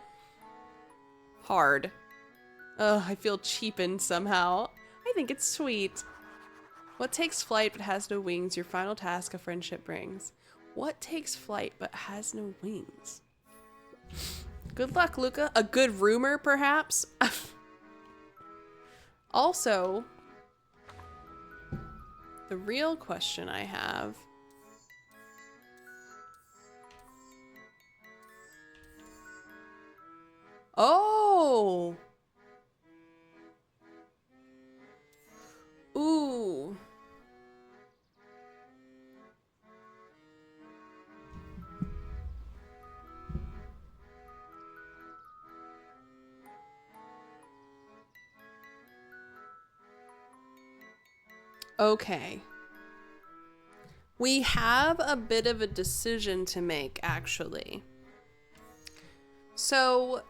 Hard. Ugh, I feel cheapened somehow. I think it's sweet. What takes flight but has no wings? Your final task a friendship brings. What takes flight but has no wings? Good luck, Luca. A good rumor, perhaps? Also, the real question I have... Oh! Ooh. Okay. We have a bit of a decision to make, actually. So,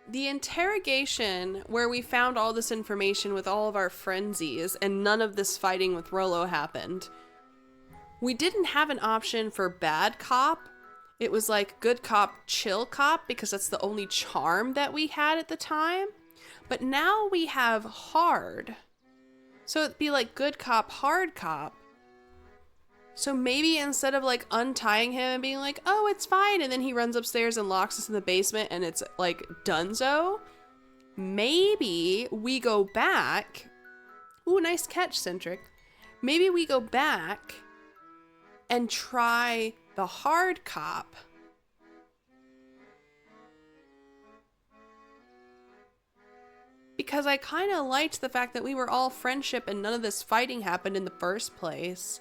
the interrogation where we found all this information with all of our frenzies and none of this fighting with Rollo happened, we didn't have an option for bad cop. It was like good cop, chill cop, because that's the only charm that we had at the time. But now we have hard. So it'd be like good cop, hard cop. So maybe instead of like untying him and being like, oh, it's fine, and then he runs upstairs and locks us in the basement and it's like donezo, maybe we go back. Ooh, nice catch, Centric. Maybe we go back and try the hard cop. Because I kind of liked the fact that we were all friendship and none of this fighting happened in the first place.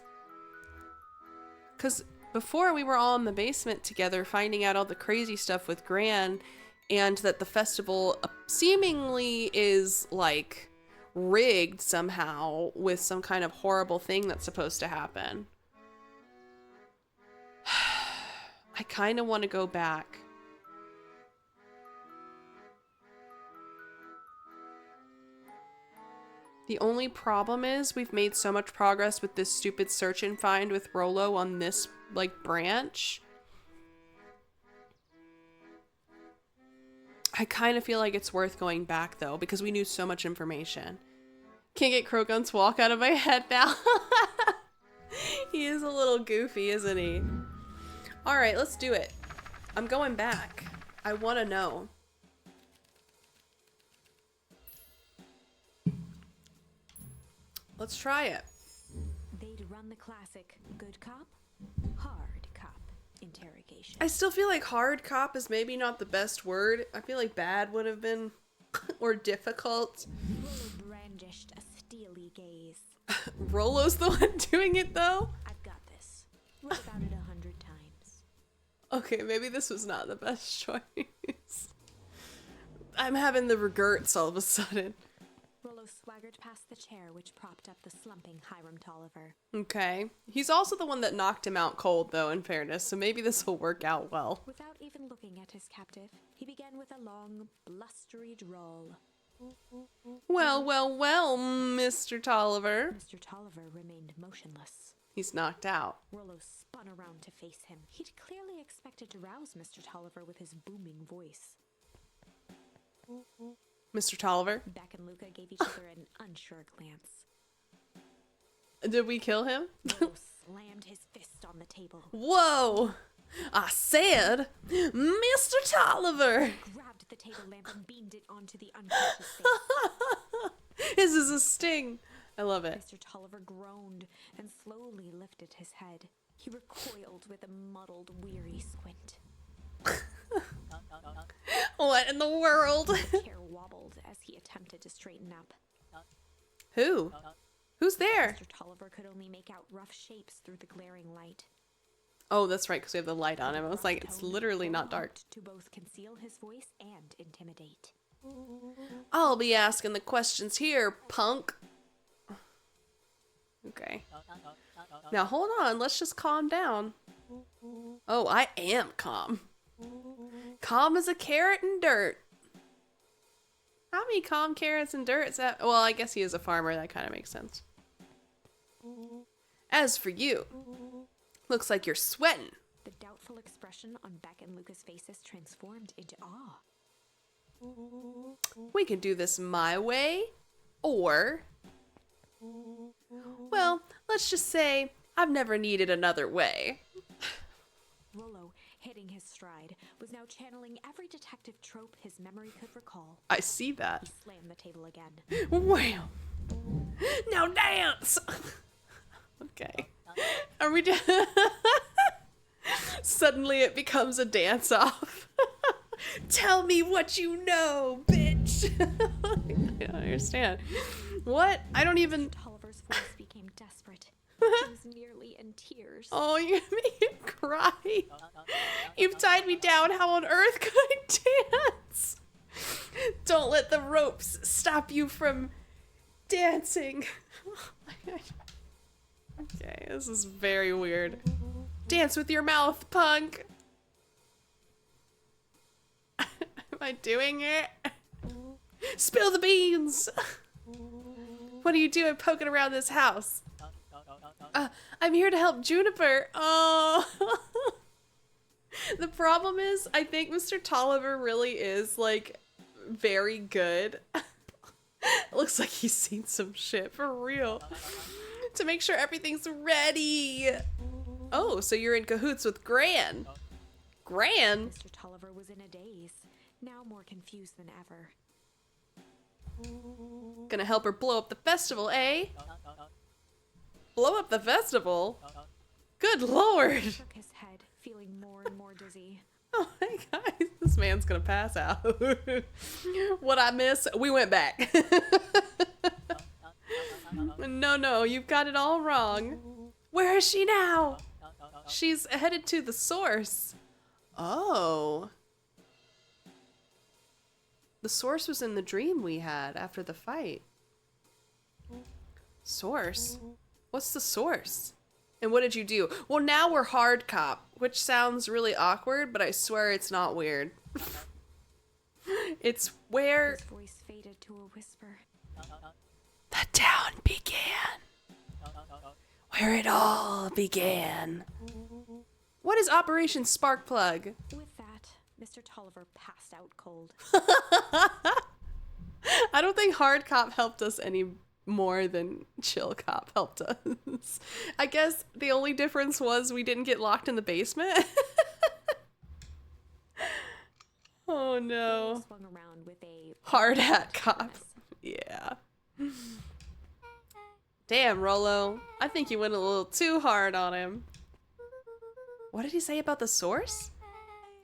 Because before we were all in the basement together finding out all the crazy stuff with Gran, and that the festival seemingly is like rigged somehow with some kind of horrible thing that's supposed to happen. I kind of want to go back. The only problem is we've made so much progress with this stupid search and find with Rollo on this, like, branch. I kind of feel like it's worth going back, though, because we knew so much information. Can't get Croagunt's walk out of my head now. He is a little goofy, isn't he? Alright, let's do it. I'm going back. I want to know. Let's try it. They'd run the classic good cop, hard cop interrogation. I still feel like hard cop is maybe not the best word. I feel like bad would have been, or difficult. Rollo brandished a steely gaze. Rollo's the one doing it, though? I've got this. Read about it 100 times. Okay, maybe this was not the best choice. I'm having the regrets all of a sudden. Rollo swaggered past the chair which propped up the slumping Hiram Tolliver. Okay. He's also the one that knocked him out cold, though, in fairness, so maybe this will work out well. Without even looking at his captive, he began with a long, blustery drawl. Well, well, well, Mr. Tolliver. Mr. Tolliver remained motionless. He's knocked out. Rollo spun around to face him. He'd clearly expected to rouse Mr. Tolliver with his booming voice. Mr. Tolliver? Beck and Luca gave each other an unsure glance. Did we kill him? Rollo slammed his fist on the table. Whoa! I said, Mr. Tolliver! Grabbed the table lamp and beamed it onto the unconscious face. This is a sting. I love it. Mr. Tolliver groaned and slowly lifted his head. He recoiled with a muddled, weary squint. What in the world? The chair wobbled as he attempted to straighten up. Who? Who's there? Mr. Tolliver could only make out rough shapes through the glaring light. Oh, that's right, because we have the light on him. I was like, it's literally not dark. To both conceal his voice and intimidate. I'll be asking the questions here, punk. Okay. Now hold on, let's just calm down. Oh, I am calm. Calm as a carrot in dirt. How many calm carrots and dirt is that? Well, I guess he is a farmer, that kind of makes sense. As for you, looks like you're sweating. The doubtful expression on Beck and Luca's faces transformed into awe. We can do this my way, or... Well, let's just say I've never needed another way. Rollo, hitting his stride, was now channeling every detective trope his memory could recall. I see that. He slammed the table again. Wham! Now dance! Okay. Are we Suddenly it becomes a dance-off. Tell me what you know, bitch! I don't understand. What? I don't even... Tolliver's voice became desperate. He was nearly in tears. Oh, you made me cry. You've tied me down. How on earth could I dance? Don't let the ropes stop you from dancing. Okay, this is very weird. Dance with your mouth, punk. Am I doing it? Spill the beans. What are you doing poking around this house? I'm here to help Juniper. Oh. The problem is, I think Mr. Tolliver really is, like, very good. It looks like he's seen some shit, for real. To make sure everything's ready. Oh, so you're in cahoots with Gran. Gran? Mr. Tolliver was in a daze, now more confused than ever. Gonna help her blow up the festival, eh? Blow up the festival? Good lord! He shook his head, feeling more and more dizzy. Oh my god, this man's gonna pass out. What I miss? We went back. No, you've got it all wrong. Where is she now? She's headed to the source. Oh. The source was in the dream we had after the fight. Source? What's the source? And what did you do? Well, now we're hard cop, which sounds really awkward, but I swear it's not weird. It's where His voice faded to a whisper. the town began. Where it all began. What is Operation Sparkplug? With that, Mr. Tolliver passed out cold. I don't think Hard Cop helped us any more than Chill Cop helped us. I guess the only difference was we didn't get locked in the basement. Oh no. Swung around with a Hard Hat Cop. Yeah. Damn, Rolo. I think you went a little too hard on him. What did he say about the source?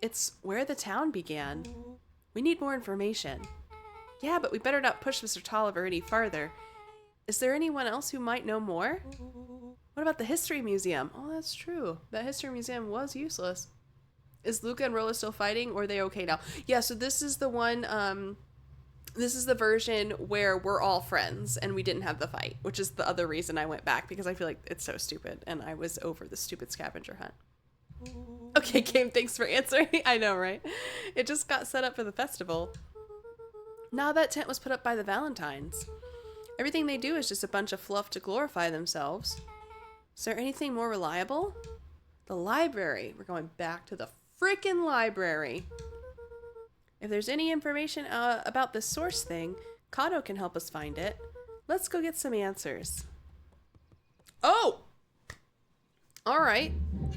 It's where the town began. We need more information. Yeah, but we better not push Mr. Tolliver any farther. Is there anyone else who might know more? What about the History Museum? Oh, that's true. That History Museum was useless. Is Luca and Rolo still fighting, or are they okay now? Yeah, so this is the one, this is the version where we're all friends and we didn't have the fight, which is the other reason I went back, because I feel like it's so stupid and I was over the stupid scavenger hunt. Okay, game, thanks for answering. I know, right? It just got set up for the festival. Now that tent was put up by the Valentines. Everything they do is just a bunch of fluff to glorify themselves. Is there anything more reliable? The library. We're going back to the freaking library. If there's any information about this source thing, Kato can help us find it. Let's go get some answers. Oh! Alright.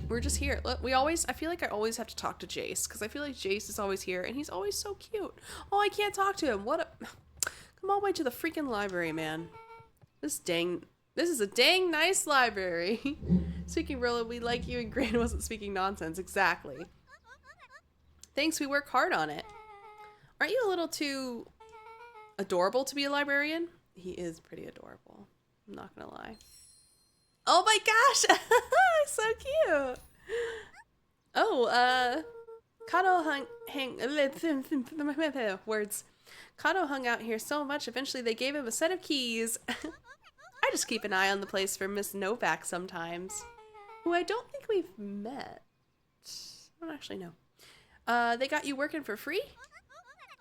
We're just here. Look, I feel like I always have to talk to Jace, because I feel like Jace is always here, and he's always so cute. Oh, I can't talk to him. Come all the way to the freaking library, man. This is a dang nice library. Speaking Rilla, we like you, and Gran wasn't speaking nonsense. Exactly. Thanks, we work hard on it. Aren't you a little too adorable to be a librarian? He is pretty adorable. I'm not gonna lie. Oh my gosh! So cute! Oh, Kato words. Kato hung out here so much, eventually they gave him a set of keys. I just keep an eye on the place for Miss Novak sometimes. Who I don't think we've met. I don't actually know. They got you working for free?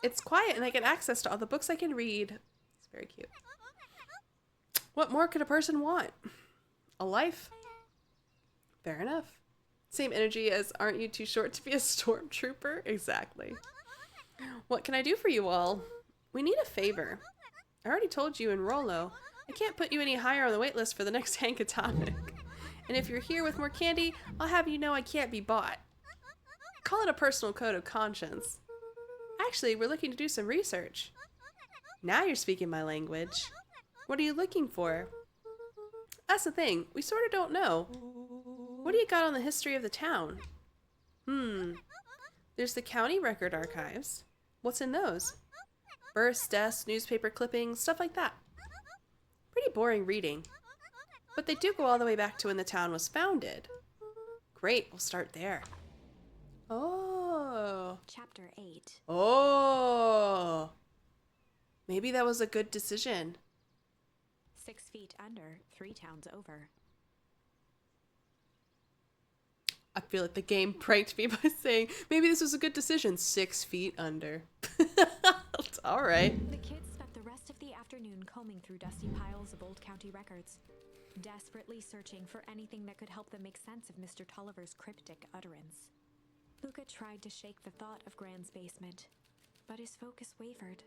It's quiet and I get access to all the books I can read. It's very cute. What more could a person want? A life? Fair enough. Same energy as aren't you too short to be a stormtrooper? Exactly. What can I do for you all? We need a favor. I already told you in Rolo. I can't put you any higher on the wait list for the next Hank Atomic. And if you're here with more candy, I'll have you know I can't be bought. Call it a personal code of conscience. Actually, we're looking to do some research. Now you're speaking my language. What are you looking for? That's the thing. We sort of don't know. What do you got on the history of the town? There's the county record archives. What's in those? Births, deaths, newspaper clippings, stuff like that. Pretty boring reading. But they do go all the way back to when the town was founded. Great, we'll start there. Oh. Chapter 8. Oh. Maybe that was a good decision. 6 feet under, 3 towns over. I feel like the game pranked me by saying, maybe this was a good decision. 6 feet under. All right. The kids spent the rest of the afternoon combing through dusty piles of old county records, desperately searching for anything that could help them make sense of Mr. Tolliver's cryptic utterance. Luca tried to shake the thought of Gran's basement, but his focus wavered.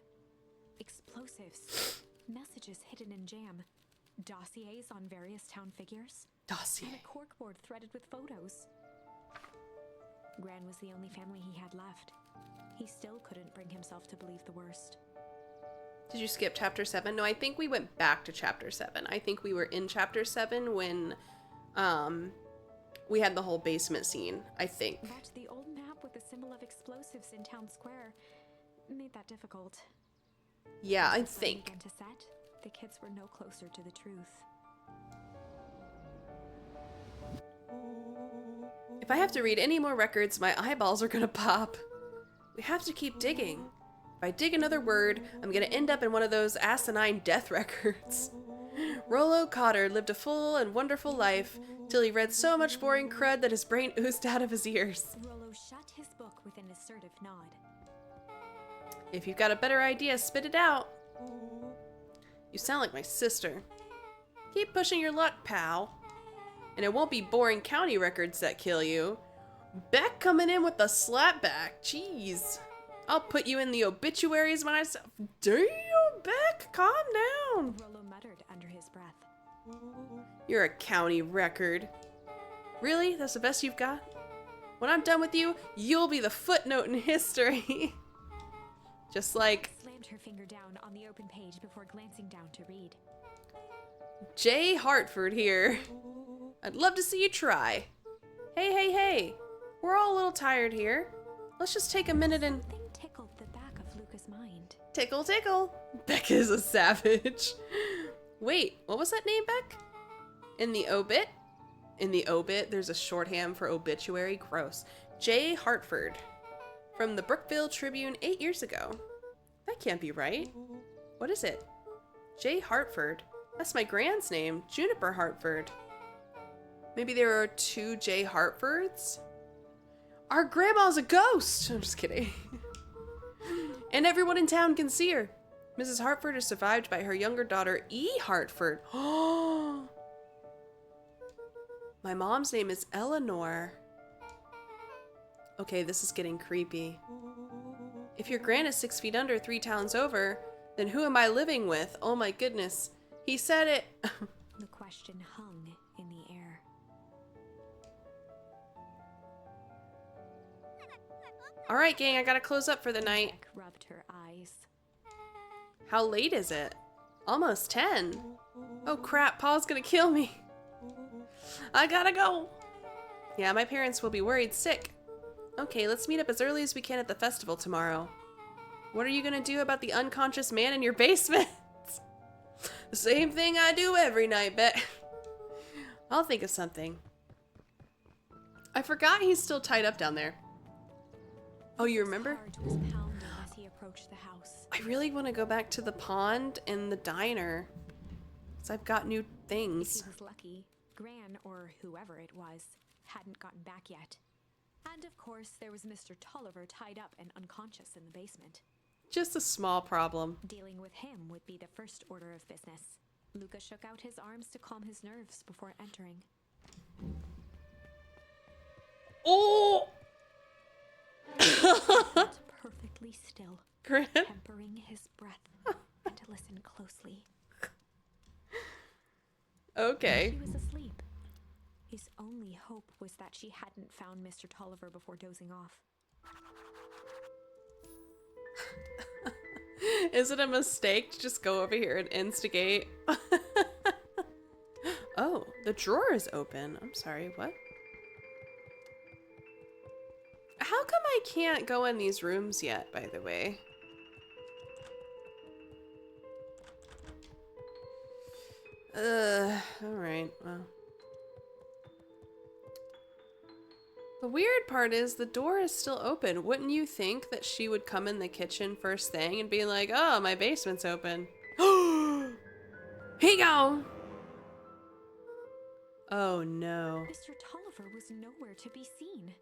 Explosives, messages hidden in jam, dossiers on various town figures, Dossier. and a corkboard threaded with photos. Gran was the only family he had left. He still couldn't bring himself to believe the worst. Did you skip chapter 7? No, I think we went back to chapter 7. I think we were in chapter 7 when we had the whole basement scene, I think. But the old map with the symbol of explosives in town square made that difficult. Yeah, I As the sun think. began to set, the kids were no closer to the truth. If I have to read any more records, my eyeballs are gonna pop. We have to keep digging. If I dig another word, I'm gonna end up in one of those asinine death records. Rollo Cotter lived a full and wonderful life till he read so much boring crud that his brain oozed out of his ears. Rollo shut his book with an assertive nod. If you've got a better idea, spit it out. You sound like my sister. Keep pushing your luck, pal. And it won't be boring county records that kill you. Beck coming in with the slapback. Jeez. I'll put you in the obituaries myself. Damn, Beck, calm down. Rollo muttered under his breath. You're a county record. Really? That's the best you've got? When I'm done with you, you'll be the footnote in history. Just like Slammed her finger down on the open page before glancing down to read. Jay Hartford here. I'd love to see you try. Hey, hey, hey. We're all a little tired here. Let's just take a minute and Something tickled the back of Luca's mind. tickle, tickle. Beck is a savage. Wait, what was that name, Beck? In the obit? In the obit, there's a shorthand for obituary. Gross. Jay Hartford. From the Brookville Tribune 8 years ago. That can't be right. What is it? Jay Hartford. That's my grand's name, Juniper Hartford. Maybe there are 2 Jay Hartfords? Our grandma's a ghost! I'm just kidding. And everyone in town can see her. Mrs. Hartford is survived by her younger daughter, E. Hartford. Oh! My mom's name is Eleanor. Okay, this is getting creepy. If your gran is 6 feet under 3 towns over, then who am I living with? Oh my goodness. He said it. The question hung in the air. All right, gang, I gotta close up for the night. Beck rubbed her eyes. How late is it? Almost 10. Oh crap, Paul's gonna kill me. I gotta go. Yeah, my parents will be worried sick. Okay, let's meet up as early as we can at the festival tomorrow. What are you gonna do about the unconscious man in your basement? The same thing I do every night, bet. I'll think of something. I forgot he's still tied up down there. Oh, you remember? His heart was pounding as he approached the house. I really want to go back to the pond and the diner. Because I've got new If things. he was lucky, Gran, or whoever it was, hadn't gotten back yet. And of course, there was Mr. Tolliver tied up and unconscious in the basement. Just a small problem. Dealing with him would be the first order of business. Luca shook out his arms to calm his nerves before entering. Oh! Sat perfectly still, Grant? tempering his breath, and to listen closely. Okay. She was asleep. His only hope was that she hadn't found Mr. Tolliver before dozing off. Is it a mistake to just go over here and instigate? Oh, the drawer is open. I'm sorry, what? How come I can't go in these rooms yet, by the way? Alright, well. The weird part is the door is still open. Wouldn't you think that she would come in the kitchen first thing and be like, oh, my basement's open. Here you go! Oh no. Mr. Tolliver was nowhere to be seen.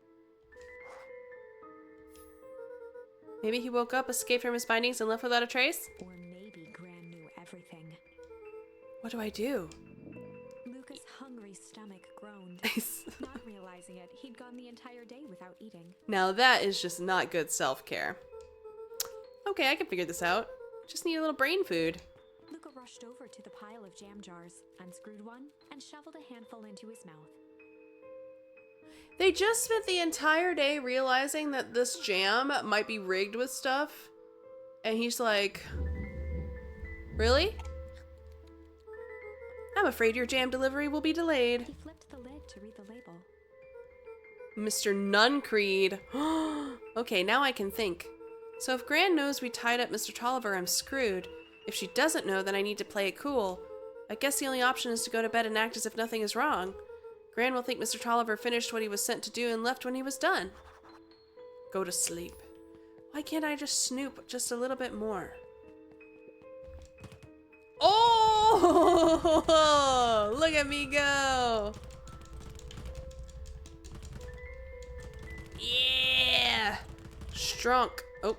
Maybe he woke up, escaped from his bindings, and left without a trace? Or maybe Gran knew everything. What do I do? Luca's hungry stomach groaned. Not realizing it, he'd gone the entire day without eating. Now that is just not good self-care. Okay, I can figure this out. Just need a little brain food. Luca rushed over to the pile of jam jars, unscrewed one, and shoveled a handful into his mouth. They just spent the entire day realizing that this jam might be rigged with stuff. And he's like, really? I'm afraid your jam delivery will be delayed. He flipped the lid to read the label. Mr. Nuncreed. Okay, now I can think. So if Gran knows we tied up Mr. Tolliver, I'm screwed. If she doesn't know, then I need to play it cool. I guess the only option is to go to bed and act as if nothing is wrong. Gran will think Mr. Tolliver finished what he was sent to do and left when he was done. Go to sleep. Why can't I just snoop just a little bit more? Oh! Oh, look at me go. Yeah. Strunk. Oh.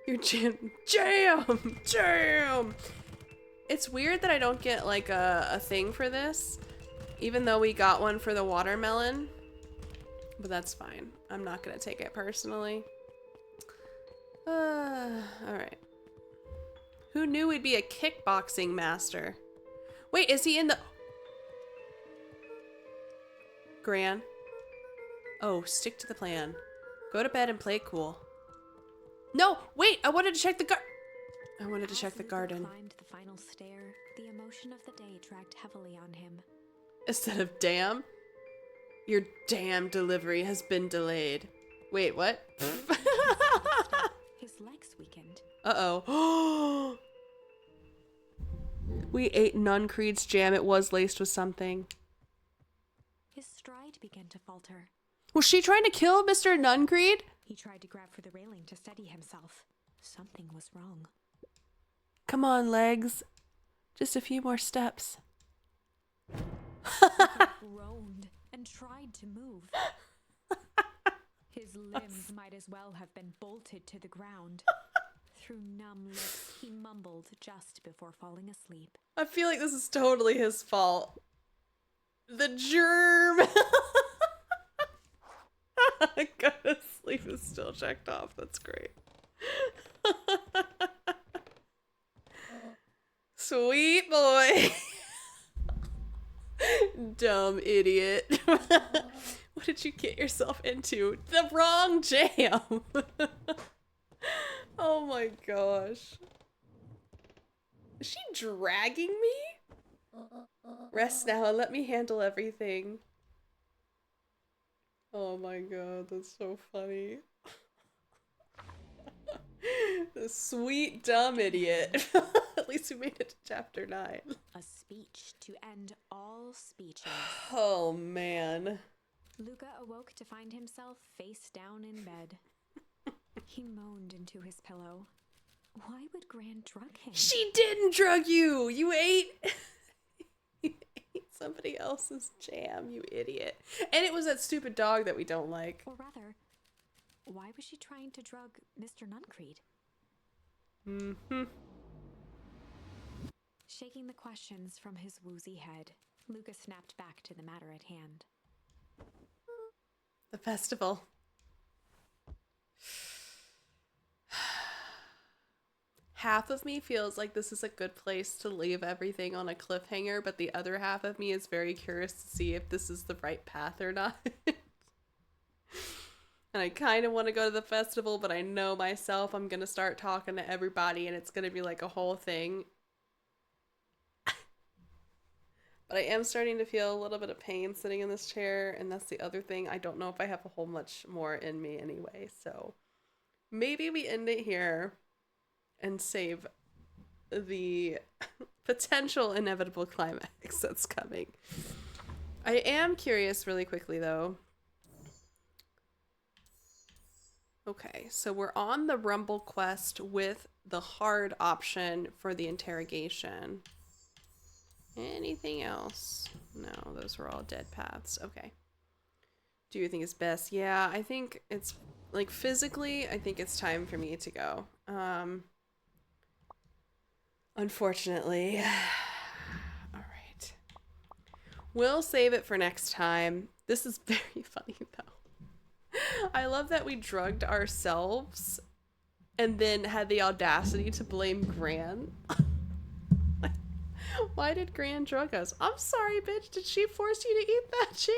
You jam. Jam. Jam. It's weird that I don't get like a thing for this, even though we got one for the watermelon. But that's fine. I'm not gonna take it personally. Alright. Who knew we'd be a kickboxing master? Wait, is he in the... Gran? Oh, stick to the plan. Go to bed and play cool. No, wait, I wanted to check the garden. Climbed the final stair, the emotion of the day dragged heavily on him. Instead of damn. Your damn delivery has been delayed. Wait, what? His legs weakened. Uh-oh. We ate Nuncreed's jam. It was laced with something. His stride began to falter. Was she trying to kill Mr. Nuncreed? He tried to grab for the railing to steady himself. Something was wrong. Come on, legs. Just a few more steps. He groaned and tried to move. His limbs might as well have been bolted to the ground. Through numb lips, he mumbled just before falling asleep. I feel like this is totally his fault. The germ. Go to sleep is still checked off. That's great. Sweet boy. Dumb idiot. What did you get yourself into? The wrong jam. Oh my gosh. Is she dragging me? Rest now and let me handle everything. Oh my god, that's so funny. The sweet dumb idiot. At least we made it to chapter 9. A speech to end all speeches. Oh man. Luca awoke to find himself face down in bed. He moaned into his pillow. Why would Gran drug him? She didn't drug you! You ate... you ate somebody else's jam, you idiot. And it was that stupid dog that we don't like. Or rather, why was she trying to drug Mr. Nuncreed? Mm-hmm. Shaking the questions from his woozy head, Luca snapped back to the matter at hand. The festival. Half of me feels like this is a good place to leave everything on a cliffhanger, but the other half of me is very curious to see if this is the right path or not. And I kind of want to go to the festival, but I know myself I'm going to start talking to everybody and it's going to be like a whole thing. But I am starting to feel a little bit of pain sitting in this chair, and that's the other thing. I don't know if I have a whole much more in me anyway, so maybe we end it here and save the potential inevitable climax that's coming. I am curious really quickly, though. Okay, so we're on the Rumble quest with the hard option for the interrogation. Anything else? No, those were all dead paths. Okay. Do you think it's best? Yeah, I think it's, like, physically, I think it's time for me to go. Unfortunately. All right. We'll save it for next time. This is very funny, though. I love that we drugged ourselves and then had the audacity to blame Gran. Why did Gran drug us? I'm sorry, bitch. Did she force you to eat that jam?